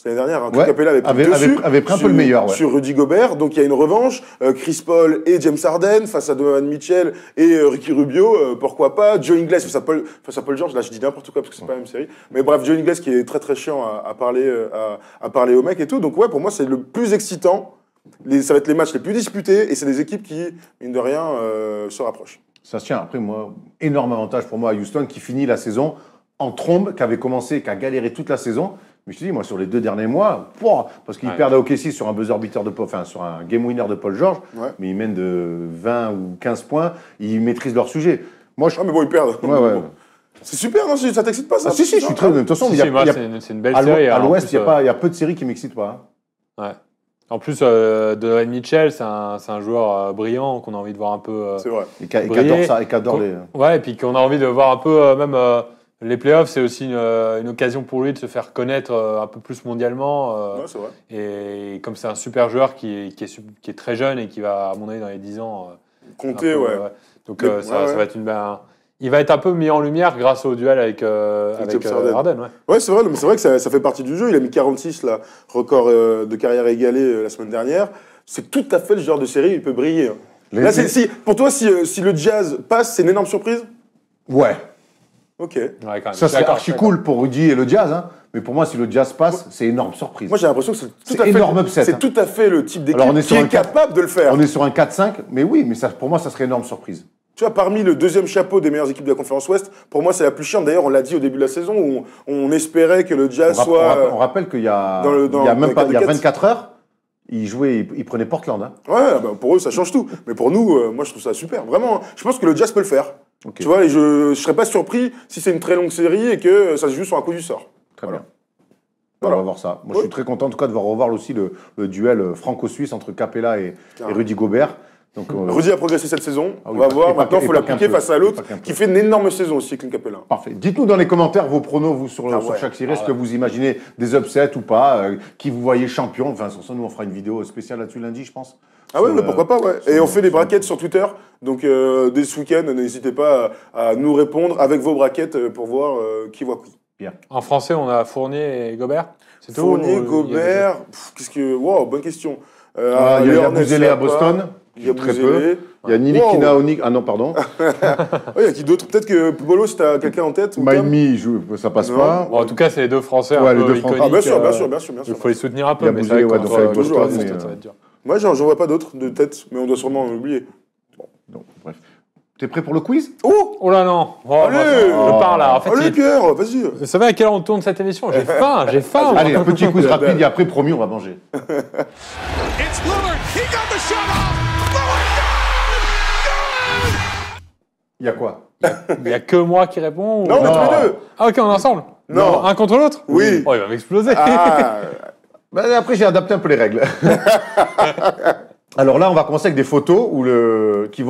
Speaker 2: Clint
Speaker 1: Ouais,
Speaker 2: Capella avait pris le dessus
Speaker 1: avait pris un peu le meilleur, ouais.
Speaker 2: sur Rudy Gobert. Donc il y a une revanche. Chris Paul et James Harden face à Donovan Mitchell et Ricky Rubio, pourquoi pas. Joe Ingles face à Paul George, là je dis n'importe quoi parce que c'est pas la même série. Mais bref, Joe Ingles qui est très très chiant à parler aux mecs et tout. Donc ouais, pour moi c'est le plus excitant. Ça va être les matchs les plus disputés et c'est des équipes qui, mine de rien, se rapprochent.
Speaker 1: Ça se tient. Après, moi, énorme avantage pour moi à Houston qui finit la saison en trombe, qui avait commencé, qui a galéré toute la saison. Mais je te dis, moi, sur les 2 derniers mois, parce qu'ils perdent à OKC sur un buzzer beater sur un game winner de Paul George,
Speaker 2: Ouais.
Speaker 1: mais ils mènent de 20 ou 15 points, ils maîtrisent leur sujet. Moi, je.
Speaker 2: Ah mais bon, ils perdent.
Speaker 1: Ouais, ouais.
Speaker 2: Bon. C'est super, non? Ça t'excite pas ça?
Speaker 1: Ah, si, je suis très. De toute façon,
Speaker 3: Si,
Speaker 1: il y a,
Speaker 3: si, moi,
Speaker 1: il y a-
Speaker 3: c'est une belle
Speaker 1: à
Speaker 3: série.
Speaker 1: à
Speaker 3: en
Speaker 1: l'Ouest,
Speaker 3: plus,
Speaker 1: il y a peu de séries qui m'excitent pas. Hein.
Speaker 3: Ouais. En plus, Donovan Mitchell, c'est un joueur brillant qu'on a envie de voir un peu.
Speaker 2: C'est vrai.
Speaker 1: Et qui
Speaker 3: Briller.
Speaker 1: adore ça, et qui adore les.
Speaker 3: Ouais, et puis qu'on a envie de voir un peu, même les playoffs, c'est aussi une occasion pour lui de se faire connaître un peu plus mondialement.
Speaker 2: Ouais, c'est vrai.
Speaker 3: Et comme c'est un super joueur qui est très jeune et qui va, à mon avis, dans les 10 ans.
Speaker 2: Compter,
Speaker 3: un peu,
Speaker 2: ouais.
Speaker 3: Donc
Speaker 2: Mais-
Speaker 3: ça
Speaker 2: ouais.
Speaker 3: va être il va être un peu mis en lumière grâce au duel avec
Speaker 2: James Harden.
Speaker 3: Harden. Ouais.
Speaker 2: Ouais, c'est vrai, mais c'est vrai que ça fait partie du jeu. Il a mis 46, là, record de carrière égalé la semaine dernière. C'est tout à fait le genre de série où il peut briller. Hein. Là, pour toi, si le Jazz passe, c'est une énorme surprise?
Speaker 1: Ouais.
Speaker 2: Ok.
Speaker 3: Ouais, quand même.
Speaker 1: Ça
Speaker 3: Je suis
Speaker 1: serait
Speaker 3: d'accord,
Speaker 1: archi
Speaker 3: je suis d'accord.
Speaker 1: cool pour Rudy et le Jazz, hein. Mais pour moi, si le Jazz passe, c'est énorme surprise.
Speaker 2: Moi, j'ai l'impression que
Speaker 1: C'est énorme upset,
Speaker 2: c'est
Speaker 1: hein.
Speaker 2: tout à fait le type d'équipe
Speaker 1: Alors, on est
Speaker 2: qui
Speaker 1: sur
Speaker 2: est
Speaker 1: un quatre-
Speaker 2: capable de le faire.
Speaker 1: On est sur un 4-5, mais oui, mais ça, pour moi, ça serait énorme surprise.
Speaker 2: Tu vois, parmi le deuxième chapeau des meilleures équipes de la conférence Ouest, pour moi, c'est la plus chiante. D'ailleurs, on l'a dit au début de la saison, où on espérait que le Jazz soit...
Speaker 1: On rappelle qu'il y a,
Speaker 2: dans le-
Speaker 1: il y a
Speaker 2: dans
Speaker 1: même
Speaker 2: les
Speaker 1: pas, il y a
Speaker 2: quatre
Speaker 1: 24 heures, ils prenaient Portland. Hein.
Speaker 2: Ouais, bah, pour eux, ça change tout. Mais pour nous, moi, je trouve ça super. Vraiment, je pense que le Jazz peut le faire.
Speaker 1: Ok.
Speaker 2: Tu vois, et je serais pas surpris si c'est une très longue série et que ça se joue sur un coup du sort.
Speaker 1: Très
Speaker 2: Voilà.
Speaker 1: bien.
Speaker 2: Voilà.
Speaker 1: On va voir ça. Moi, je
Speaker 2: Ouais.
Speaker 1: suis très content en tout cas de voir revoir aussi le duel franco-suisse entre Capella et Rudy Gobert. Donc,
Speaker 2: Rudy a progressé cette saison.
Speaker 1: Ah oui,
Speaker 2: on va
Speaker 1: pas-
Speaker 2: voir.
Speaker 1: et pas-
Speaker 2: Maintenant, il
Speaker 1: et
Speaker 2: faut
Speaker 1: pas
Speaker 2: l'appliquer
Speaker 1: qu'un peu.
Speaker 2: face à
Speaker 1: Et
Speaker 2: l'autre
Speaker 1: pas qu'un peu.
Speaker 2: qui fait une énorme saison aussi, Clint Capella.
Speaker 1: parfait. Dites-nous dans les commentaires vos pronos vous, sur
Speaker 2: Ah ouais.
Speaker 1: chaque série. Est-ce que vous imaginez des upsets ou pas qui vous voyez champion. Enfin, sur ça, nous, on fera une vidéo spéciale là-dessus lundi, je pense.
Speaker 2: Ah ouais,
Speaker 1: Sur
Speaker 2: mais
Speaker 1: le-
Speaker 2: pourquoi pas, ouais.
Speaker 1: sur
Speaker 2: Et on
Speaker 1: le-
Speaker 2: fait des
Speaker 1: sur le-
Speaker 2: brackets sur Twitter. Donc, dès ce week-end, n'hésitez pas à nous répondre avec vos brackets pour voir qui voit qui.
Speaker 3: En français, on a Fournier et Gobert. C'est tout,
Speaker 2: Fournier,
Speaker 3: ou il y a des
Speaker 2: Gobert, qu'est-ce que... Wow, bonne question.
Speaker 1: Il y a
Speaker 2: Leonard
Speaker 1: Bouzélé à
Speaker 2: Sapa,
Speaker 1: Boston.
Speaker 2: Il y a
Speaker 1: Très
Speaker 2: Bouzélé.
Speaker 1: peu. Il y a Nilikina Onik. Ah non, pardon.
Speaker 2: Il y a qui d'autre? Peut-être que Bolo, si t'as quelqu'un en tête. ou Tom.
Speaker 1: Miami, ça passe
Speaker 2: Non.
Speaker 1: pas.
Speaker 3: Bon, en tout cas, c'est les deux Français
Speaker 1: Ouais,
Speaker 3: un
Speaker 1: les
Speaker 3: peu
Speaker 1: deux Français.
Speaker 3: iconiques.
Speaker 2: Ah, bien sûr, bien sûr, bien sûr, bien
Speaker 3: Il
Speaker 2: sûr.
Speaker 3: faut les soutenir un
Speaker 1: Il y
Speaker 3: peu,
Speaker 1: a
Speaker 3: mais c'est
Speaker 1: Bouzélé,
Speaker 3: vrai
Speaker 1: ouais,
Speaker 3: contre
Speaker 1: donc avec
Speaker 3: Boston,
Speaker 1: Boston,
Speaker 3: ça
Speaker 1: mais,
Speaker 3: va être dur.
Speaker 2: Moi, j'en vois pas d'autres de tête, mais on doit sûrement en oublier.
Speaker 1: Donc, bref. T'es prêt pour le quiz?
Speaker 3: Oh là non. Oh,
Speaker 2: Allez.
Speaker 3: je pars là. En fait,
Speaker 2: Allez, Pierre, vas-y.
Speaker 3: vous savez à quelle heure on tourne cette émission? J'ai faim, j'ai faim.
Speaker 1: Allez, un petit quiz rapide et après, promis, on va manger.
Speaker 4: It's Lillard. He got the shot off. Lillard,
Speaker 1: Il y a quoi?
Speaker 3: Il n'y a que moi qui réponds ou...
Speaker 2: Non, on est
Speaker 1: Non.
Speaker 2: tous les deux.
Speaker 3: Ah ok, on est ensemble.
Speaker 2: Non.
Speaker 3: Un contre l'autre?
Speaker 2: Oui.
Speaker 3: Oh, il va m'exploser.
Speaker 2: Ah,
Speaker 1: Ben, après, j'ai adapté un peu les règles. Alors là, on va commencer avec des photos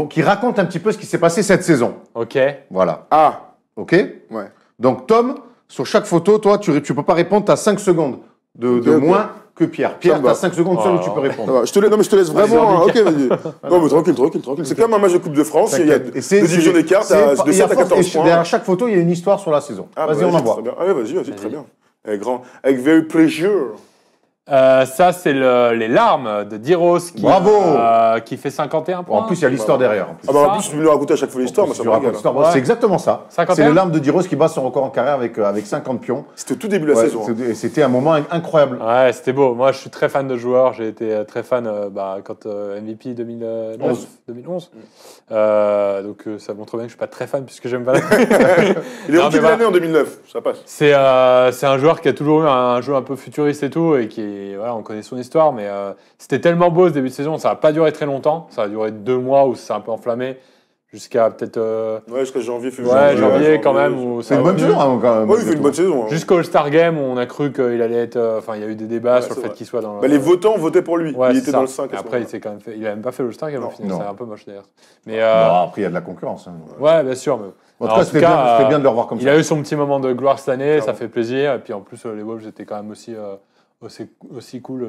Speaker 1: qui racontent un petit peu ce qui s'est passé cette saison.
Speaker 3: Ok.
Speaker 1: Voilà.
Speaker 2: ah,
Speaker 1: OK?
Speaker 2: ouais.
Speaker 1: Donc, Tom, sur chaque photo, toi, tu peux pas répondre, tu as 5 secondes de
Speaker 2: Ok.
Speaker 1: moins que Pierre. Pierre,
Speaker 2: me
Speaker 1: tu as
Speaker 2: va.
Speaker 1: 5 secondes seul où tu
Speaker 3: Oh.
Speaker 1: peux
Speaker 2: Ça
Speaker 1: répondre.
Speaker 2: va. Non, mais je te laisse vraiment. Ok, vas-y. Non, mais tranquille. C'est comme un match de Coupe de France. Il y a
Speaker 1: T'inquiète.
Speaker 2: deux divisions d'écart, de 7 à 14 points.
Speaker 1: Derrière chaque photo, il y a une histoire sur la saison.
Speaker 2: Ah,
Speaker 1: Vas-y,
Speaker 2: bah,
Speaker 1: on envoie.
Speaker 2: très bien. Ah, ouais, vas-y, très bien. Avec very pleasure.
Speaker 3: Ça, c'est les larmes de Diros
Speaker 1: Bravo.
Speaker 3: qui fait 51 points.
Speaker 1: En plus, il y a l'histoire derrière. En plus.
Speaker 2: Ah, bah,
Speaker 3: ça.
Speaker 2: en plus, tu veux nous raconter à chaque fois l'histoire,
Speaker 1: En
Speaker 2: mais
Speaker 1: plus,
Speaker 2: ça
Speaker 1: tu
Speaker 2: me
Speaker 1: racontes
Speaker 2: régale.
Speaker 1: l'histoire.
Speaker 3: Ouais.
Speaker 1: C'est exactement ça.
Speaker 3: 51.
Speaker 1: C'est le larme de Diros qui bat son record en carrière avec 50 pions.
Speaker 2: C'était au tout début de la
Speaker 1: Ouais,
Speaker 2: saison.
Speaker 1: et c'était un moment incroyable.
Speaker 3: Ouais, c'était beau. Moi, je suis très fan de joueurs. J'ai été très fan quand MVP 2011. Donc, ça montre bien que je suis pas très fan puisque j'aime pas.
Speaker 2: Il est
Speaker 3: Non,
Speaker 2: rookie
Speaker 3: mais
Speaker 2: de l'année en 2009, ça passe.
Speaker 3: C'est un joueur qui a toujours eu un jeu un peu futuriste et tout, et voilà, on connaît son histoire, mais c'était tellement beau ce début de saison, ça n'a pas duré très longtemps, ça a duré 2 mois où c'est un peu enflammé, jusqu'à peut-être
Speaker 2: Ouais, jusqu'à janvier, février.
Speaker 3: ouais, janvier quand même. Où
Speaker 1: C'est
Speaker 3: ça
Speaker 1: une bonne
Speaker 3: va
Speaker 1: saison,
Speaker 3: mieux.
Speaker 1: hein, quand même.
Speaker 2: Ouais, il fait une bonne saison. Hein.
Speaker 3: Jusqu'au All-Star Game où on a cru qu'il allait être. Enfin, il y a eu des débats
Speaker 2: Ouais,
Speaker 3: sur le
Speaker 2: c'est
Speaker 3: fait
Speaker 2: vrai.
Speaker 3: qu'il soit dans le.
Speaker 2: Bah, les votants votaient pour lui.
Speaker 3: Ouais,
Speaker 2: Il
Speaker 3: c'est
Speaker 2: était
Speaker 3: ça.
Speaker 2: dans le 5.
Speaker 3: Et après, il s'est quand même fait. Il a même pas fait l'All-Star Game au final,
Speaker 1: non.
Speaker 3: c'est un peu moche d'ailleurs. Mais
Speaker 1: Bon, après, il y a de la concurrence. Hein.
Speaker 3: ouais, bien sûr. Mais...
Speaker 1: En tout
Speaker 3: Alors,
Speaker 1: cas, c'était bien de le revoir comme
Speaker 3: il
Speaker 1: ça.
Speaker 3: a eu son petit moment de gloire cette année, ça
Speaker 2: Clairement.
Speaker 3: fait plaisir. Et puis en plus, les Wolves étaient quand même aussi cool.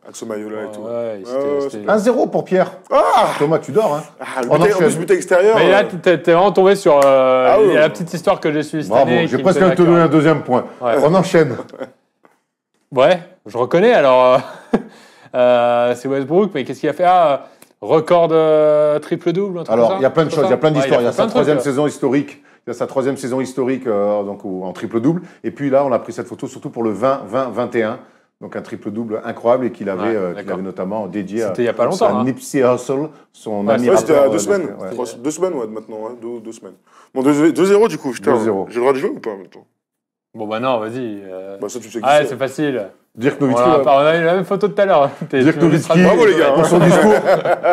Speaker 2: Axo Mayola et tout.
Speaker 3: Ouais,
Speaker 2: Ouais,
Speaker 3: c'était-
Speaker 1: 1-0 pour Pierre.
Speaker 2: Ah,
Speaker 1: Thomas, tu dors, hein.
Speaker 2: le
Speaker 1: On
Speaker 2: buteur, en
Speaker 1: enchaîne.
Speaker 2: plus, but extérieur.
Speaker 3: Mais là, t'es vraiment tombé sur
Speaker 2: oui.
Speaker 3: la petite histoire que j'ai suivie cette
Speaker 1: Bravo,
Speaker 3: année.
Speaker 1: j'ai
Speaker 3: qui me
Speaker 1: presque
Speaker 3: tenait
Speaker 1: envie
Speaker 3: à
Speaker 1: de te
Speaker 3: cœur.
Speaker 1: donner un deuxième point.
Speaker 3: Ouais.
Speaker 1: On enchaîne.
Speaker 3: Ouais, je reconnais. Alors, c'est Westbrook, mais qu'est-ce qu'il a fait? Record de triple-double, un truc
Speaker 1: Alors,
Speaker 3: comme ça,
Speaker 1: il y a plein de
Speaker 3: c'est
Speaker 1: choses, il y a plein
Speaker 3: ça
Speaker 1: d'histoires.
Speaker 3: Ouais,
Speaker 1: Il y a sa
Speaker 3: plein de trucs,
Speaker 1: troisième
Speaker 3: là.
Speaker 1: saison historique. Il y a sa troisième saison historique donc, en triple-double. Et puis là, on a pris cette photo surtout pour le 20-20-21. Donc un triple-double incroyable et qu'il avait,
Speaker 3: Ouais,
Speaker 1: qu'il
Speaker 3: d'accord.
Speaker 1: avait notamment dédié
Speaker 3: C'était il y a pas longtemps,
Speaker 1: à
Speaker 3: hein.
Speaker 1: Nipsey Hussle, son
Speaker 3: Ouais,
Speaker 1: ami
Speaker 2: Ouais, c'était à
Speaker 1: rappeur,
Speaker 2: 2 semaines.
Speaker 1: ouais.
Speaker 2: 2 semaines, ouais, maintenant. Hein. 2 semaines. Bon, 2-0 du coup. Putain,
Speaker 1: 2-0.
Speaker 2: j'ai le droit de jouer ou pas en même temps?
Speaker 3: Bon, bah non, vas-y.
Speaker 2: Bah, ça, tu sais qui
Speaker 3: Ah,
Speaker 2: c'est.
Speaker 3: c'est facile.
Speaker 1: Dirk
Speaker 3: On
Speaker 1: Nowitzki,
Speaker 3: a eu la même photo tout à l'heure.
Speaker 1: Dirk Nowitzki,
Speaker 2: Bravo, les gars.
Speaker 1: pour son discours,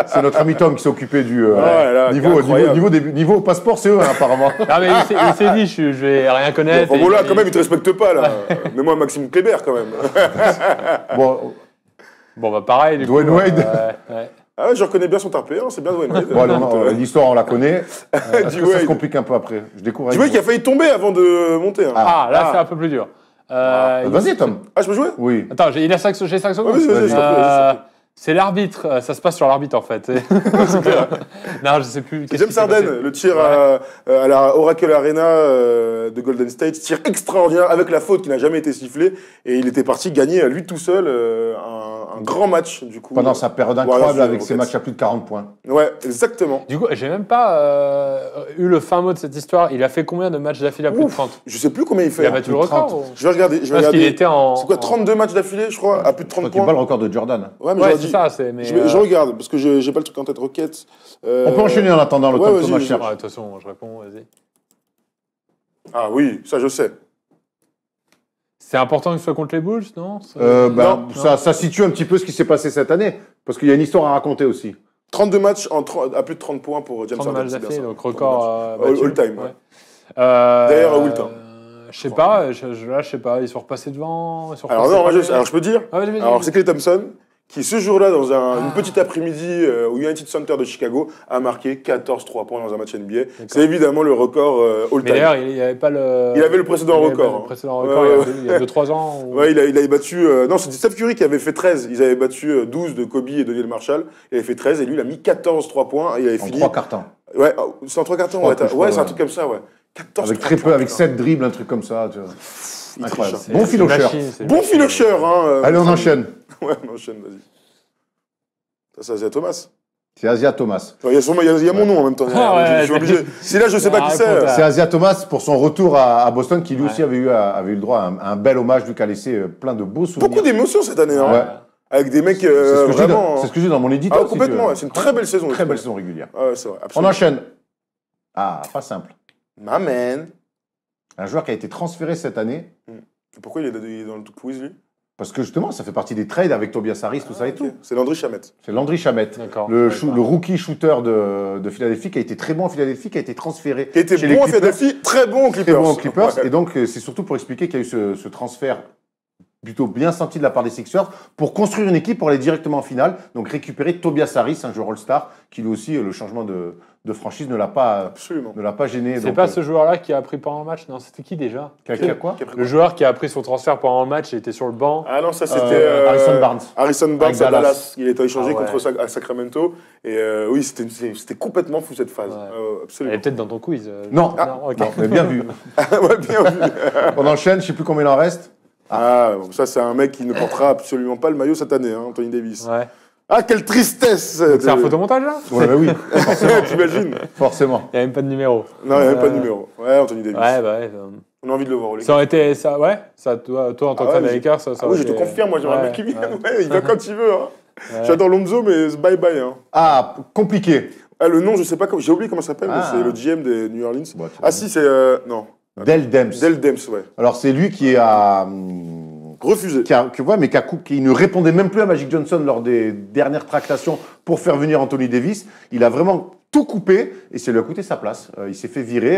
Speaker 1: c'est notre ami Tom qui s'est occupé du
Speaker 2: là,
Speaker 1: niveau passeport, c'est eux hein, apparemment.
Speaker 3: Non, mais il s'est dit, je vais rien connaître.
Speaker 2: Bon,
Speaker 3: et-
Speaker 2: là, quand même, il te respecte pas, là. Mets-moi Maxime Kléber, quand même.
Speaker 1: Bon,
Speaker 3: Bon, bah pareil. Du
Speaker 1: Dwayne
Speaker 3: coup,
Speaker 1: Wade.
Speaker 3: ouais.
Speaker 2: Ah ouais, je reconnais bien son tarpé, hein, c'est bien Dwayne Wade.
Speaker 1: bon, allez, l'histoire on la connaît. Est-ce
Speaker 2: Du
Speaker 1: que ça se
Speaker 2: Wade.
Speaker 1: complique un peu après? Je découvre.
Speaker 2: Du
Speaker 1: avec
Speaker 2: mec qui a failli tomber avant de monter. Hein.
Speaker 3: Ah, là, c'est un peu plus dur.
Speaker 1: Vas-y Tom.
Speaker 2: Ah, je peux jouer?
Speaker 1: Oui.
Speaker 3: Attends, j'ai 5 secondes.
Speaker 2: Ouais, vas-y, vas-y, je t'en prie, vas-y.
Speaker 3: C'est l'arbitre, ça se passe sur l'arbitre en fait. Non, je sais plus. qu'est-ce
Speaker 2: James
Speaker 3: qui s'est
Speaker 2: Harden,
Speaker 3: passé.
Speaker 2: le tir à la Oracle Arena de Golden State, tir extraordinaire avec la faute qui n'a jamais été sifflée. Et il était parti gagner lui tout seul un grand match du coup.
Speaker 1: Pendant sa période
Speaker 2: Voilà,
Speaker 1: incroyable
Speaker 2: sur
Speaker 1: avec
Speaker 2: les
Speaker 1: ses
Speaker 2: Rockets.
Speaker 1: matchs à plus de 40 points.
Speaker 2: Ouais, exactement.
Speaker 3: Du coup, j'ai même pas eu le fin mot de cette histoire. Il a fait combien de matchs d'affilée à plus de 30?
Speaker 2: Je sais plus combien il fait.
Speaker 3: Il a
Speaker 2: hein.
Speaker 3: battu le
Speaker 1: plus de 30.
Speaker 3: record ou-
Speaker 2: Je vais regarder.
Speaker 3: Parce qu'il était en.
Speaker 2: C'est quoi, 32 matchs d'affilée, je crois, à plus de
Speaker 1: Je
Speaker 2: 30
Speaker 1: crois qu'il bat
Speaker 2: points?
Speaker 1: le record de Jordan.
Speaker 2: Ouais, mais
Speaker 3: Ouais,
Speaker 2: j'aurais
Speaker 3: c'est
Speaker 2: dit-
Speaker 3: ça. Mais,
Speaker 2: Je regarde, parce que j'ai pas le truc en tête. Rockets.
Speaker 1: On peut enchaîner en attendant le
Speaker 2: ouais,
Speaker 1: temps que
Speaker 2: vas-y,
Speaker 1: Thomas
Speaker 2: vas-y.
Speaker 1: cherche.
Speaker 3: Ouais, de toute façon, je réponds, vas-y.
Speaker 2: Ah oui, ça je sais.
Speaker 3: C'est important qu'il soit contre les Bulls, non
Speaker 2: Non,
Speaker 1: Ça situe un petit peu ce qui s'est passé cette année. Parce qu'il y a une histoire à raconter aussi.
Speaker 2: 32 matchs à plus de 30 points pour James
Speaker 3: 30
Speaker 2: Harden.
Speaker 3: matchs
Speaker 2: c'est bien
Speaker 3: d'affilée,
Speaker 2: ça.
Speaker 3: donc
Speaker 2: 30
Speaker 3: record
Speaker 2: matchs.
Speaker 3: battu.
Speaker 2: All-time, ouais.
Speaker 3: D'ailleurs,
Speaker 2: all time.
Speaker 3: Je sais pas, là, je sais pas, ils sont repassés devant. Ils sont
Speaker 2: Alors
Speaker 3: repassés
Speaker 2: non,
Speaker 3: par les-
Speaker 2: alors je peux dire.
Speaker 3: Ah, vas-y, vas-y,
Speaker 2: Alors
Speaker 3: vas-y.
Speaker 2: c'est Klay Thompson qui ce jour-là dans une petite après-midi au United Center de Chicago a marqué 14 3 points dans un match NBA. C'est évidemment le record
Speaker 3: Mais
Speaker 2: all-time.
Speaker 3: d'ailleurs, il n'y avait pas le.
Speaker 2: Il avait le précédent
Speaker 3: il avait
Speaker 2: record,
Speaker 3: pas
Speaker 2: hein.
Speaker 3: Le précédent record,
Speaker 2: Ouais,
Speaker 3: il y a 2-3 ans. ou-
Speaker 2: Ouais, il avait battu. Non, c'était Steph Curry qui avait fait 13. Ils avaient battu 12 de Kobe et Daniel Marshall. Il avait fait 13 et lui, il a mis 14 3 points. Et il avait
Speaker 1: En
Speaker 2: fini.
Speaker 1: 3 quarts temps.
Speaker 2: Ouais, c'est en 3 cartons.
Speaker 1: crois
Speaker 2: Ouais,
Speaker 1: que je
Speaker 2: ouais
Speaker 1: crois,
Speaker 2: c'est un
Speaker 1: ouais.
Speaker 2: truc comme ça, ouais. 14
Speaker 1: Avec
Speaker 2: 3
Speaker 1: très peu,
Speaker 2: points,
Speaker 1: avec
Speaker 2: putain.
Speaker 1: 7 dribbles, un truc comme ça. Tu vois.
Speaker 2: Il
Speaker 1: Incroyable.
Speaker 2: triche, hein.
Speaker 1: Bon
Speaker 3: C'est une
Speaker 1: filocheur.
Speaker 3: machine, c'est une
Speaker 2: Bon
Speaker 3: machine.
Speaker 2: filocheur, hein.
Speaker 1: Allez, on enchaîne.
Speaker 2: Ouais, on enchaîne, vas-y. Ça, c'est Thomas.
Speaker 1: C'est Asia Thomas.
Speaker 2: Il y a mon nom en même temps.
Speaker 3: Ah ouais,
Speaker 2: je suis obligé. Si là, je sais pas qui c'est.
Speaker 3: Ah,
Speaker 1: C'est Asia Thomas pour son retour à Boston, qui lui aussi
Speaker 3: Ouais.
Speaker 1: avait eu le droit à un bel hommage, vu qu'il a laissé plein de beaux souvenirs.
Speaker 2: Beaucoup d'émotions cette année, hein.
Speaker 1: Ouais.
Speaker 2: Avec des mecs
Speaker 1: C'est ce que je dis
Speaker 2: vraiment.
Speaker 1: c'est ce que je dis dans mon édito.
Speaker 2: Ah,
Speaker 1: si
Speaker 2: complètement,
Speaker 1: tu veux.
Speaker 2: ouais, c'est une très belle saison.
Speaker 1: Très belle saison régulière.
Speaker 2: Ouais, c'est vrai.
Speaker 1: On
Speaker 2: Absolument.
Speaker 1: enchaîne. Ah, pas simple.
Speaker 2: Ma man.
Speaker 1: Un joueur qui a été transféré cette année.
Speaker 2: Pourquoi il est dans le quiz, lui?
Speaker 1: Parce que justement, ça fait partie des trades avec Tobias Harris, tout ça et tout.
Speaker 2: C'est Landry Shamet.
Speaker 1: C'est Landry Shamet,
Speaker 3: D'accord.
Speaker 1: le
Speaker 3: D'accord.
Speaker 1: rookie shooter de Philadelphie, qui a été très bon à Philadelphie, qui a été transféré.
Speaker 2: Qui était
Speaker 1: chez les
Speaker 2: bon à
Speaker 1: Clippers.
Speaker 2: Philadelphie, très bon aux Clippers.
Speaker 1: Très bon aux Clippers.
Speaker 2: Ouais.
Speaker 1: Et donc, c'est surtout pour expliquer qu'il y a eu ce transfert plutôt bien senti de la part des Sixers pour construire une équipe pour aller directement en finale. Donc, récupérer Tobias Harris, un joueur All-Star, qui lui aussi, le changement de franchise ne l'a pas
Speaker 2: Absolument.
Speaker 1: gêné.
Speaker 3: C'est
Speaker 1: Donc,
Speaker 3: pas ce joueur-là qui a pris pendant le match? Non, c'était qui déjà?
Speaker 1: qui a quoi
Speaker 2: Qui a pris
Speaker 3: Le joueur qui a pris son transfert pendant le match, il était sur le banc.
Speaker 2: Ah non, ça c'était
Speaker 1: Harrison Barnes.
Speaker 2: Harrison Barnes
Speaker 1: Avec
Speaker 2: à
Speaker 1: Dallas.
Speaker 2: Dallas. Il était échangé
Speaker 3: Ah ouais.
Speaker 2: contre à Sacramento. Et oui, c'était complètement fou cette phase.
Speaker 3: Ouais. Elle
Speaker 2: Absolument.
Speaker 3: est peut-être dans ton quiz.
Speaker 1: Non.
Speaker 3: ok.
Speaker 1: Non, mais bien vu.
Speaker 2: Ouais, bien vu.
Speaker 1: On enchaîne, je sais plus combien il en reste.
Speaker 2: Ah, bon, ça c'est un mec qui ne portera absolument pas le maillot cette année, hein, Anthony Davis.
Speaker 3: Ouais.
Speaker 2: Ah, quelle tristesse
Speaker 3: C'est un photomontage là?
Speaker 1: Ouais, bah oui,
Speaker 2: T'imagines?
Speaker 1: forcément.
Speaker 3: Il n'y a même pas de numéro.
Speaker 2: Non, il n'y a même pas de numéro. Ouais, Anthony Davis.
Speaker 3: Ouais, bah ouais.
Speaker 2: On a envie de le voir au Lakers.
Speaker 3: Ça aurait été. Ça, ouais, ça, toi en tant que
Speaker 2: Ah
Speaker 3: fan
Speaker 2: ouais,
Speaker 3: des Lakers, ça
Speaker 2: Ah oui,
Speaker 3: aurait
Speaker 2: je te
Speaker 3: été-
Speaker 2: confirme, moi j'aimerais
Speaker 3: Ouais,
Speaker 2: bien qu'il vienne.
Speaker 3: ouais.
Speaker 2: Ouais, il vient quand il veut. Hein.
Speaker 3: Ouais.
Speaker 2: J'adore Lonzo, mais bye bye. Hein.
Speaker 1: Ah, compliqué.
Speaker 2: Ah, le nom, je sais pas, j'ai oublié comment ça s'appelle,
Speaker 1: Ah.
Speaker 2: mais c'est le GM des New Orleans.
Speaker 1: Bon, tu
Speaker 2: Ah
Speaker 1: vois.
Speaker 2: si, c'est. Non.
Speaker 1: Del Dems.
Speaker 2: Del Dems, ouais.
Speaker 1: Alors, c'est lui qui a.
Speaker 2: Refusé.
Speaker 1: Qui ne répondait même plus à Magic Johnson lors des dernières tractations pour faire venir Anthony Davis. Il a vraiment tout coupé et ça lui a coûté sa place. Il s'est fait virer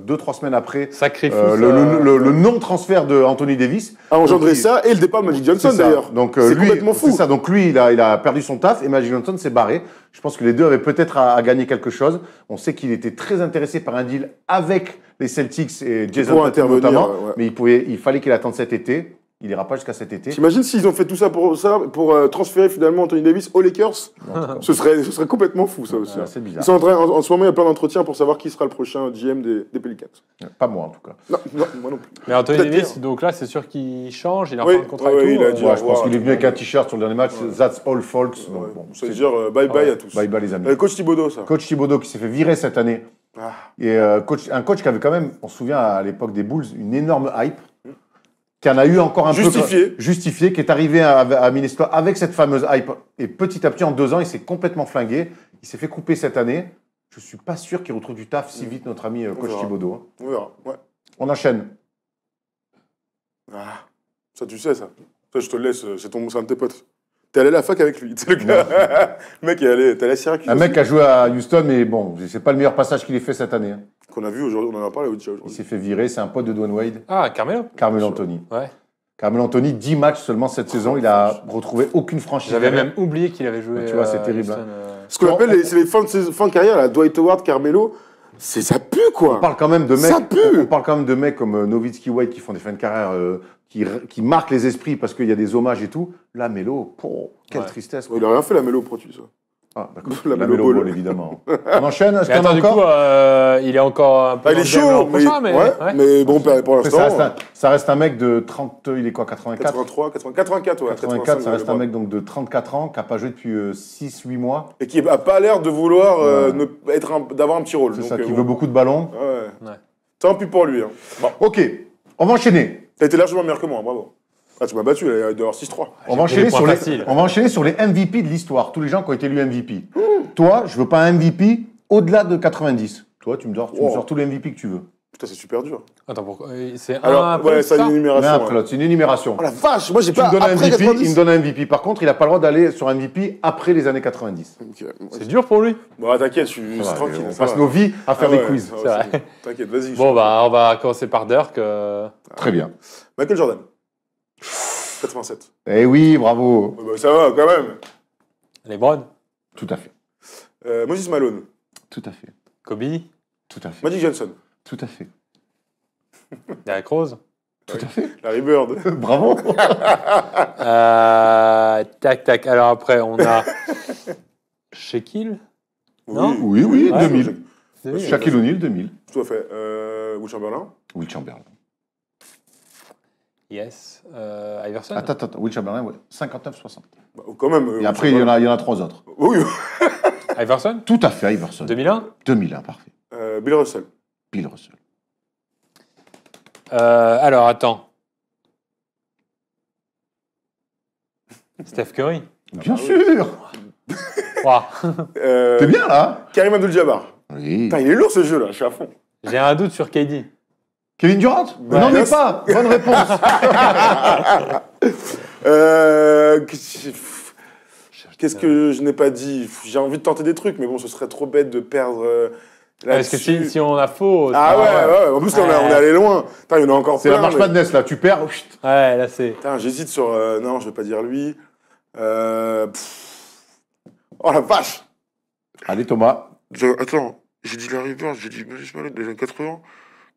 Speaker 1: 2-3 semaines après
Speaker 3: Sacrifice.
Speaker 1: le non-transfert de Anthony Davis.
Speaker 2: A engendré
Speaker 1: Donc,
Speaker 2: ça et le départ de Magic Johnson
Speaker 1: c'est ça.
Speaker 2: d'ailleurs.
Speaker 1: Donc,
Speaker 2: c'est
Speaker 1: lui,
Speaker 2: complètement fou.
Speaker 1: C'est ça. Donc lui, il a perdu son taf et Magic Johnson s'est barré. Je pense que les deux avaient peut-être à gagner quelque chose. On sait qu'il était très intéressé par un deal avec les Celtics et Jason
Speaker 2: Pour
Speaker 1: Tatum
Speaker 2: intervenir,
Speaker 1: notamment,
Speaker 2: ouais.
Speaker 1: mais il fallait qu'il attende cet été. Il n'ira pas jusqu'à cet été.
Speaker 2: T'imagines s'ils ont fait tout ça pour transférer finalement Anthony Davis aux Lakers? Ce serait complètement fou ça aussi.
Speaker 1: Ouais, c'est bizarre.
Speaker 2: Ils sont en train, en ce moment, il y a plein d'entretiens pour savoir qui sera le prochain GM des Pelicans.
Speaker 1: Pas moi en tout cas.
Speaker 2: Non, moi non plus.
Speaker 3: Mais Anthony
Speaker 2: Peut-être
Speaker 3: Davis,
Speaker 2: pire.
Speaker 3: donc là, c'est sûr qu'il change, il a
Speaker 2: Oui,
Speaker 3: un fin de contrat
Speaker 2: oui,
Speaker 3: et tout.
Speaker 2: il a dit-
Speaker 1: Ouais, je
Speaker 2: revoir,
Speaker 1: pense qu'il est venu avec un t-shirt sur le dernier match. That's all folks.
Speaker 2: Ouais,
Speaker 1: Donc, bon,
Speaker 2: c'est dire bye bye
Speaker 3: Ouais.
Speaker 2: à tous.
Speaker 1: bye bye les amis.
Speaker 2: Coach Thibodeau, ça.
Speaker 1: Coach Thibodeau qui s'est fait virer cette année.
Speaker 2: Ah.
Speaker 1: Et un coach qui avait quand même, on se souvient à l'époque des Bulls, une énorme hype. Qui en a eu encore un
Speaker 2: Justifié.
Speaker 1: peu. Justifié. Qui est arrivé à Minnesota avec cette fameuse hype. Et petit à petit, en 2 ans, il s'est complètement flingué. Il s'est fait couper cette année. Je suis pas sûr qu'il retrouve du taf si vite, notre ami coach
Speaker 2: verra.
Speaker 1: Thibodeau. Hein.
Speaker 2: On verra. Ouais.
Speaker 1: On enchaîne.
Speaker 2: Ah. Ça, tu sais, ça. Ça, je te le laisse. C'est un de tes potes. T'es allé à la fac avec lui. C'est le gars. Le mec est allé. T'es allé à Syracuse.
Speaker 1: Un mec qui a joué à Houston, mais bon, c'est pas le meilleur passage qu'il ait fait cette année. Hein.
Speaker 2: Qu'on a vu aujourd'hui. On en a parlé déjà
Speaker 1: Il
Speaker 2: aujourd'hui.
Speaker 1: s'est fait virer, c'est un pote de Dwayne Wade,
Speaker 3: Ah, Carmelo.
Speaker 1: Carmelo Anthony.
Speaker 3: Ouais.
Speaker 1: Carmelo Anthony, 10 matchs seulement cette saison, il a retrouvé aucune franchise.
Speaker 3: J'avais
Speaker 1: derrière.
Speaker 3: même oublié qu'il avait joué.
Speaker 1: Tu vois, c'est
Speaker 3: à
Speaker 1: terrible,
Speaker 3: Houston,
Speaker 2: Ce qu'on appelle c'est les fins de carrière, là. Dwight Howard, Carmelo. Ça pue, quoi.
Speaker 1: On parle quand même de mecs,
Speaker 2: Ça pue.
Speaker 1: on parle quand même de mecs comme Nowitzki White qui font des fins de carrière, qui marquent les esprits parce qu'il y a des hommages et tout. Là, Melo, quelle
Speaker 3: Ouais.
Speaker 1: tristesse.
Speaker 2: Il a rien fait, la Mélo Pro, tu sais.
Speaker 1: Ah, d'accord.
Speaker 2: La
Speaker 1: La
Speaker 2: Melo
Speaker 1: Melo
Speaker 2: Ball.
Speaker 1: Ball, évidemment. On enchaîne, est-ce
Speaker 3: Mais
Speaker 1: qu'il y en a
Speaker 3: attends, du coup,
Speaker 1: encore
Speaker 3: il est encore un peu.
Speaker 2: Ah, il est
Speaker 3: dans le game l'an
Speaker 2: chaud,
Speaker 3: prochain, mais. ouais.
Speaker 2: mais bon, pour
Speaker 1: Après, ça,
Speaker 2: l'instant.
Speaker 1: ça reste un mec de 30, il est quoi, 84
Speaker 2: 83, 84, ouais.
Speaker 1: 84, ça reste un
Speaker 2: 85,
Speaker 1: mec donc de 34 ans qui n'a pas joué depuis 6-8 mois.
Speaker 2: Et qui n'a pas l'air de vouloir
Speaker 1: Ouais.
Speaker 2: d'avoir un petit rôle.
Speaker 1: C'est
Speaker 2: Donc,
Speaker 1: ça, qui
Speaker 2: bon.
Speaker 1: veut beaucoup de ballons.
Speaker 2: Ouais.
Speaker 3: Ouais.
Speaker 2: Tant pis pour lui. Hein. Bon,
Speaker 1: Ok, on va enchaîner.
Speaker 2: t'as été largement meilleur que moi, bravo. Ah, tu m'as battu, il doit y avoir 6-3.
Speaker 1: On va,
Speaker 3: pris
Speaker 1: enchaîner
Speaker 3: des points
Speaker 1: sur les,
Speaker 3: faciles.
Speaker 1: on va enchaîner sur les MVP de l'histoire, tous les gens qui ont été élus MVP. Toi, je veux pas un MVP au-delà de 90. Toi, tu me sors
Speaker 2: Wow.
Speaker 1: tous les MVP que tu veux.
Speaker 2: Putain, c'est super dur.
Speaker 3: Attends, pourquoi C'est un.
Speaker 2: Alors,
Speaker 3: après,
Speaker 2: ouais, ça a une
Speaker 1: L'un
Speaker 2: énumération.
Speaker 1: après
Speaker 2: ouais.
Speaker 1: l'autre, c'est une énumération.
Speaker 2: Oh la vache, moi j'ai
Speaker 1: Tu me
Speaker 2: pas
Speaker 1: donnes un
Speaker 2: après
Speaker 1: MVP,
Speaker 2: 90.
Speaker 1: il me donne un MVP. Par contre, il n'a pas le droit d'aller sur un MVP après les années 90.
Speaker 2: Ok,
Speaker 3: C'est dur pour lui.
Speaker 2: bon, t'inquiète,
Speaker 1: Ça
Speaker 2: c'est
Speaker 1: va,
Speaker 2: tranquille.
Speaker 1: on
Speaker 2: ça
Speaker 1: passe
Speaker 2: va.
Speaker 1: nos vies à faire
Speaker 2: Ah
Speaker 1: des
Speaker 2: ouais,
Speaker 1: quiz.
Speaker 2: ah ouais,
Speaker 3: C'est vrai.
Speaker 2: bon. T'inquiète, vas-y.
Speaker 3: Bon, bah, on va commencer par Dirk.
Speaker 1: Très bien.
Speaker 2: Michael Jordan. 87.
Speaker 1: Eh oui, bravo.
Speaker 2: Ouais, bah, ça va quand même.
Speaker 3: LeBron,
Speaker 1: Tout à fait.
Speaker 2: Moses Malone.
Speaker 1: Tout à fait.
Speaker 3: Kobe,
Speaker 1: Tout à fait.
Speaker 2: Magic Johnson.
Speaker 1: Tout à fait.
Speaker 3: Derrick Rose.
Speaker 1: Tout à fait.
Speaker 2: Larry Bird.
Speaker 1: Bravo.
Speaker 3: Tac. Alors après, on a Shaquille. Non
Speaker 1: Oui, oui,
Speaker 3: Ouais,
Speaker 1: 2000.
Speaker 3: Oui,
Speaker 1: Shaquille O'Neal, 2000.
Speaker 2: Tout à fait. Will Chamberlain.
Speaker 1: Will Chamberlain.
Speaker 3: Yes. Iverson.
Speaker 1: Attends. Will Chamberlain, ouais. 59-60.
Speaker 2: Bah, quand même.
Speaker 1: Et
Speaker 2: Will
Speaker 1: après, il y
Speaker 2: Chamberlain.
Speaker 1: en a 3 autres.
Speaker 2: Oui.
Speaker 3: Iverson.
Speaker 1: Tout à fait, Iverson.
Speaker 3: 2001.
Speaker 1: 2001, parfait.
Speaker 2: Bill Russell.
Speaker 1: Bill Russell.
Speaker 3: Alors, attends. Steph Curry.
Speaker 1: Bien sûr.
Speaker 3: Ouah.
Speaker 1: T'es bien, là.
Speaker 2: Karim Abdul-Jabbar.
Speaker 1: Oui.
Speaker 2: Putain, il est lourd ce jeu là, je suis à fond.
Speaker 3: J'ai un doute sur KD.
Speaker 1: Kevin Durant?
Speaker 2: Bah,
Speaker 1: N'en
Speaker 2: bien
Speaker 1: est pas. Bonne réponse.
Speaker 2: Qu'est-ce que je n'ai pas dit? J'ai envie de tenter des trucs, mais bon, ce serait trop bête de perdre
Speaker 3: Est-ce que
Speaker 2: là-dessus.
Speaker 3: si on a faux...
Speaker 2: Ah
Speaker 3: ça-
Speaker 2: ouais. En plus, là, on est allé loin. Putain, il y en a encore
Speaker 1: C'est
Speaker 2: plein.
Speaker 1: la marche
Speaker 2: mais-
Speaker 1: madness, là. Tu perds. Chut.
Speaker 3: Ouais, là c'est...
Speaker 2: Putain, j'hésite sur... non, je vais pas dire lui. Oh la vache!
Speaker 1: Allez, Thomas.
Speaker 2: Attends, j'ai dit Larry Bird, j'ai dit Magic Malone des années 80.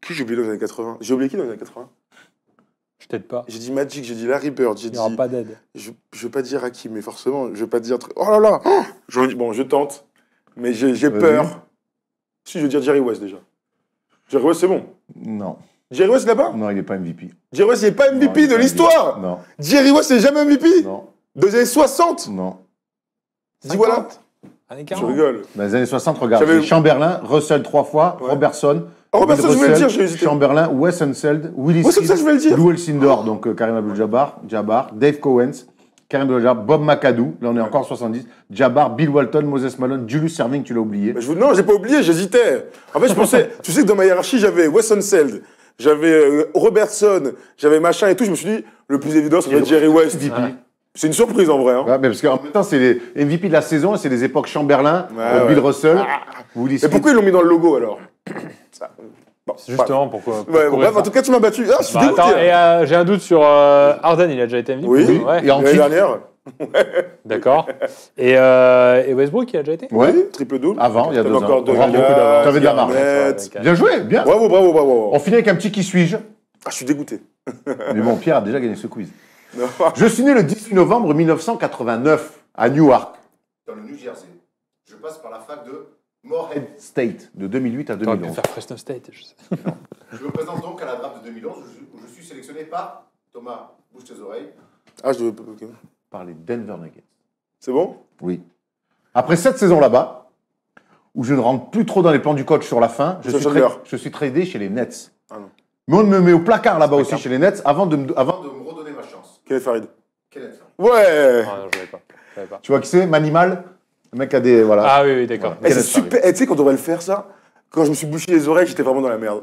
Speaker 2: Qui j'ai oublié dans les années 80? J'ai oublié qui dans les années 80?
Speaker 3: Je t'aide pas.
Speaker 2: J'ai dit Magic, j'ai dit Larry Bird, j'ai
Speaker 3: Il
Speaker 2: dit...
Speaker 3: n'y aura pas d'aide.
Speaker 2: Je vais pas dire à qui, mais forcément, je vais pas dire... Oh là là! Bon, je tente, mais j'ai
Speaker 1: Vas-y.
Speaker 2: peur. Si, je veux dire Jerry West déjà. Jerry West, c'est bon.
Speaker 1: Non.
Speaker 2: Jerry West, là-bas?
Speaker 1: Non, il n'est pas MVP.
Speaker 2: Jerry West, il n'est pas
Speaker 1: Non,
Speaker 2: MVP
Speaker 1: il est
Speaker 2: de
Speaker 1: pas
Speaker 2: l'histoire!
Speaker 1: Non.
Speaker 2: Jerry West, c'est jamais MVP?
Speaker 1: Non.
Speaker 2: Des années 60?
Speaker 1: Non.
Speaker 2: Dis voilà.
Speaker 3: Années
Speaker 2: Tu
Speaker 3: 40.
Speaker 2: rigoles.
Speaker 1: Dans les années 60, regarde.
Speaker 2: J'avais-
Speaker 1: j'ai Chamberlain, Russell 3 fois,
Speaker 2: Ouais.
Speaker 1: Robertson.
Speaker 2: Oh, Robertson,
Speaker 1: Bill
Speaker 2: je voulais le
Speaker 1: Russell,
Speaker 2: dire, j'ai hésité.
Speaker 1: Chamberlain, Wes Unseld, Willis
Speaker 2: Ouais, c'est ça que je voulais le dire.
Speaker 1: Lou Alcindor, donc Karim Abdul-Jabbar, Dave Cowens, Karim Abdul-Jabbar, Bob McAdoo, là on est encore 70, Jabbar, Bill Walton, Moses Malone, Julius Erving, tu l'as oublié.
Speaker 2: Mais non, j'ai pas oublié, j'hésitais. En fait, je pensais, tu sais que dans ma hiérarchie, j'avais Wes Unseld, j'avais Robertson, j'avais machin et tout. Je me suis dit, le plus évident, ça doit être Jerry West.
Speaker 1: MVP.
Speaker 2: C'est une surprise en vrai. Hein.
Speaker 1: Ouais, mais parce qu'en même temps, c'est les MVP de la saison, c'est les époques Chamberlain,
Speaker 2: Ouais,
Speaker 1: Bill
Speaker 2: ouais.
Speaker 1: Russell, Willis
Speaker 2: Mais
Speaker 1: Smith.
Speaker 2: pourquoi ils l'ont mis dans le logo alors? Ça- bon,
Speaker 3: C'est justement pourquoi...
Speaker 2: Ouais, bref, en tout cas, tu m'as battu. Ah, je suis
Speaker 3: Bah,
Speaker 2: dégoûté.
Speaker 3: attends,
Speaker 2: hein.
Speaker 3: et j'ai un doute sur Harden, il a déjà été MVP.
Speaker 2: Oui,
Speaker 3: Ouais,
Speaker 1: Et en
Speaker 2: l'année
Speaker 1: titre.
Speaker 2: dernière.
Speaker 3: d'accord. Et Westbrook, il a déjà été
Speaker 1: Ouais,
Speaker 2: Oui, triple-double.
Speaker 1: avant, il y a 2 ans.
Speaker 2: encore deux
Speaker 1: Bravo,
Speaker 2: gars,
Speaker 1: t'avais de la marge.
Speaker 2: Garnett.
Speaker 3: Ouais,
Speaker 1: Bien joué, bien.
Speaker 2: Bravo, bravo, bravo.
Speaker 1: On finit avec un petit qui suis-je.
Speaker 2: Ah, je suis dégoûté.
Speaker 1: Mais bon, Pierre a déjà gagné ce quiz.
Speaker 2: Non.
Speaker 1: Je suis né le 18 novembre 1989 à Newark, dans le New Jersey. Je passe par la fac de Morehead State de 2008 à
Speaker 3: T'aurais pu
Speaker 1: 2011.
Speaker 3: faire Fresno State, je sais.
Speaker 1: Je me présente donc à la draft de 2011 où je suis sélectionné par Thomas, bouge tes oreilles,
Speaker 2: Ah, je devais pas. ok.
Speaker 1: par les Denver Nuggets.
Speaker 2: C'est bon?
Speaker 1: Oui. Après 7 saisons là-bas, où je ne rentre plus trop dans les plans du coach sur la fin, je suis tradé chez les Nets.
Speaker 2: Ah non.
Speaker 1: Mais on me met au placard là-bas aussi chez les Nets avant de me redonner ma chance.
Speaker 2: Kenneth Farid.
Speaker 1: Kenneth Farid.
Speaker 2: Ouais!
Speaker 3: Ah non, je savais pas. Je savais pas.
Speaker 1: Tu vois qui c'est? Manimal? Le mec a des. Voilà.
Speaker 3: Ah oui, oui, d'accord.
Speaker 1: Voilà.
Speaker 2: Eh, c'est
Speaker 1: Kenneth Farid.
Speaker 2: super. Eh, tu sais qu'on devrait le faire ça? Quand je me suis bouché les oreilles, j'étais vraiment dans la merde.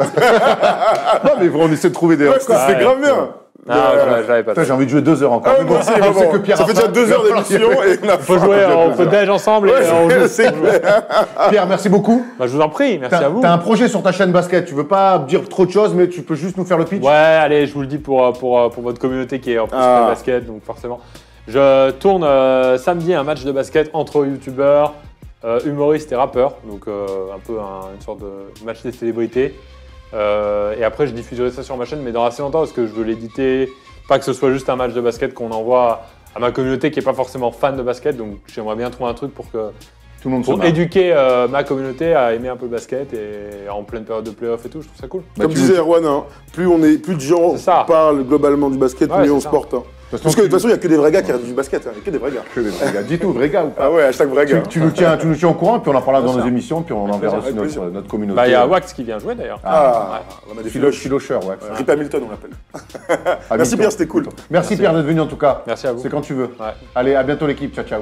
Speaker 1: Non, mais on essaie de trouver des.
Speaker 2: Ouais, c'était
Speaker 3: Ouais.
Speaker 2: grave bien.
Speaker 3: Ah, je l'avais pas.
Speaker 1: Putain, j'ai envie de jouer 2 heures encore.
Speaker 2: Ah,
Speaker 1: Mais
Speaker 2: moi aussi,
Speaker 1: je sais
Speaker 2: vraiment.
Speaker 1: que Pierre
Speaker 2: Ça
Speaker 1: a
Speaker 2: fait déjà
Speaker 1: faim.
Speaker 2: 2 heures d'émission et on a
Speaker 3: Faut jouer, on peut déj ensemble et on joue.
Speaker 2: c'est clair.
Speaker 1: Pierre, merci beaucoup.
Speaker 3: Bah, je vous en prie, merci à vous.
Speaker 1: T'as un projet sur ta chaîne basket. Tu veux pas dire trop de choses, mais tu peux juste nous faire le pitch.
Speaker 3: Ouais, allez, je vous le dis pour votre communauté qui est en plus
Speaker 2: Ah.
Speaker 3: très basket, donc forcément. Je tourne samedi un match de basket entre youtubeurs, humoristes et rappeurs, donc un peu une sorte de match des célébrités. Et après, je diffuserai ça sur ma chaîne, mais dans assez longtemps parce que je veux l'éditer, pas que ce soit juste un match de basket qu'on envoie à ma communauté qui n'est pas forcément fan de basket, donc j'aimerais bien trouver un truc pour
Speaker 1: Tout le monde se marre.
Speaker 3: éduquer ma communauté à aimer un peu le basket et en pleine période de playoff et tout, je trouve ça cool.
Speaker 1: Bah,
Speaker 2: Comme
Speaker 1: tu-
Speaker 2: disait Erwan, hein, plus de gens
Speaker 3: C'est ça.
Speaker 2: parlent globalement du basket,
Speaker 3: Ouais,
Speaker 2: mieux on
Speaker 3: c'est
Speaker 2: se
Speaker 3: ça.
Speaker 2: porte. Hein.
Speaker 1: De toute
Speaker 2: Parce que de toute
Speaker 1: façon,
Speaker 2: façon, il n'y a que des vrais gars qui regardent du basket. Il n'y a que des vrais gars.
Speaker 1: que des vrais gars. Dis tout, vrai gars ou pas.
Speaker 2: Ah ouais, hashtag vrai gars.
Speaker 1: Tu nous tiens au courant, puis on en parlera dans
Speaker 3: Bien
Speaker 1: nos
Speaker 3: sûr.
Speaker 1: émissions, puis on enverra
Speaker 2: plaisir,
Speaker 1: aussi
Speaker 2: avec plaisir.
Speaker 1: notre communauté.
Speaker 3: Bah, il y a Wax qui vient jouer d'ailleurs.
Speaker 2: Ah, on a des filoches.
Speaker 1: Filocheur, ouais.
Speaker 2: Rip Hamilton, on l'appelle.
Speaker 1: À
Speaker 2: Merci
Speaker 1: bientôt.
Speaker 2: Pierre, c'était cool.
Speaker 1: Merci Pierre d'être venu en tout cas.
Speaker 3: Merci à vous.
Speaker 1: C'est quand tu veux.
Speaker 3: Ouais.
Speaker 1: Allez, à bientôt l'équipe. Ciao, ciao.